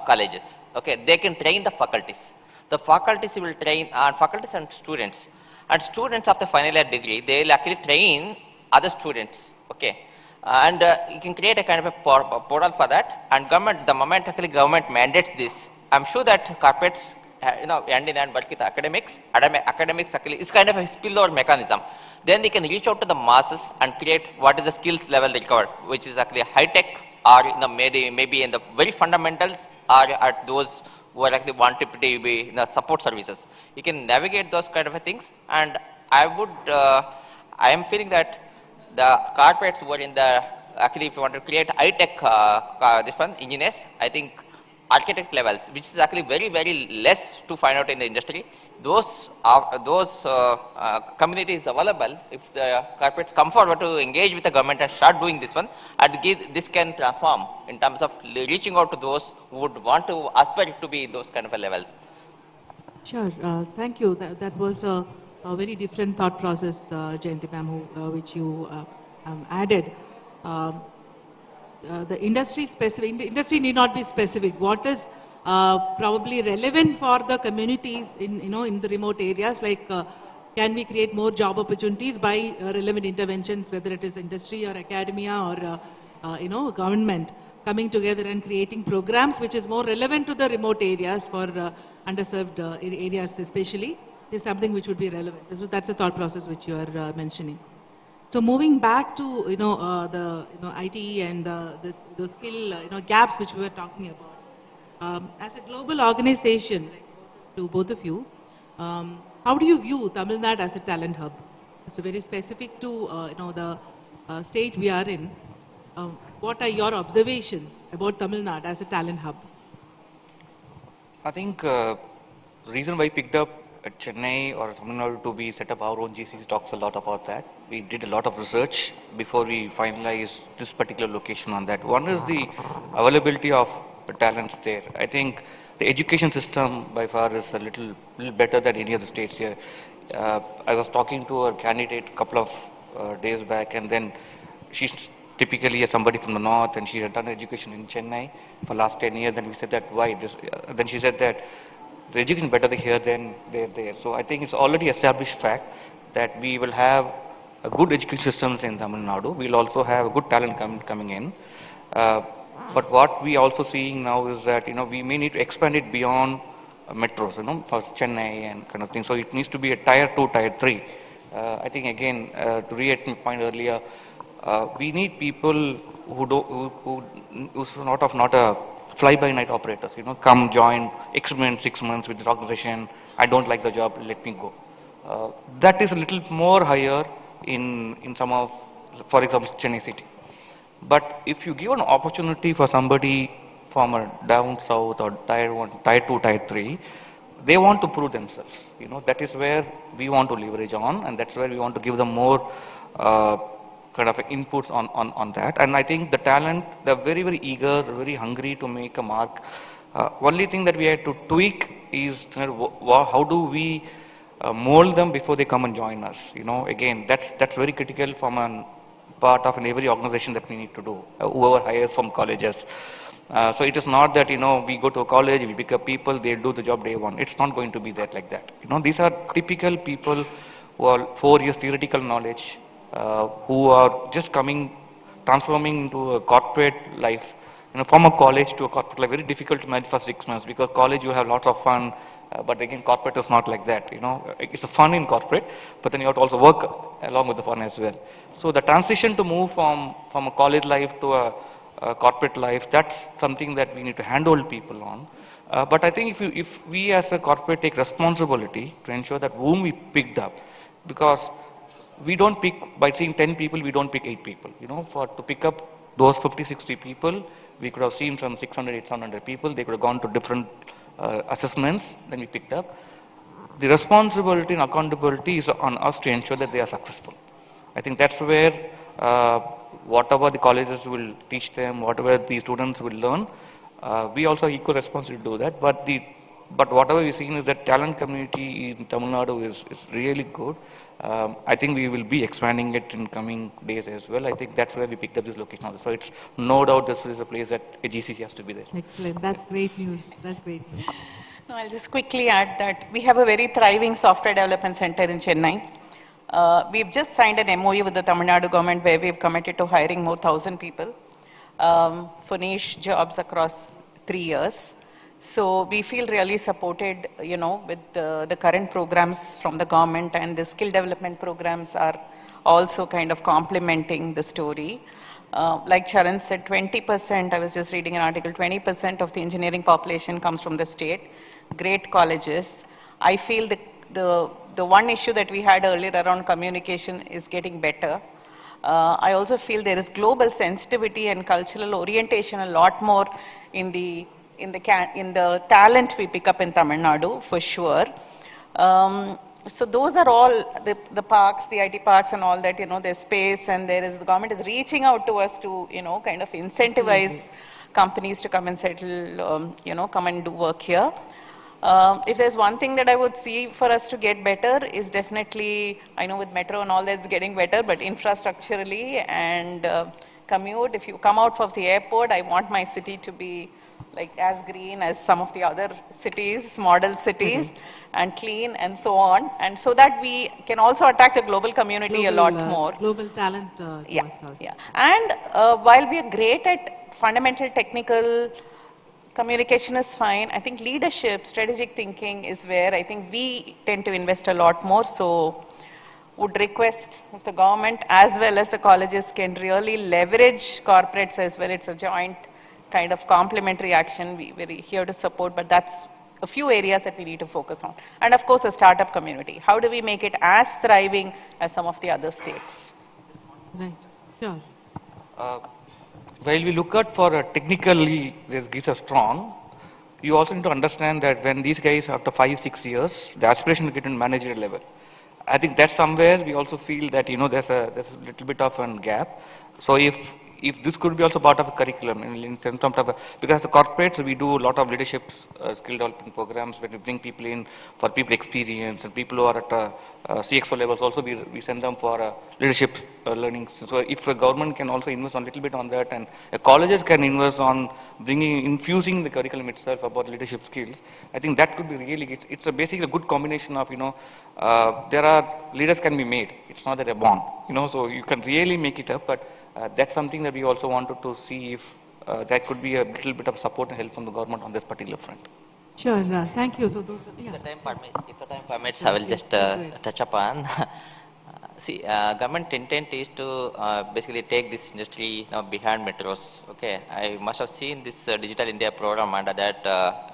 colleges. Okay, they can train the faculties. The faculties will train faculties and students. And students of the final year degree, they will actually train other students. Okay, and you can create a kind of a portal for that. And government, the moment actually government mandates this, I'm sure that corporates, hand in hand work with academics. Academics actually is kind of a spillover mechanism. Then they can reach out to the masses and create what is the skills level required, which is actually high tech, or maybe in the very fundamentals, or at those who are actually wanted to be support services. You can navigate those kind of things, and I am feeling that the corporates who are in the, actually if you want to create high tech engineers, I think architect levels, which is actually very, very less to find out in the industry, those communities available, if the corporates come forward to engage with the government and start doing this one, and this can transform in terms of reaching out to those who would want to aspire to be those kind of levels. Sure, thank you. That was a very different thought process, Jayanti ma'am, which you added. The industry need not be specific. What is probably relevant for the communities in the remote areas, like can we create more job opportunities by relevant interventions, whether it is industry or academia or government coming together and creating programs which is more relevant to the remote areas for underserved areas especially, is something which would be relevant. So that's a thought process which you are mentioning. So moving back to the IT and the skill gaps which we were talking about, as a global organization, to both of you, how do you view Tamil Nadu as a talent hub? It's very specific to the state we are in. What are your observations about Tamil Nadu as a talent hub? I think the reason why I picked up at Chennai or Tamil Nadu to be set up our own GCs talks a lot about that. We did a lot of research before we finalized this particular location on that. One is the availability of the talents there. I think the education system by far is a little better than any of the states here. I was talking to a candidate a couple of days back, and then she's typically somebody from the north, and she had done education in Chennai for last 10 years. And we said that why? Then she said that the education is better here than there. So I think it's already established fact that we will have a good education systems in Tamil Nadu. We'll also have a good talent coming in. But what we also seeing now is that we may need to expand it beyond metros, for Chennai and kind of thing. So it needs to be a tier 2, tier 3. I think again to reiterate my point earlier, we need people who's not a fly-by-night operators, come join, experiment 6 months with this organization, I don't like the job, let me go. That is a little more higher in some of, for example, Chennai city. But if you give an opportunity for somebody from a down south or tier 1, tier 2, tier 3, they want to prove themselves. That is where we want to leverage on, and that's where we want to give them more kind of inputs on that. And I think the talent, they're very, very eager, very hungry to make a mark. Only thing that we had to tweak is how do we mold them before they come and join us. Again, that's very critical from a part of every organization that we need to do, whoever hires from colleges. So it is not that, we go to a college, we pick up people, they do the job day one. It's not going to be that like that. These are typical people who are 4 years theoretical knowledge, who are just transforming into a corporate life, from a college to a corporate life. Very difficult to manage for 6 months, because college you have lots of fun, But again, corporate is not like that. It's a fun in corporate, but then you have to also work along with the fun as well. So the transition to move from a college life to a corporate life, that's something that we need to handhold people on. But I think if we as a corporate take responsibility to ensure that whom we picked up, because we don't pick, by seeing 10 people, we don't pick 8 people. To pick up those 50, 60 people, we could have seen some 600, 800 people. They could have gone to different assessments than we picked up. The responsibility and accountability is on us to ensure that they are successful. I think that's where whatever the colleges will teach them, whatever the students will learn, we also have equal responsibility to do that. But whatever we've seen is that talent community in Tamil Nadu is really good. I think we will be expanding it in coming days as well. I think that's where we picked up this location also. So it's no doubt this is a place that a GCC has to be there. Excellent. That's great news. That's great news. No, I'll just quickly add that we have a very thriving software development center in Chennai. We've just signed an MOU with the Tamil Nadu government where we've committed to hiring more 1,000 people for niche jobs across 3 years. So we feel really supported, with the current programs from the government, and the skill development programs are also kind of complementing the story. Like Charan said, 20%, I was just reading an article, 20% of the engineering population comes from the state. Great colleges. I feel the one issue that we had earlier around communication is getting better. I also feel there is global sensitivity and cultural orientation a lot more in the talent we pick up in Tamil Nadu, for sure. So those are all the parks, the IT parks and all that, there's space, and the government is reaching out to us to, kind of incentivize companies to come and settle, come and do work here. If there's one thing that I would see for us to get better is definitely, I know with metro and all that's getting better, but infrastructurally and commute, if you come out of the airport, I want my city to be like as green as some of the other cities, model cities, and clean and so on. And so that we can also attract a global community a lot more. Global talent. Yeah. And while we are great at fundamental technical, communication is fine. I think leadership, strategic thinking is where I think we tend to invest a lot more. So would request if the government as well as the colleges can really leverage corporates as well. It's a joint kind of complementary action. We're here to support, but that's a few areas that we need to focus on. And of course, a startup community. How do we make it as thriving as some of the other states? Right, sure. While we look at for technically these are strong, you also need to understand that when these guys after 5-6 years, the aspiration to get in managerial level. I think that's somewhere we also feel that there's a little bit of a gap. So if this could be also part of a curriculum in terms of because the corporates we do a lot of leadership skill development programs where we bring people in for people experience and people who are at CXO levels also we send them for leadership learning. So if a government can also invest a little bit on that and colleges can invest on infusing the curriculum itself about leadership skills, I think that could be really it's basically a good combination of there are leaders can be made. It's not that they're born, so you can really make it up, but that's something that we also wanted to see if there could be a little bit of support and help from the government on this particular front. Sure, thank you. So those, If the time permits, I will just touch upon. See, government intent is to basically take this industry behind metros. Okay, I must have seen this Digital India program under that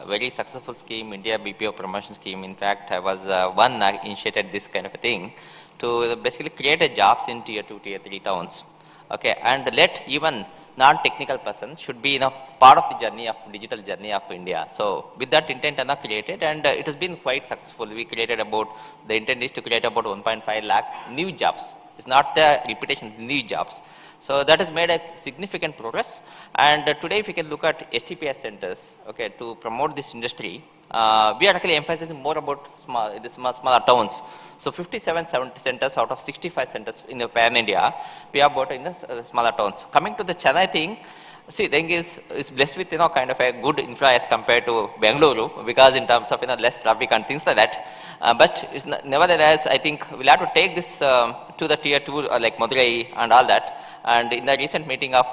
very successful scheme, India BPO promotion scheme. In fact, I was one that initiated this kind of a thing to basically create a jobs in tier 2, tier 3 towns. Okay, and let even non-technical persons should be part of the journey of digital journey of India. So with that intent created, and it has been quite successful. We created the intent is to create about 1.5 lakh new jobs. It's not the repetition, new jobs. So that has made a significant progress. And today if you can look at STPS centers, okay, to promote this industry, we are actually emphasizing more about smaller towns. So 57 centers out of 65 centers in the pan-India, we are about in the smaller towns. Coming to the Chennai thing, see, the thing is blessed with kind of a good infra as compared to Bengaluru, because in terms of less traffic and things like that. But nevertheless, I think we'll have to take this to the tier 2 like Madurai and all that. And in the recent meeting of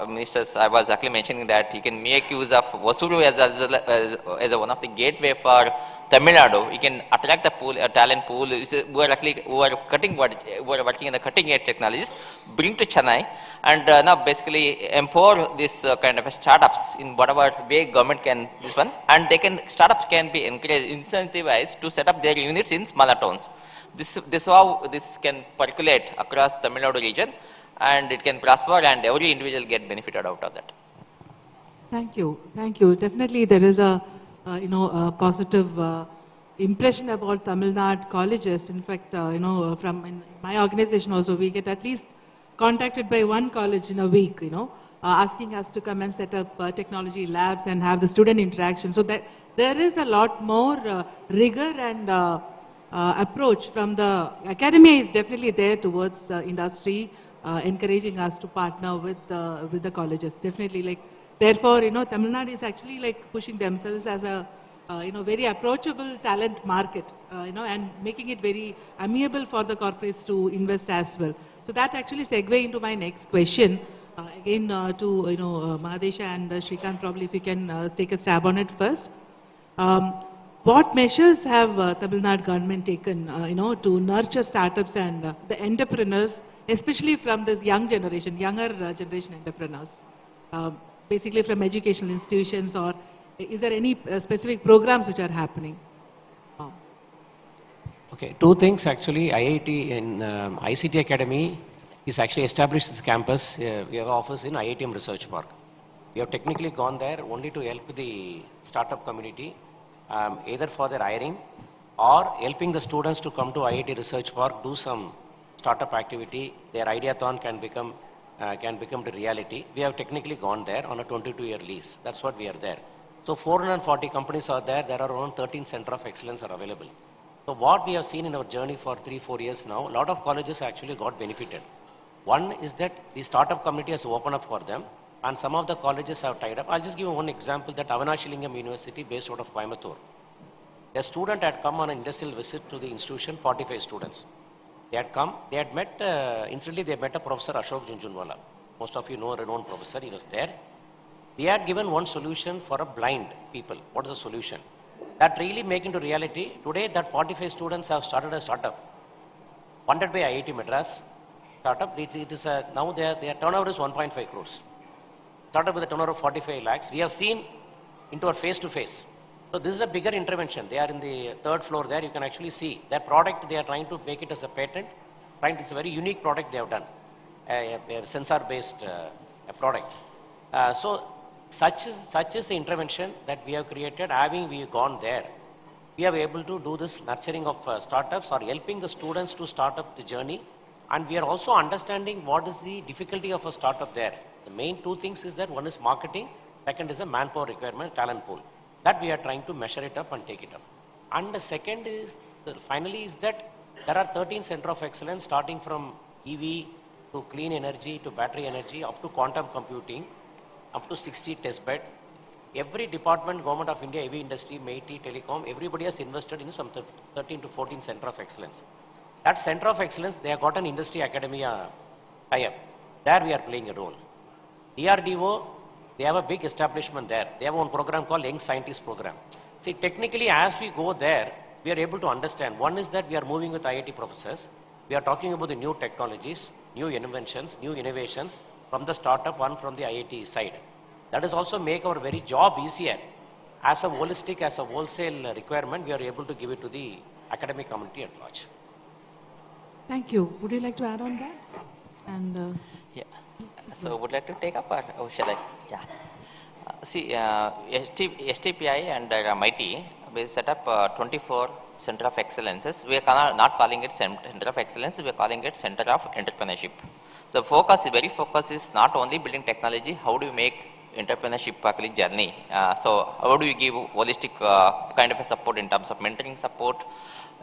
ministers, I was actually mentioning that you can make use of Vasuru as one of the gateway for Tamil Nadu. You can attract a pool, a talent pool who are working in the cutting edge technologies, bring to Chennai, and now basically empower this kind of startups in whatever way government can this one, and startups can be encouraged, incentivized to set up their units in smaller towns. This how this can percolate across Tamil Nadu region, and it can prosper, and every individual get benefited out of that. Thank you. Thank you. Definitely there is a a positive impression about Tamil Nadu colleges. In fact, from in my organization also, we get at least contacted by one college in a week, asking us to come and set up technology labs and have the student interaction. So that there is a lot more rigor and approach from the academia is definitely there towards the industry, encouraging us to partner with the colleges. Definitely, therefore, Tamil Nadu is actually pushing themselves as a very approachable talent market, and making it very amiable for the corporates to invest as well. So that actually segue into my next question. Again, to Mahadesha and Shrikant, probably if you can take a stab on it first. What measures have Tamil Nadu government taken, to nurture startups and the entrepreneurs, especially from this younger generation entrepreneurs, basically from educational institutions, or is there any specific programs which are happening? Okay, two things actually. IIT in ICT Academy is actually established this campus. We have an office in IITM Research Park. We have technically gone there only to help the startup community, either for their hiring or helping the students to come to IIT Research Park, do some startup activity. Their ideathon can become to reality. We have technically gone there on a 22-year lease. That's what we are there. So 440 companies are there. There are around 13 centers of excellence are available. So what we have seen in our journey for 3-4 years now, a lot of colleges actually got benefited. One is that the startup community has opened up for them, and some of the colleges have tied up. I'll just give you one example, that Avanashilingam University based out of Coimbatore. A student had come on an industrial visit to the institution, 45 students. They had come, they had met, incidentally they met a Professor Ashok Junjunwala. Most of you know a renowned professor, he was there. They had given one solution for a blind people. What is the solution? That really make into reality. Today that 45 students have started a startup, funded by IIT Madras. Startup, it is now their turnover is 1.5 crores. Startup with a turnover of 45 lakhs. We have seen into our face-to-face. So this is a bigger intervention. They are in the 3rd floor there. You can actually see that product. They are trying to make it as a patent. It's a very unique product they have done, a sensor-based product. So such is the intervention that we have created. Having we gone there, we are able to do this nurturing of startups, or helping the students to start up the journey. And we are also understanding what is the difficulty of a startup there. The main two things is that one is marketing, second is a manpower requirement, talent pool. That we are trying to measure it up and take it up. And the second is, finally, is that there are 13 centers of excellence, starting from EV to clean energy to battery energy, up to quantum computing, up to 60 test bed. Every department, Government of India, heavy industry, MeitY, telecom, everybody has invested in some 13 to 14 centers of excellence. That center of excellence, they have got an industry academia tie-up. There we are playing a role. DRDO, they have a big establishment there. They have one program called Young Scientist Program. See, technically, as we go there, we are able to understand. One is that we are moving with IIT professors. We are talking about the new technologies, new inventions, new innovations from the startup, one from the IIT side. That is also make our very job easier. As a holistic, as a wholesale requirement, we are able to give it to the academic community at large. Thank you. Would you like to add on that? And yeah. So would like to take up, or shall I? Yeah. See, STPI and MeitY, we set up 24 Center of Excellences. We are not calling it Center of Excellence, we are calling it Center of Entrepreneurship. The focus is not only building technology, how do you make entrepreneurship journey. So how do you give holistic kind of a support in terms of mentoring support,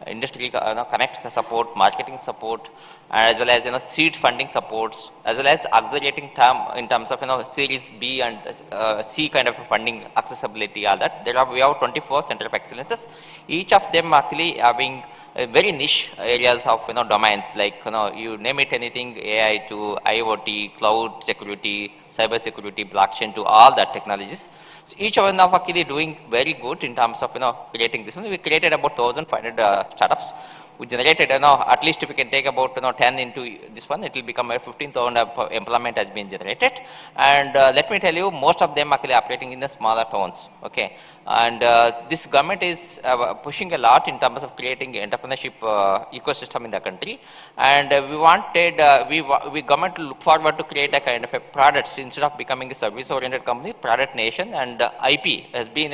industry connect support, marketing support, as well as seed funding supports, as well as accelerating term in terms of Series B and C kind of funding accessibility. All that we have 24 center of excellences. Each of them actually having very niche areas of domains like you name it anything, AI to IoT, cloud security, cyber security, blockchain to all that technologies. So each one of actually doing very good in terms of creating this one. We created about 1,500 startups. We generated at least if we can take about 10 into this one, it will become a 15,000 employment has been generated. And let me tell you, most of them actually operating in the smaller towns. Okay, and this government is pushing a lot in terms of creating entrepreneurship ecosystem in the country. And we wanted we government to look forward to create a kind of a products instead of becoming a service-oriented company, product nation. And IP has been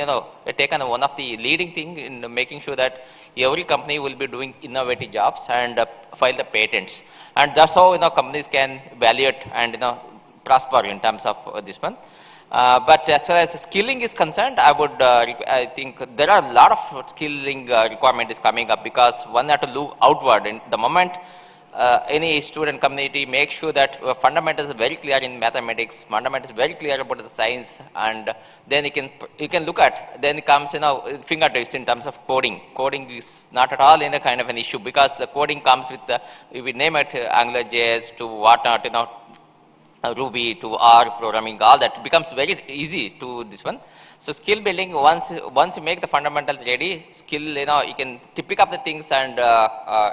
taken one of the leading thing in making sure that every company will be doing innovative jobs and file the patents, and that's how companies can evaluate and prosper in terms of this one. But as far as skilling is concerned, I think there are a lot of skilling requirement is coming up, because one have to look outward. In the moment any student community make sure that fundamentals are very clear in mathematics, fundamentals very clear about the science, and then you can look at, then it comes fingertips in terms of coding. Coding is not at all in a kind of an issue, because the coding comes with the, if we name it AngularJS to whatnot, Ruby to R programming, all that becomes very easy to this one. So skill building, once you make the fundamentals ready, skill, you can pick up the things and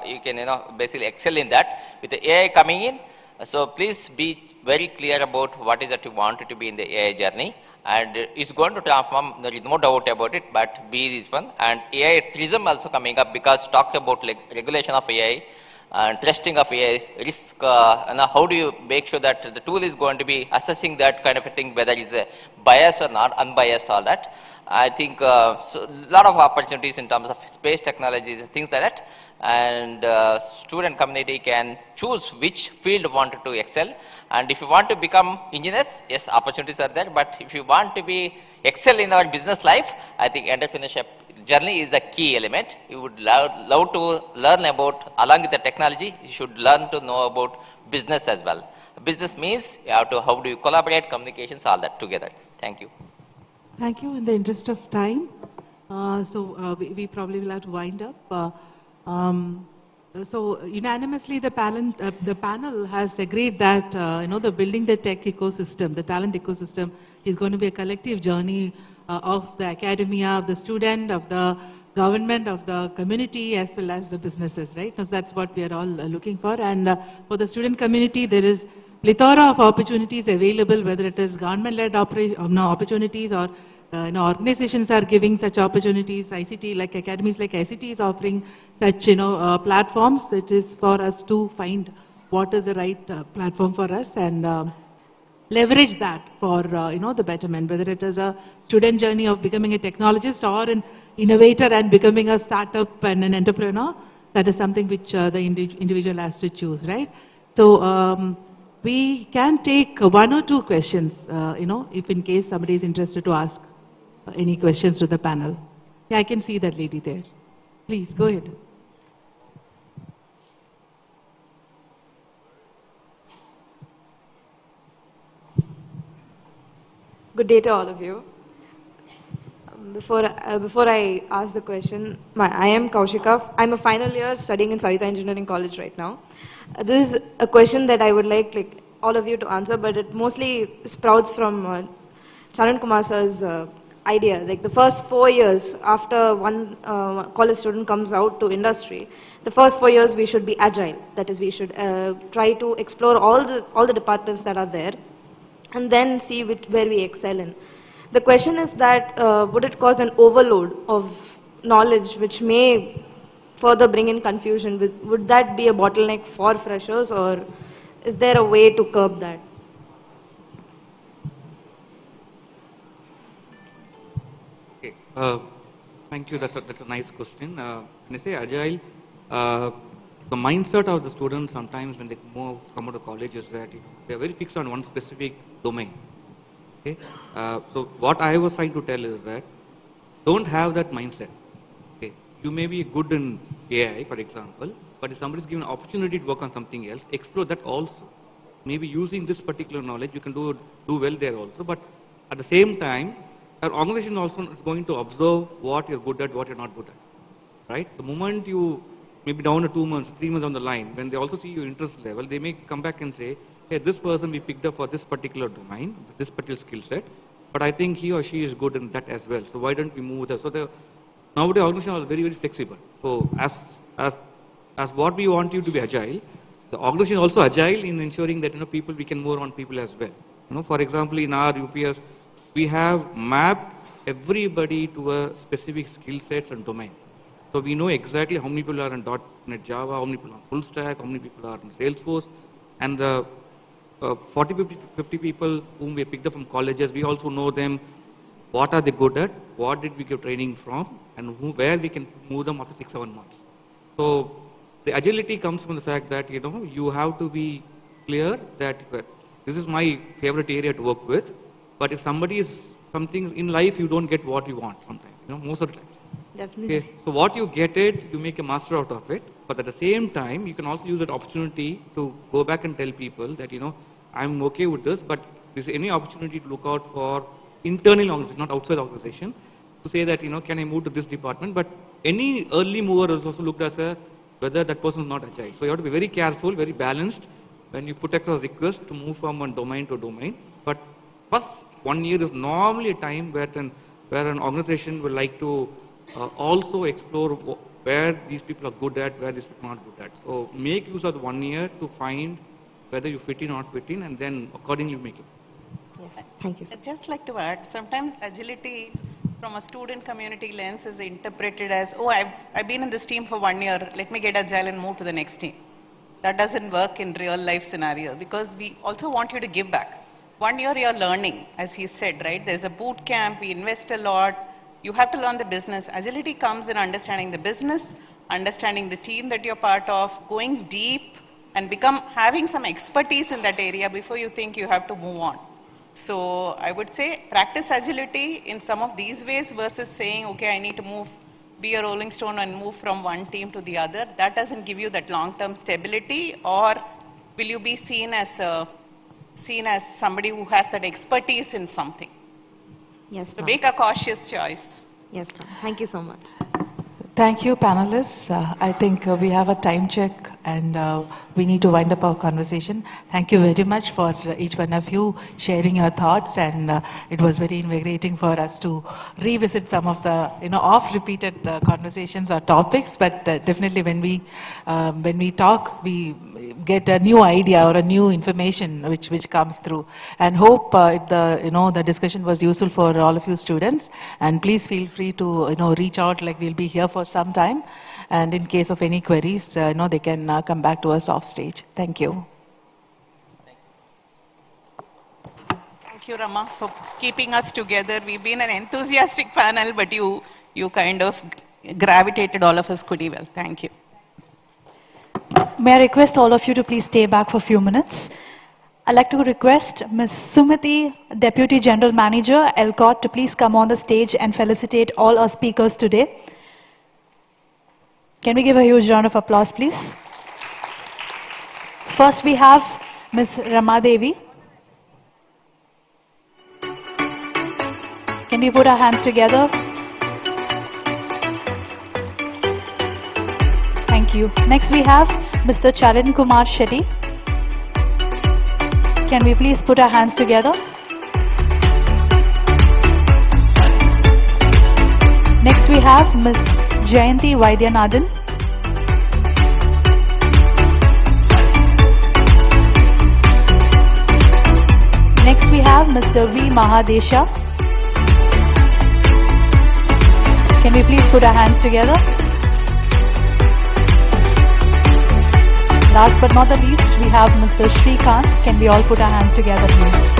you can, basically excel in that. With the AI coming in, so please be very clear about what is that you want it to be in the AI journey. And it's going to transform, there is no doubt about it, but be this one. And AI tourism also coming up, because talk about like regulation of AI, and testing of AI, risk, and how do you make sure that the tool is going to be assessing that kind of a thing, whether it's biased or not, unbiased, all that. I think so a lot of opportunities in terms of space technologies, things like that. And student community can choose which field wanted to excel. And if you want to become engineers, yes, opportunities are there. But if you want to be excel in our business life, I think entrepreneurship journey is the key element. You would love to learn about, along with the technology, you should learn to know about business as well. Business means you have to, how do you collaborate, communications, all that together. Thank you. Thank you. In the interest of time, we probably will have to wind up. So unanimously, the panel has agreed that the building the tech ecosystem, the talent ecosystem, is going to be a collective journey of the academia, of the student, of the government, of the community, as well as the businesses, right? So that's what we are all looking for. And for the student community, there is plethora of opportunities available, whether it is government-led opportunities or organizations are giving such opportunities. ICT, like academies like ICT, is offering such platforms. It is for us to find what is the right platform for us and leverage that for the betterment, whether it is a student journey of becoming a technologist or an innovator and becoming a startup and an entrepreneur. That is something which the individual has to choose, right? So we can take one or two questions, if in case somebody is interested to ask any questions to the panel. Yeah, I can see that lady there. Please, go ahead. Good day to all of you. Before I ask the question, I am Kaushika. I'm a final year studying in Sarita Engineering College right now. This is a question that I would like all of you to answer, but it mostly sprouts from Charan Kumar sir's idea. Like the first 4 years after one college student comes out to industry, the first 4 years we should be agile. That is, we should try to explore all the departments that are there, and then see where we excel in. The question is that would it cause an overload of knowledge which may further bring in confusion? Would that be a bottleneck for freshers, or is there a way to curb that? Okay. Thank you. That's a nice question. When I say agile, the mindset of the students sometimes when they come out of college is that they are very fixed on one specific domain. Okay? So what I was trying to tell is that don't have that mindset. Okay? You may be good in AI, for example, but if somebody is given an opportunity to work on something else, explore that also. Maybe using this particular knowledge, you can do well there also, but at the same time, an organization also is going to observe what you're good at, what you're not good at, right? The moment you, maybe down to 2 months, 3 months down the line, when they also see your interest level, they may come back and say, hey, this person we picked up for this particular domain, this particular skill set, but I think he or she is good in that as well. So why don't we move there? So nowadays organizations are very, very flexible. So as what we want you to be agile, the organization is also agile in ensuring that people, we can move on people as well. For example, in our UPS, we have mapped everybody to a specific skill sets and domain. So we know exactly how many people are in .NET Java, how many people are on full stack, how many people are in Salesforce, and the 40, 50 people whom we picked up from colleges, we also know them, what are they good at, what did we get training from, and where we can move them after 6-7 months. So the agility comes from the fact that, you have to be clear that this is my favorite area to work with, but if somebody is, something in life, you don't get what you want sometimes, most of the times. Definitely. Okay. So what you get it, you make a master out of it, but at the same time, you can also use that opportunity to go back and tell people that, I'm okay with this, but there's any opportunity to look out for internal organization, not outside the organization, to say that, can I move to this department? But any early mover is also looked as whether that person is not agile. So you have to be very careful, very balanced when you put across requests to move from one domain to domain. But first 1 year is normally a time where an organization will like to also explore where these people are good at, where these people are not good at. So make use of the 1 year to find whether you fit in or not fit in, and then accordingly make it. Yes, thank you. I'd just like to add, sometimes agility from a student community lens is interpreted as, oh, I've been in this team for 1 year, let me get agile and move to the next team. That doesn't work in real life scenario, because we also want you to give back. 1 year you're learning, as he said, right? There's a boot camp, we invest a lot, you have to learn the business. Agility comes in understanding the business, understanding the team that you're part of, going deep, and having some expertise in that area before you think you have to move on. So I would say practice agility in some of these ways versus saying, okay, I need to be a rolling stone and move from one team to the other. That doesn't give you that long-term stability, or will you be seen as somebody who has that expertise in something? Yes, So make a cautious choice. Yes, ma'am. Thank you so much. Thank you, panelists. I think we have a time check and we need to wind up our conversation. Thank you very much for each one of you sharing your thoughts, and it was very invigorating for us to revisit some of the oft-repeated conversations or topics. But definitely when we talk, we get a new idea or a new information which comes through. And hope the discussion was useful for all of you students. And please feel free to reach out. Like, we'll be here for some time. And in case of any queries, they can come back to us off stage. Thank you. Thank you, Rama, for keeping us together. We've been an enthusiastic panel, but you kind of gravitated all of us pretty well. Thank you. May I request all of you to please stay back for a few minutes. I'd like to request Ms. Sumiti, Deputy General Manager, ELCOT, to please come on the stage and felicitate all our speakers today. Can we give a huge round of applause, please? First, we have Ms. Rama Devi. Can we put our hands together? Thank you. Next, we have Mr. Charan Kumar Shetty. Can we please put our hands together? Next, we have Ms. Jayanti Vaidyanathan. Next, we have Mr. V. Mahadesha. Can we please put our hands together? Last but not the least, we have Mr. Shrikant. Can we all put our hands together, please?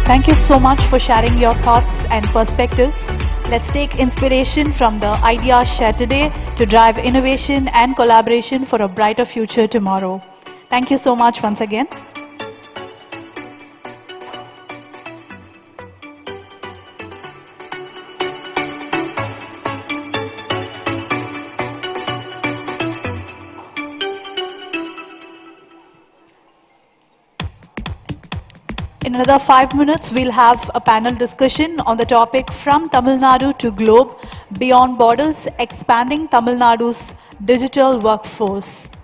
Thank you so much for sharing your thoughts and perspectives. Let's take inspiration from the ideas shared today to drive innovation and collaboration for a brighter future tomorrow. Thank you so much once again. In another 5 minutes, we'll have a panel discussion on the topic From Tamil Nadu to Globe, Beyond Borders, Expanding Tamil Nadu's Digital Workforce.